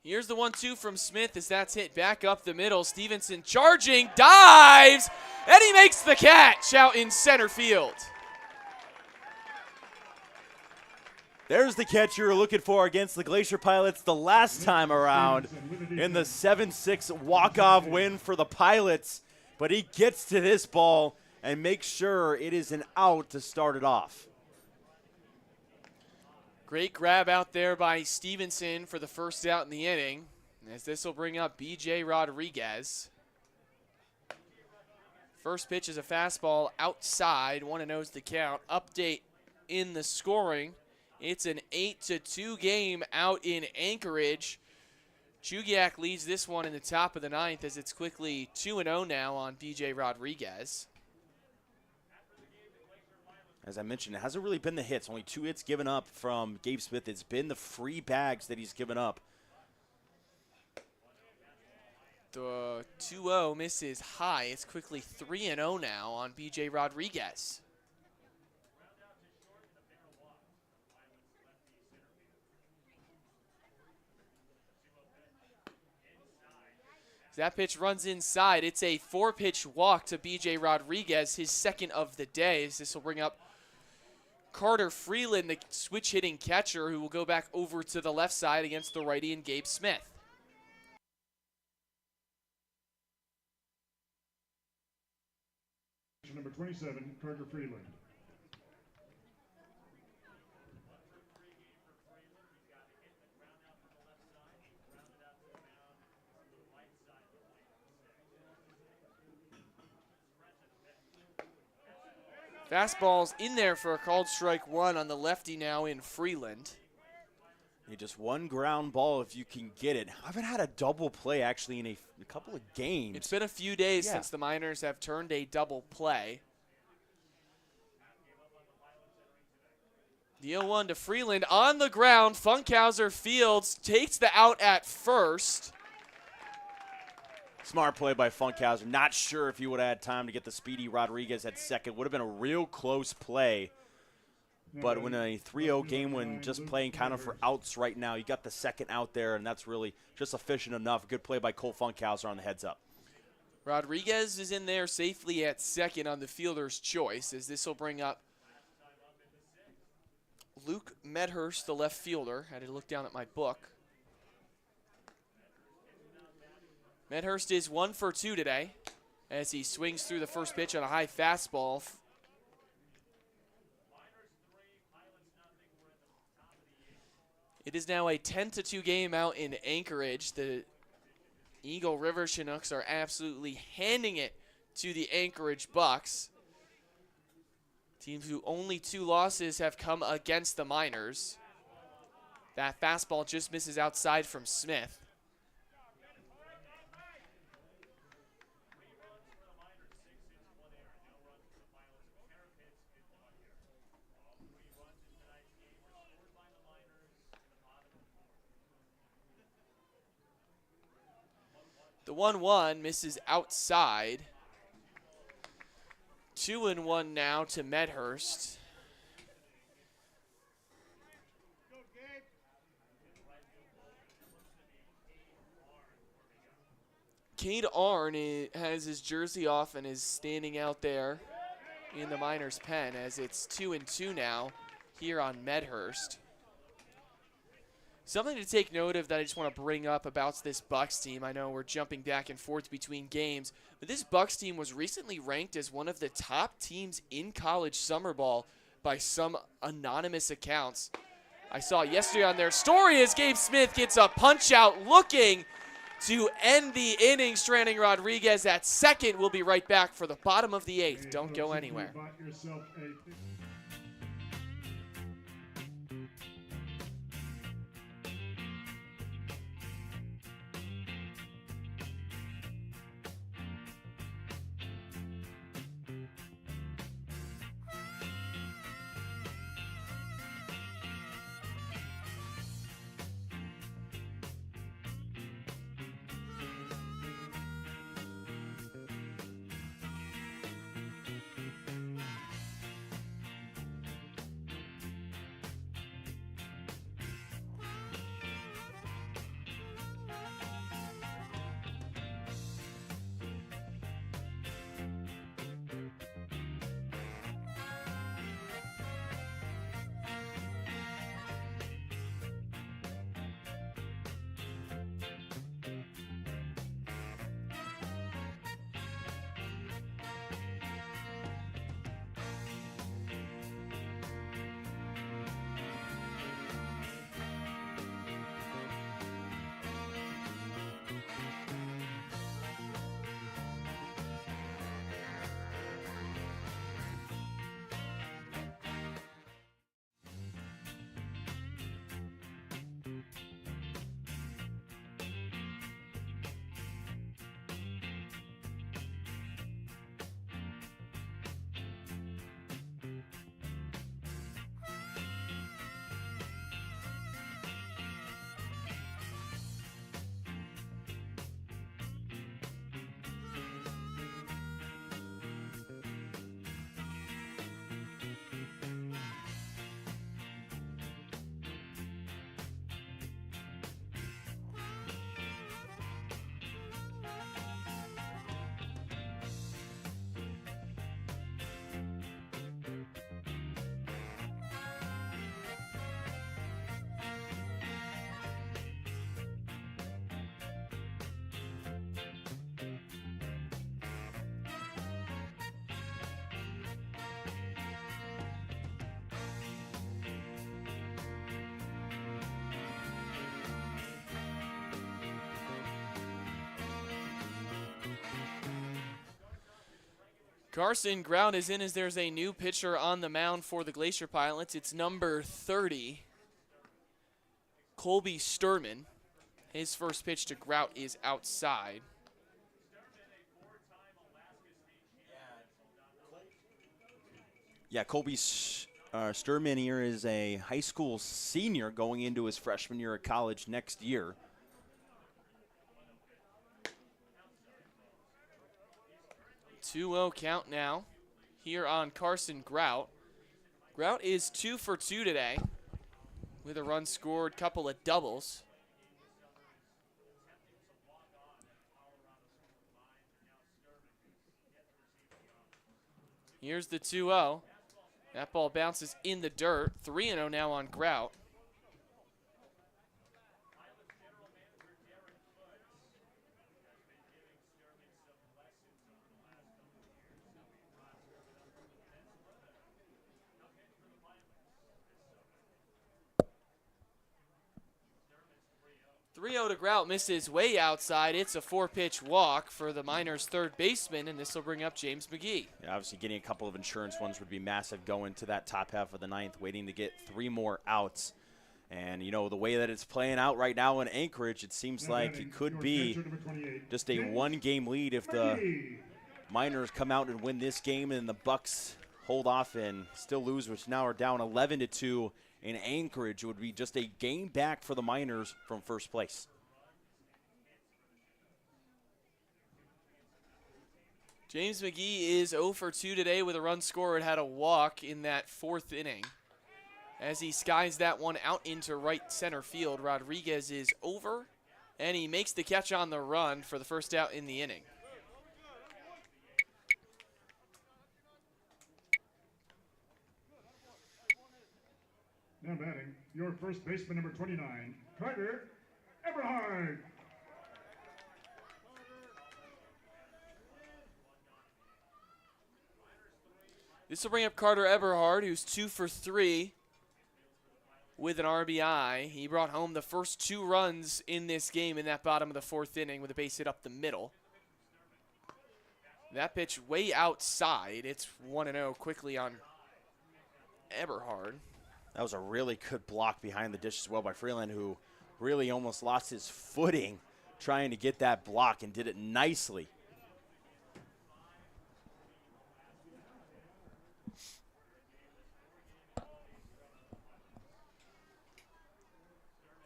Here's the 1-2 from Smith as that's hit back up the middle. Stevenson charging, dives, and he makes the catch out in center field. There's the catch you were looking for against the Glacier Pilots the last time around in the 7-6 walk-off win for the Pilots. But he gets to this ball and makes sure it is an out to start it off. Great grab out there by Stevenson for the first out in the inning, as this will bring up B.J. Rodriguez. First pitch is a fastball outside, 1-0 is the count. Update in the scoring. It's an 8-2 game out in Anchorage. Chugiak leads this one in the top of the 9th as it's quickly 2-0 now on B.J. Rodriguez. As I mentioned, it hasn't really been the hits. Only 2 hits given up from Gabe Smith. It's been the free bags that he's given up. The 2-0 misses high. It's quickly 3-0 now on B.J. Rodriguez. That pitch runs inside. It's a 4-pitch walk to B.J. Rodriguez, his second of the day. This will bring up Carter Freeland, the switch-hitting catcher, who will go back over to the left side against the righty and Gabe Smith. Number 27, Carter Freeland. Fastball's in there for a called strike 1 on the lefty now in Freeland. Just one ground ball if you can get it. I haven't had a double play actually in a couple of games. It's been a few days since the Miners have turned a double play. The 0-1 to Freeland on the ground. Funkhauser fields, takes the out at first. Smart play by Funkhauser. Not sure if he would have had time to get the speedy Rodriguez at second. Would have been a real close play. But when a 3-0 game, when just playing kind of for outs right now, you got the second out there, and that's really just efficient enough. Good play by Cole Funkhauser on the heads up. Rodriguez is in there safely at second on the fielder's choice, as this will bring up Luke Medhurst, the left fielder. I had to look down at my book. Medhurst is 1 for 2 today as he swings through the first pitch on a high fastball. It is now a 10-2 game out in Anchorage. The Eagle River Chinooks are absolutely handing it to the Anchorage Bucks. Teams who only 2 losses have come against the Miners. That fastball just misses outside from Smith. The 1-1 misses outside. 2-1 now to Medhurst. Cade Arn has his jersey off and is standing out there in the Miners' pen as it's 2-2 now here on Medhurst. Something to take note of that I just want to bring up about this Bucks team. I know we're jumping back and forth between games, but this Bucks team was recently ranked as one of the top teams in college summer ball by some anonymous accounts. I saw yesterday on their story as Gabe Smith gets a punch out looking, to end the inning. Stranding Rodriguez at second. We'll be right back for the bottom of the 8th. Don't go anywhere. Carson, ground is in as there's a new pitcher on the mound for the Glacier Pilots. It's number 30, Colby Sturman. His first pitch to Grout is outside. Yeah, Colby Sturman here is a high school senior going into his freshman year at college next year. .2-0 count now here on Carson Grout. Grout is 2 for 2 today with a run scored, couple of doubles. Here's the 2-0. That ball bounces in the dirt. 3-0 now on Grout. To Grout misses way outside. It's a 4-pitch walk for the Miners' third baseman, and this will bring up James McGee. Yeah, obviously getting a couple of insurance ones would be massive going to that top half of the ninth, waiting to get 3 more outs. And, you know, the way that it's playing out right now in Anchorage, it seems like it could be just a 1-game lead if the Miners come out and win this game and the Bucks hold off and still lose, which now are down 11-2. In Anchorage, it would be just a game back for the Miners from first place. James McGee is 0 for 2 today with a run scored. Had a walk in that 4th inning. As he skies that one out into right center field, Rodriguez is over, and he makes the catch on the run for the first out in the inning. Now batting, your first baseman, number 29, Carter Eberhard. This will bring up Carter Eberhard, who's 2 for 3 with an RBI. He brought home the first 2 runs in this game in that bottom of the 4th inning with a base hit up the middle. That pitch way outside. It's 1-0 quickly on Eberhard. That was a really good block behind the dish as well by Freeland, who really almost lost his footing trying to get that block and did it nicely.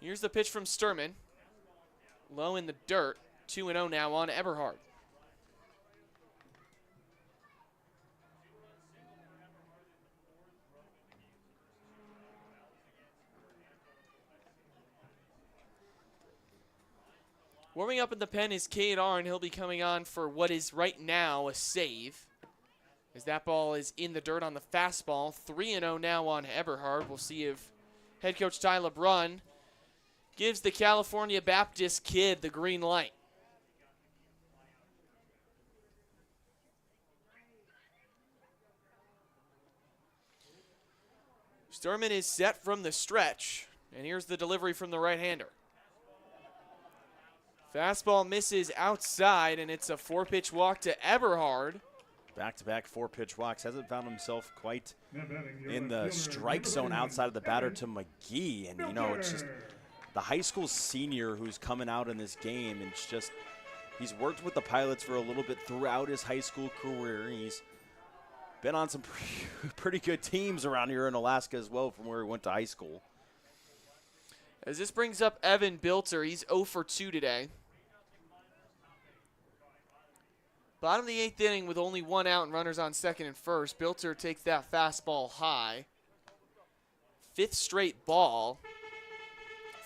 Here's the pitch from Sturman. Low in the dirt. 2-0 now on Eberhard. Warming up in the pen is Cade Arn. He'll be coming on for what is right now a save, as that ball is in the dirt on the fastball. 3-0 now on Eberhard. We'll see if head coach Ty LeBrun gives the California Baptist kid the green light. Sturman is set from the stretch, and here's the delivery from the right-hander. Fastball misses outside, and it's a 4-pitch walk to Eberhard. Back-to-back 4-pitch walks. Hasn't found himself quite in the strike zone outside of the batter to McGee. And, you know, it's just the high school senior who's coming out in this game. And it's just, he's worked with the Pilots for a little bit throughout his high school career. He's been on some pretty good teams around here in Alaska as well from where he went to high school. As this brings up Evan Bilter, he's 0 for 2 today. Bottom of the 8th inning with only 1 out and runners on second and first. Bilter takes that fastball high. 5th straight ball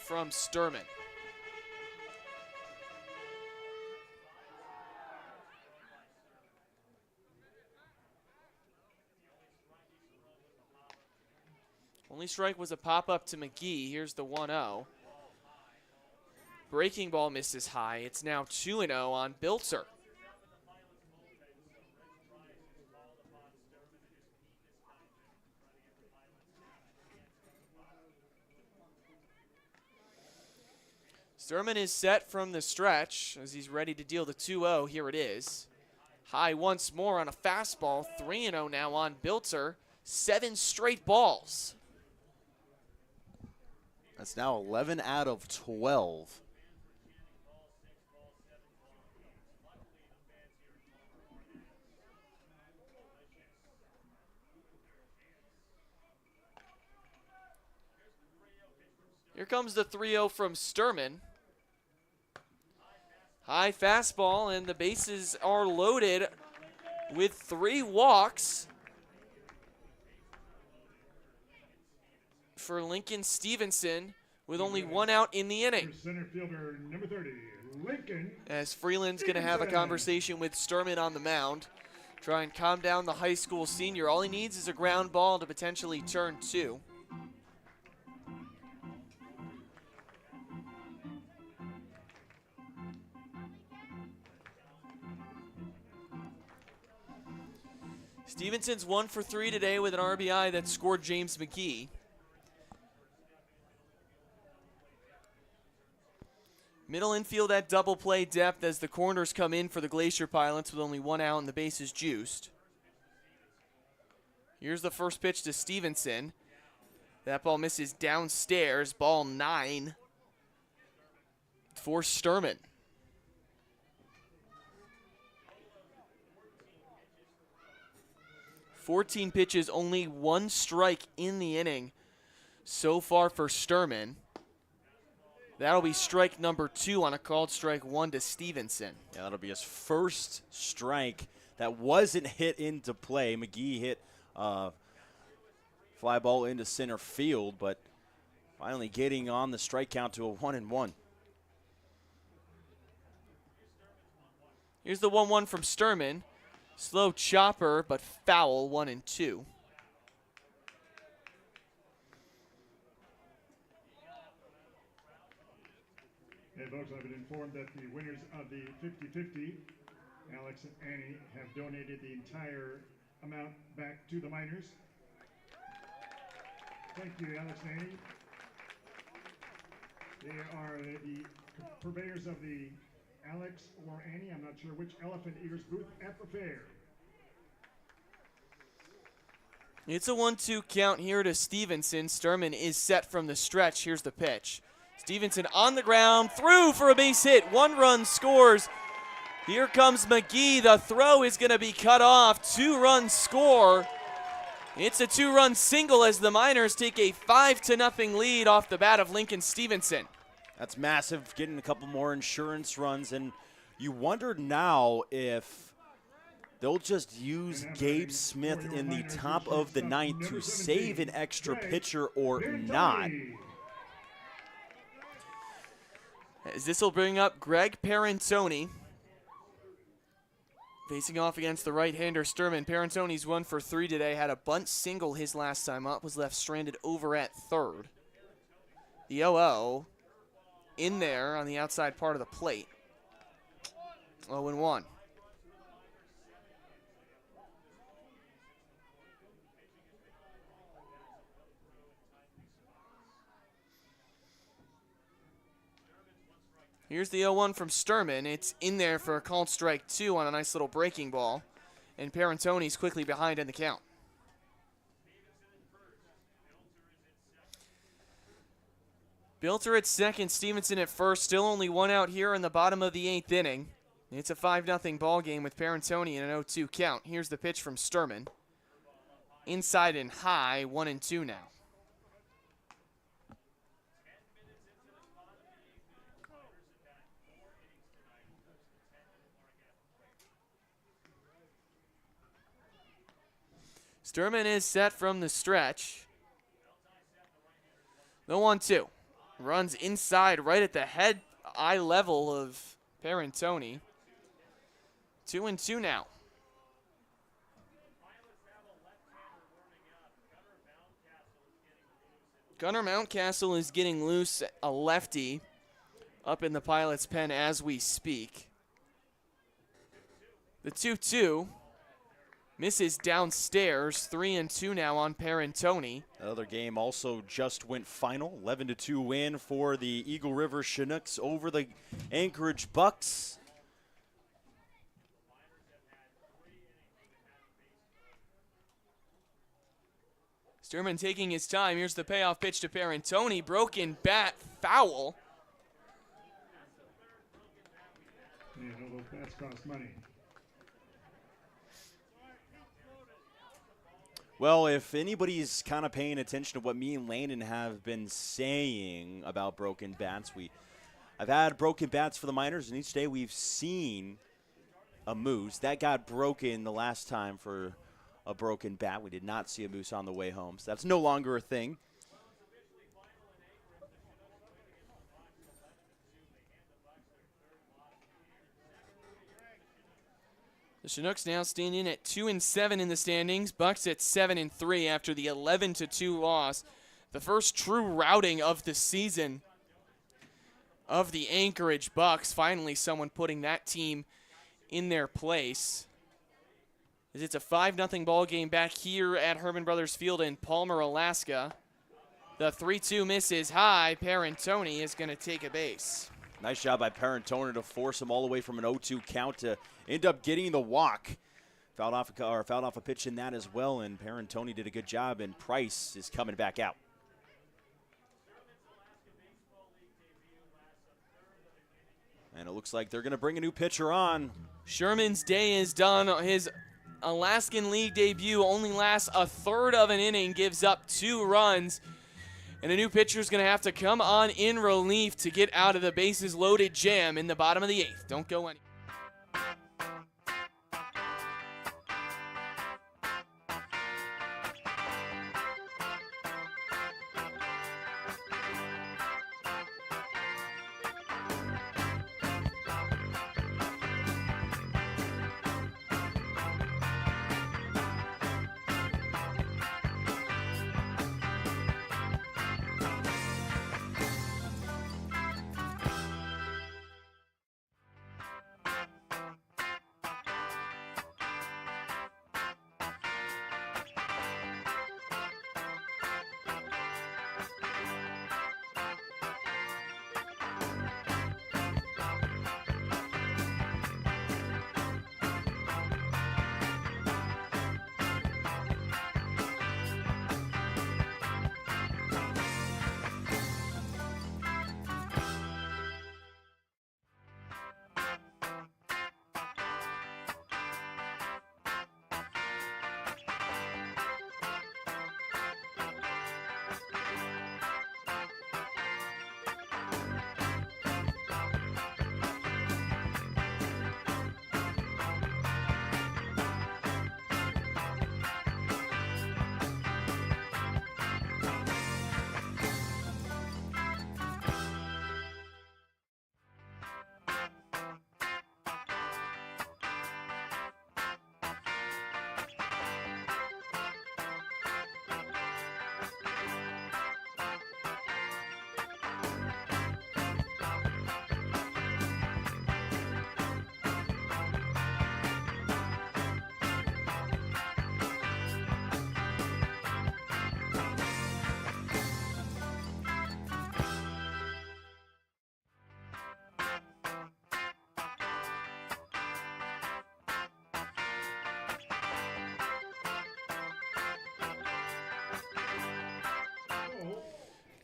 from Sturman. Only strike was a pop-up to McGee. Here's the 1-0. Breaking ball misses high. It's now 2-0 on Bilter. Sturman is set from the stretch as he's ready to deal the 2-0. Here it is. High once more on a fastball. 3-0 now on Bilter. 7 straight balls. That's now 11 out of 12. Here comes the 3-0 from Sturman. High fastball, and the bases are loaded with 3 walks for Lincoln Stevenson with only 1 out in the inning. Center fielder number 30, Lincoln. As Freeland's going to have a conversation with Sturman on the mound, try and calm down the high school senior. All he needs is a ground ball to potentially turn 2. Stevenson's 1 for 3 today with an RBI that scored James McGee. Middle infield at double play depth as the corners come in for the Glacier Pilots with only 1 out and the bases juiced. Here's the first pitch to Stevenson. That ball misses downstairs. Ball 9 for Sturman. "14 pitches, only 1 strike in the inning so far for Sturman. That'll be strike number 2 on a called strike 1 to Stevenson. Yeah, that'll be his first strike that wasn't hit into play. McGee hit fly ball into center field, but finally getting on the strike count to a 1-1. Here's the 1-1 from Sturman. Slow chopper, but foul, 1-2. Hey folks, I've been informed that the winners of the 50-50, Alex and Annie, have donated the entire amount back to the miners. Thank you, Alex and Annie. They are the purveyors of the Alex or Annie, I'm not sure which, elephant eaters booth at the fair. It's a 1-2 count here to Stevenson. Sturman is set from the stretch. Here's the pitch. Stevenson on the ground, through for a base hit. 1 run scores. Here comes McGee. The throw is going to be cut off. 2-run score. It's a 2-run single as the Miners take a 5-0 lead off the bat of Lincoln Stevenson. That's massive, getting a couple more insurance runs, and you wonder now if they'll just use Gabe Smith in the top of the 9th to save an extra pitcher or not. As this will bring up Greg Parentoni. Facing off against the right-hander Sturman. Parentoni's 1 for 3 today. Had a bunt single his last time up. Was left stranded over at third. The 0-0 in there on the outside part of the plate. 0-1. Here's the 0-1 from Sturman. It's in there for a called strike 2 on a nice little breaking ball. And Parentoni's quickly behind in the count. Bilter at second, Stevenson at first. Still only 1 out here in the bottom of the 8th inning. It's a 5-0 ball game with Parentoni in an 0-2 count. Here's the pitch from Sturman. Inside and high, 1-2 now. Sturman is set from the stretch. The 1-2. Runs inside right at the head eye level of Parentoni. 2-2 now. Gunnar Mountcastle is getting loose, a lefty, up in the Pilot's pen as we speak. The 2-2. Misses downstairs, 3-2 now on Parentoni. Another game also just went final. 11-2 win for the Eagle River Chinooks over the Anchorage Bucks. Sturman taking his time. Here's the payoff pitch to Parentoni. Broken bat, foul. Yeah, no, those bats cost money. Well, if anybody's kind of paying attention to what me and Landon have been saying about broken bats, I've had broken bats for the Miners, and each day we've seen a moose. That got broken the last time for a broken bat. We did not see a moose on the way home, so that's no longer a thing. The Chinooks now standing at 2-7 in the standings. Bucks at 7-3 after the 11-2 loss. The first true routing of the season of the Anchorage Bucks. Finally, someone putting that team in their place. As it's a 5-0 ball game back here at Herman Brothers Field in Palmer, Alaska. The 3-2 misses high. Parentoni is going to take a base. Nice job by Parentoni to force him all the way from an 0-2 count to end up getting the walk. Fouled off a pitch in that as well, and Parentoni did a good job, and Price is coming back out. And it looks like they're going to bring a new pitcher on. Sherman's day is done. His Alaskan League debut only lasts a third of an inning, gives up 2 runs. And a new pitcher is going to have to come on in relief to get out of the bases loaded jam in the bottom of the 8th. Don't go anywhere.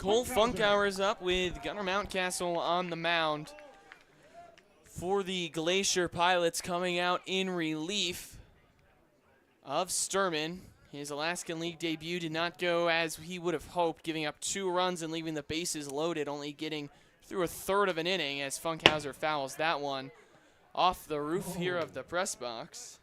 Cole Funkhauer is up with Gunnar Mountcastle on the mound for the Glacier Pilots, coming out in relief of Sturman. His Alaskan League debut did not go as he would have hoped, giving up 2 runs and leaving the bases loaded, only getting through a third of an inning as Funkhauser fouls that one off the roof here of the press box.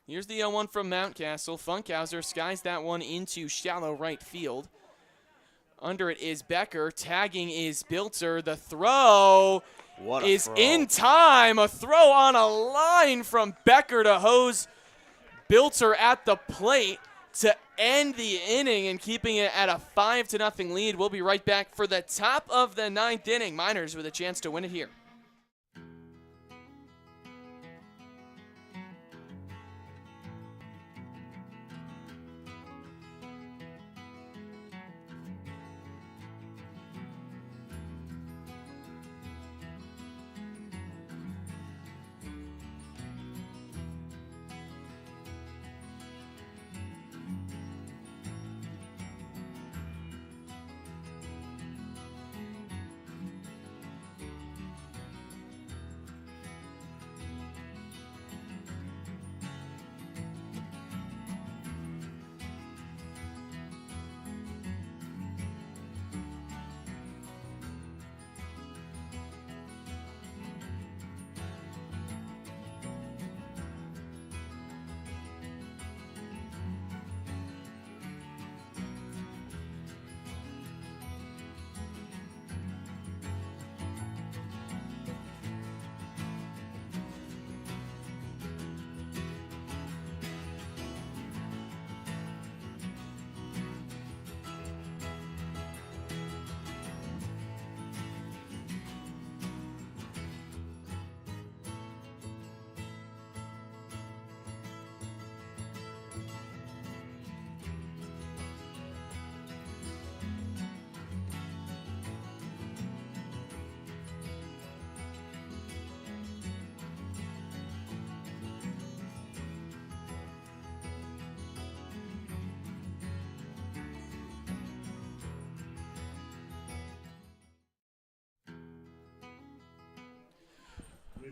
Here's the 0-1 from Mountcastle. Funkhauser skies that one into shallow right field. Under it is Becker. Tagging is Biltzer. The throw is in time. A throw on a line from Becker to hose Biltzer at the plate to end the inning and keeping it at a 5-0 lead. We'll be right back for the top of the 9th inning. Miners with a chance to win it here.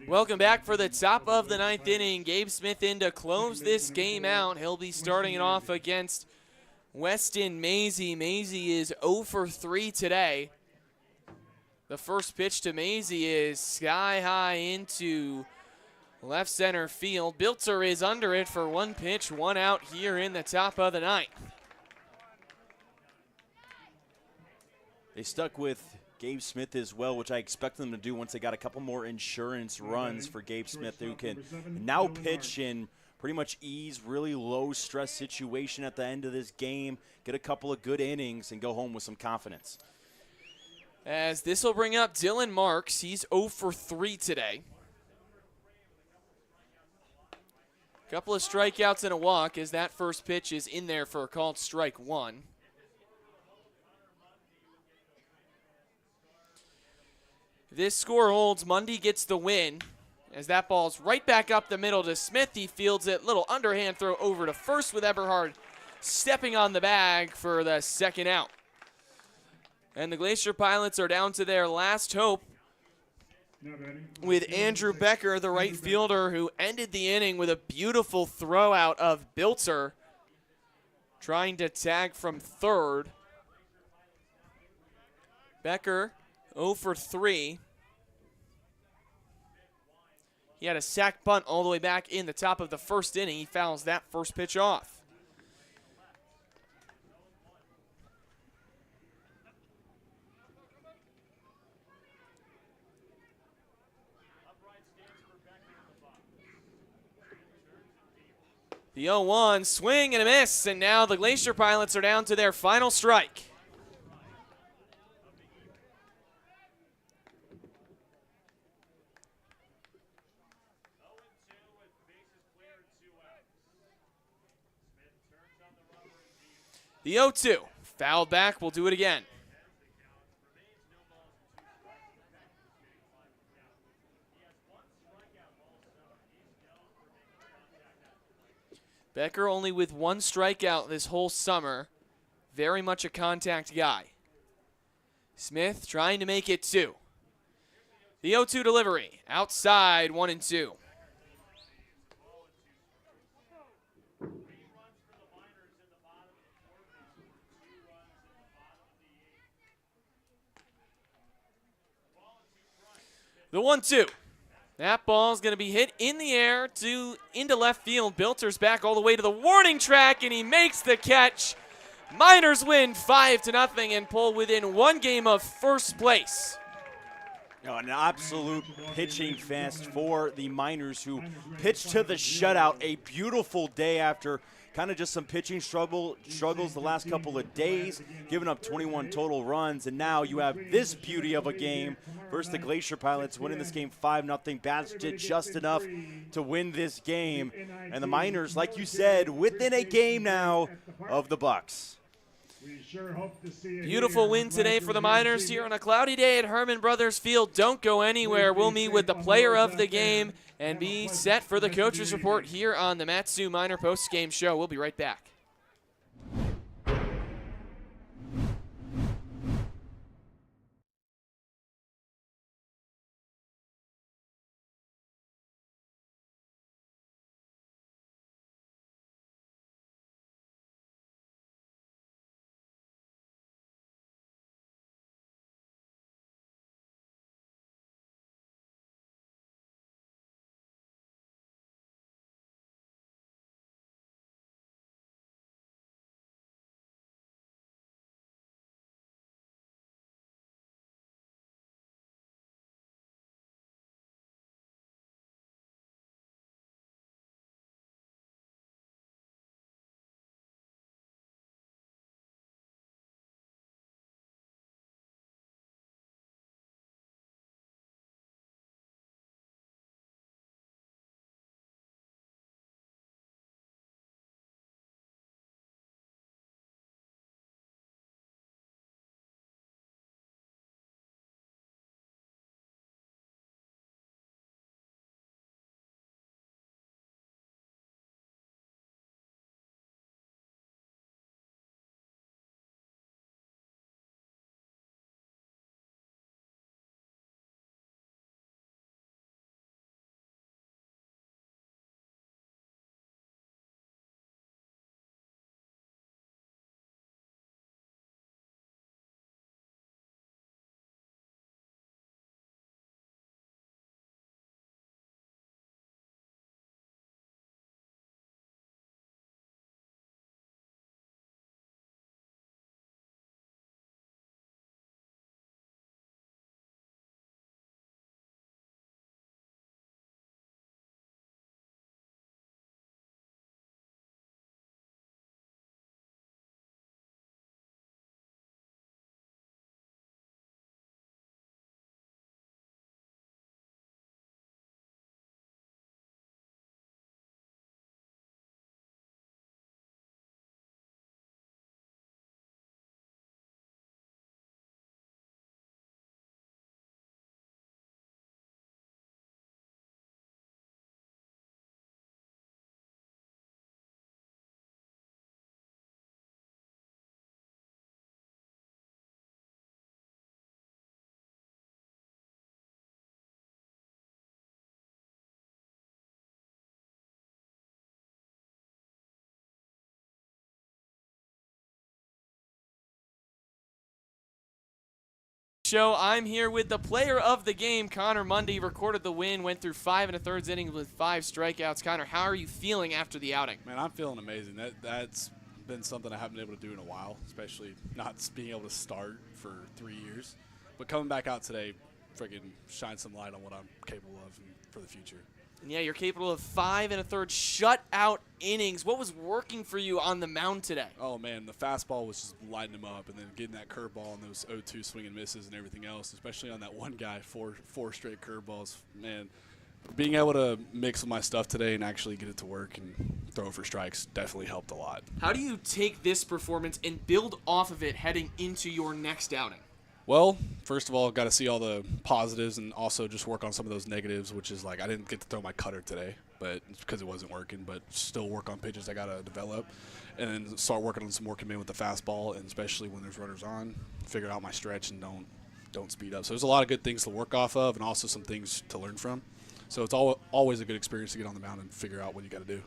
Welcome back for the top of the 9th inning. Gabe Smith in to close this game out. He'll be starting it off against Weston Maisie. Maisie is 0 for 3 today. The first pitch to Maisie is sky high into left center field. Biltzer is under it for 1 pitch, 1 out here in the top of the 9th. They stuck with Gabe Smith as well, which I expect them to do once they got a couple more insurance runs for Gabe Smith, who can now pitch in pretty much ease, really low stress situation at the end of this game, get a couple of good innings, and go home with some confidence. As this will bring up Dylan Marks. He's 0 for 3 today. Couple of strikeouts and a walk as that first pitch is in there for a called strike 1. This score holds. Mundy gets the win as that ball's right back up the middle to Smith. He fields it. Little underhand throw over to first with Eberhard stepping on the bag for the second out. And the Glacier Pilots are down to their last hope with Andrew Becker, the right fielder, who ended the inning with a beautiful throw out of Biltzer, trying to tag from third. Becker 0 for 3. He had a sac bunt all the way back in the top of the first inning. He fouls that first pitch off. The 0-1, swing and a miss, and now the Glacier Pilots are down to their final strike. The 0-2. Fouled back. We'll do it again. Becker only with 1 strikeout this whole summer. Very much a contact guy. Smith trying to make it 2. The 0-2 delivery. Outside, 1-2. The 1-2. That ball's going to be hit in the air into left field. Bilter's back all the way to the warning track, and he makes the catch. Miners win 5-0 and pull within 1 game of first place. An absolute pitching fest for the Miners, who pitched to the shutout. A beautiful day after kind of just some pitching struggles the last couple of days, giving up 21 total runs. And now you have this beauty of a game versus the Glacier Pilots, winning this game 5-0. Bats did just enough to win this game. And the Miners, like you said, within a game now of the Bucks. Beautiful win today for the Miners here on a cloudy day at Herman Brothers Field. Don't go anywhere. We'll meet with the player of the game and be set for the coaches report here on the Matsu Miner post-game show. We'll be right back. Show. I'm here with the player of the game, Connor Mundy. Recorded the win, went through 5 1/3 innings with 5 strikeouts. Connor, how are you feeling after the outing? Man, I'm feeling amazing. That's been something I haven't been able to do in a while, especially not being able to start for 3 years. But coming back out today, freaking shine some light on what I'm capable of for the future. And yeah, you're capable of 5 1/3 shutout innings. What was working for you on the mound today? Oh, man, the fastball was just lighting him up, and then getting that curveball and those 0-2 swing and misses and everything else, especially on that one guy, four straight curveballs. Man, being able to mix with my stuff today and actually get it to work and throwing for strikes definitely helped a lot. How do you take this performance and build off of it heading into your next outing? Well, first of all, got to see all the positives and also just work on some of those negatives, which is like I didn't get to throw my cutter today, but it's because it wasn't working, but still work on pitches I got to develop and then start working on some more command with the fastball, and especially when there's runners on, figure out my stretch and don't speed up. So there's a lot of good things to work off of and also some things to learn from. So it's always a good experience to get on the mound and figure out what you got to do.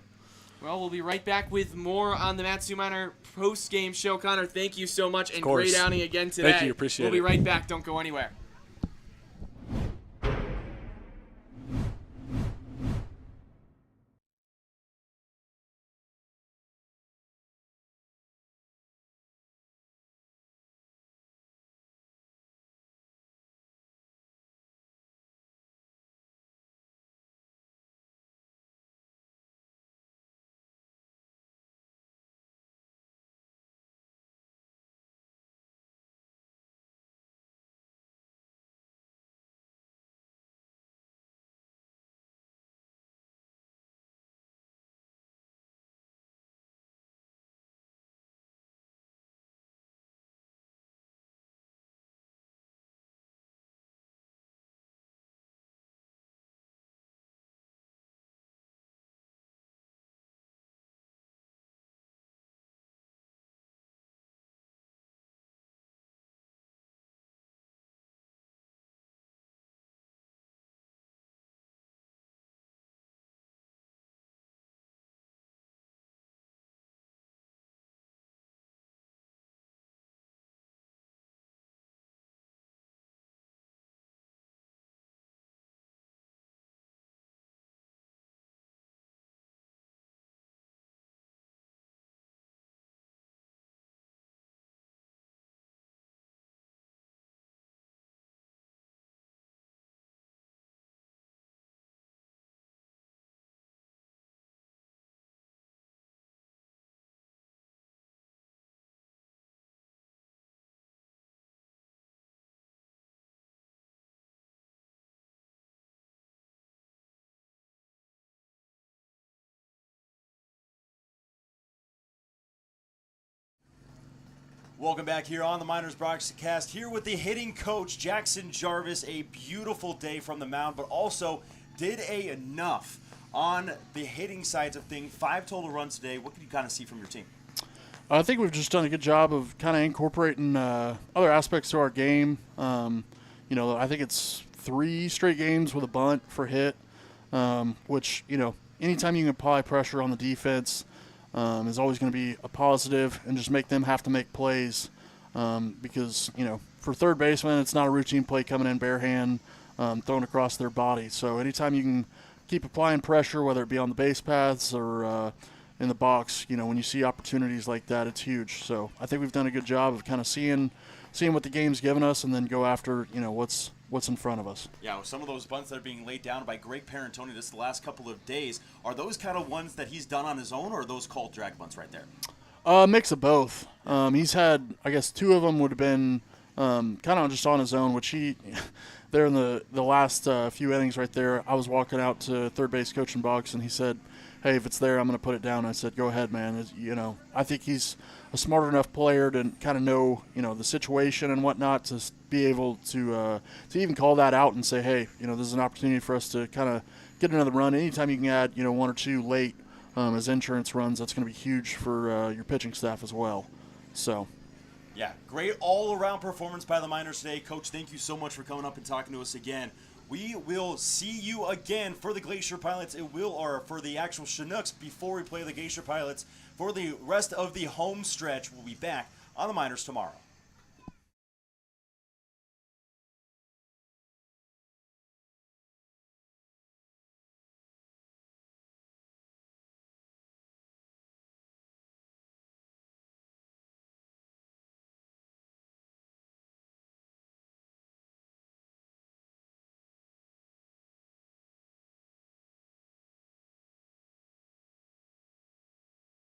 Well, we'll be right back with more on the Matsu Minor post-game show. Connor, thank you so much, and great outing again today. Thank you, appreciate it. We'll be right back. Don't go anywhere. Welcome back here on the Miners Broadcast, here with the hitting coach, Jackson Jarvis. A beautiful day from the mound, but also did enough on the hitting sides of things. 5 total runs today. What can you kind of see from your team? I think we've just done a good job of kind of incorporating other aspects to our game. I think it's 3 straight games with a bunt for hit, which, anytime you can apply pressure on the defense is always going to be a positive, and just make them have to make plays because, for third baseman, it's not a routine play coming in bare hand, thrown across their body. So anytime you can keep applying pressure, whether it be on the base paths or in the box, when you see opportunities like that, it's huge. So I think we've done a good job of kind of seeing what the game's given us and then go after, what's in front of us. Yeah, some of those bunts that are being laid down by Greg Parentoni this the last couple of days, are those kind of ones that he's done on his own, or are those called drag bunts right there? Mix of both. He's had, I guess, 2 of them would have been kind of just on his own, which there in the last few innings right there, I was walking out to third base coaching box, and he said, hey, if it's there, I'm going to put it down. I said, go ahead, man. I think he's a smart enough player to kind of know, the situation and whatnot to be able to even call that out and say, hey, this is an opportunity for us to kind of get another run. Anytime you can add, 1 or 2 late as insurance runs, that's going to be huge for your pitching staff as well. So. Yeah, great all-around performance by the Miners today. Coach, thank you so much for coming up and talking to us again. We will see you again for the Glacier Pilots. Or for the actual Chinooks before we play the Glacier Pilots. For the rest of the home stretch, we'll be back on the Miners tomorrow.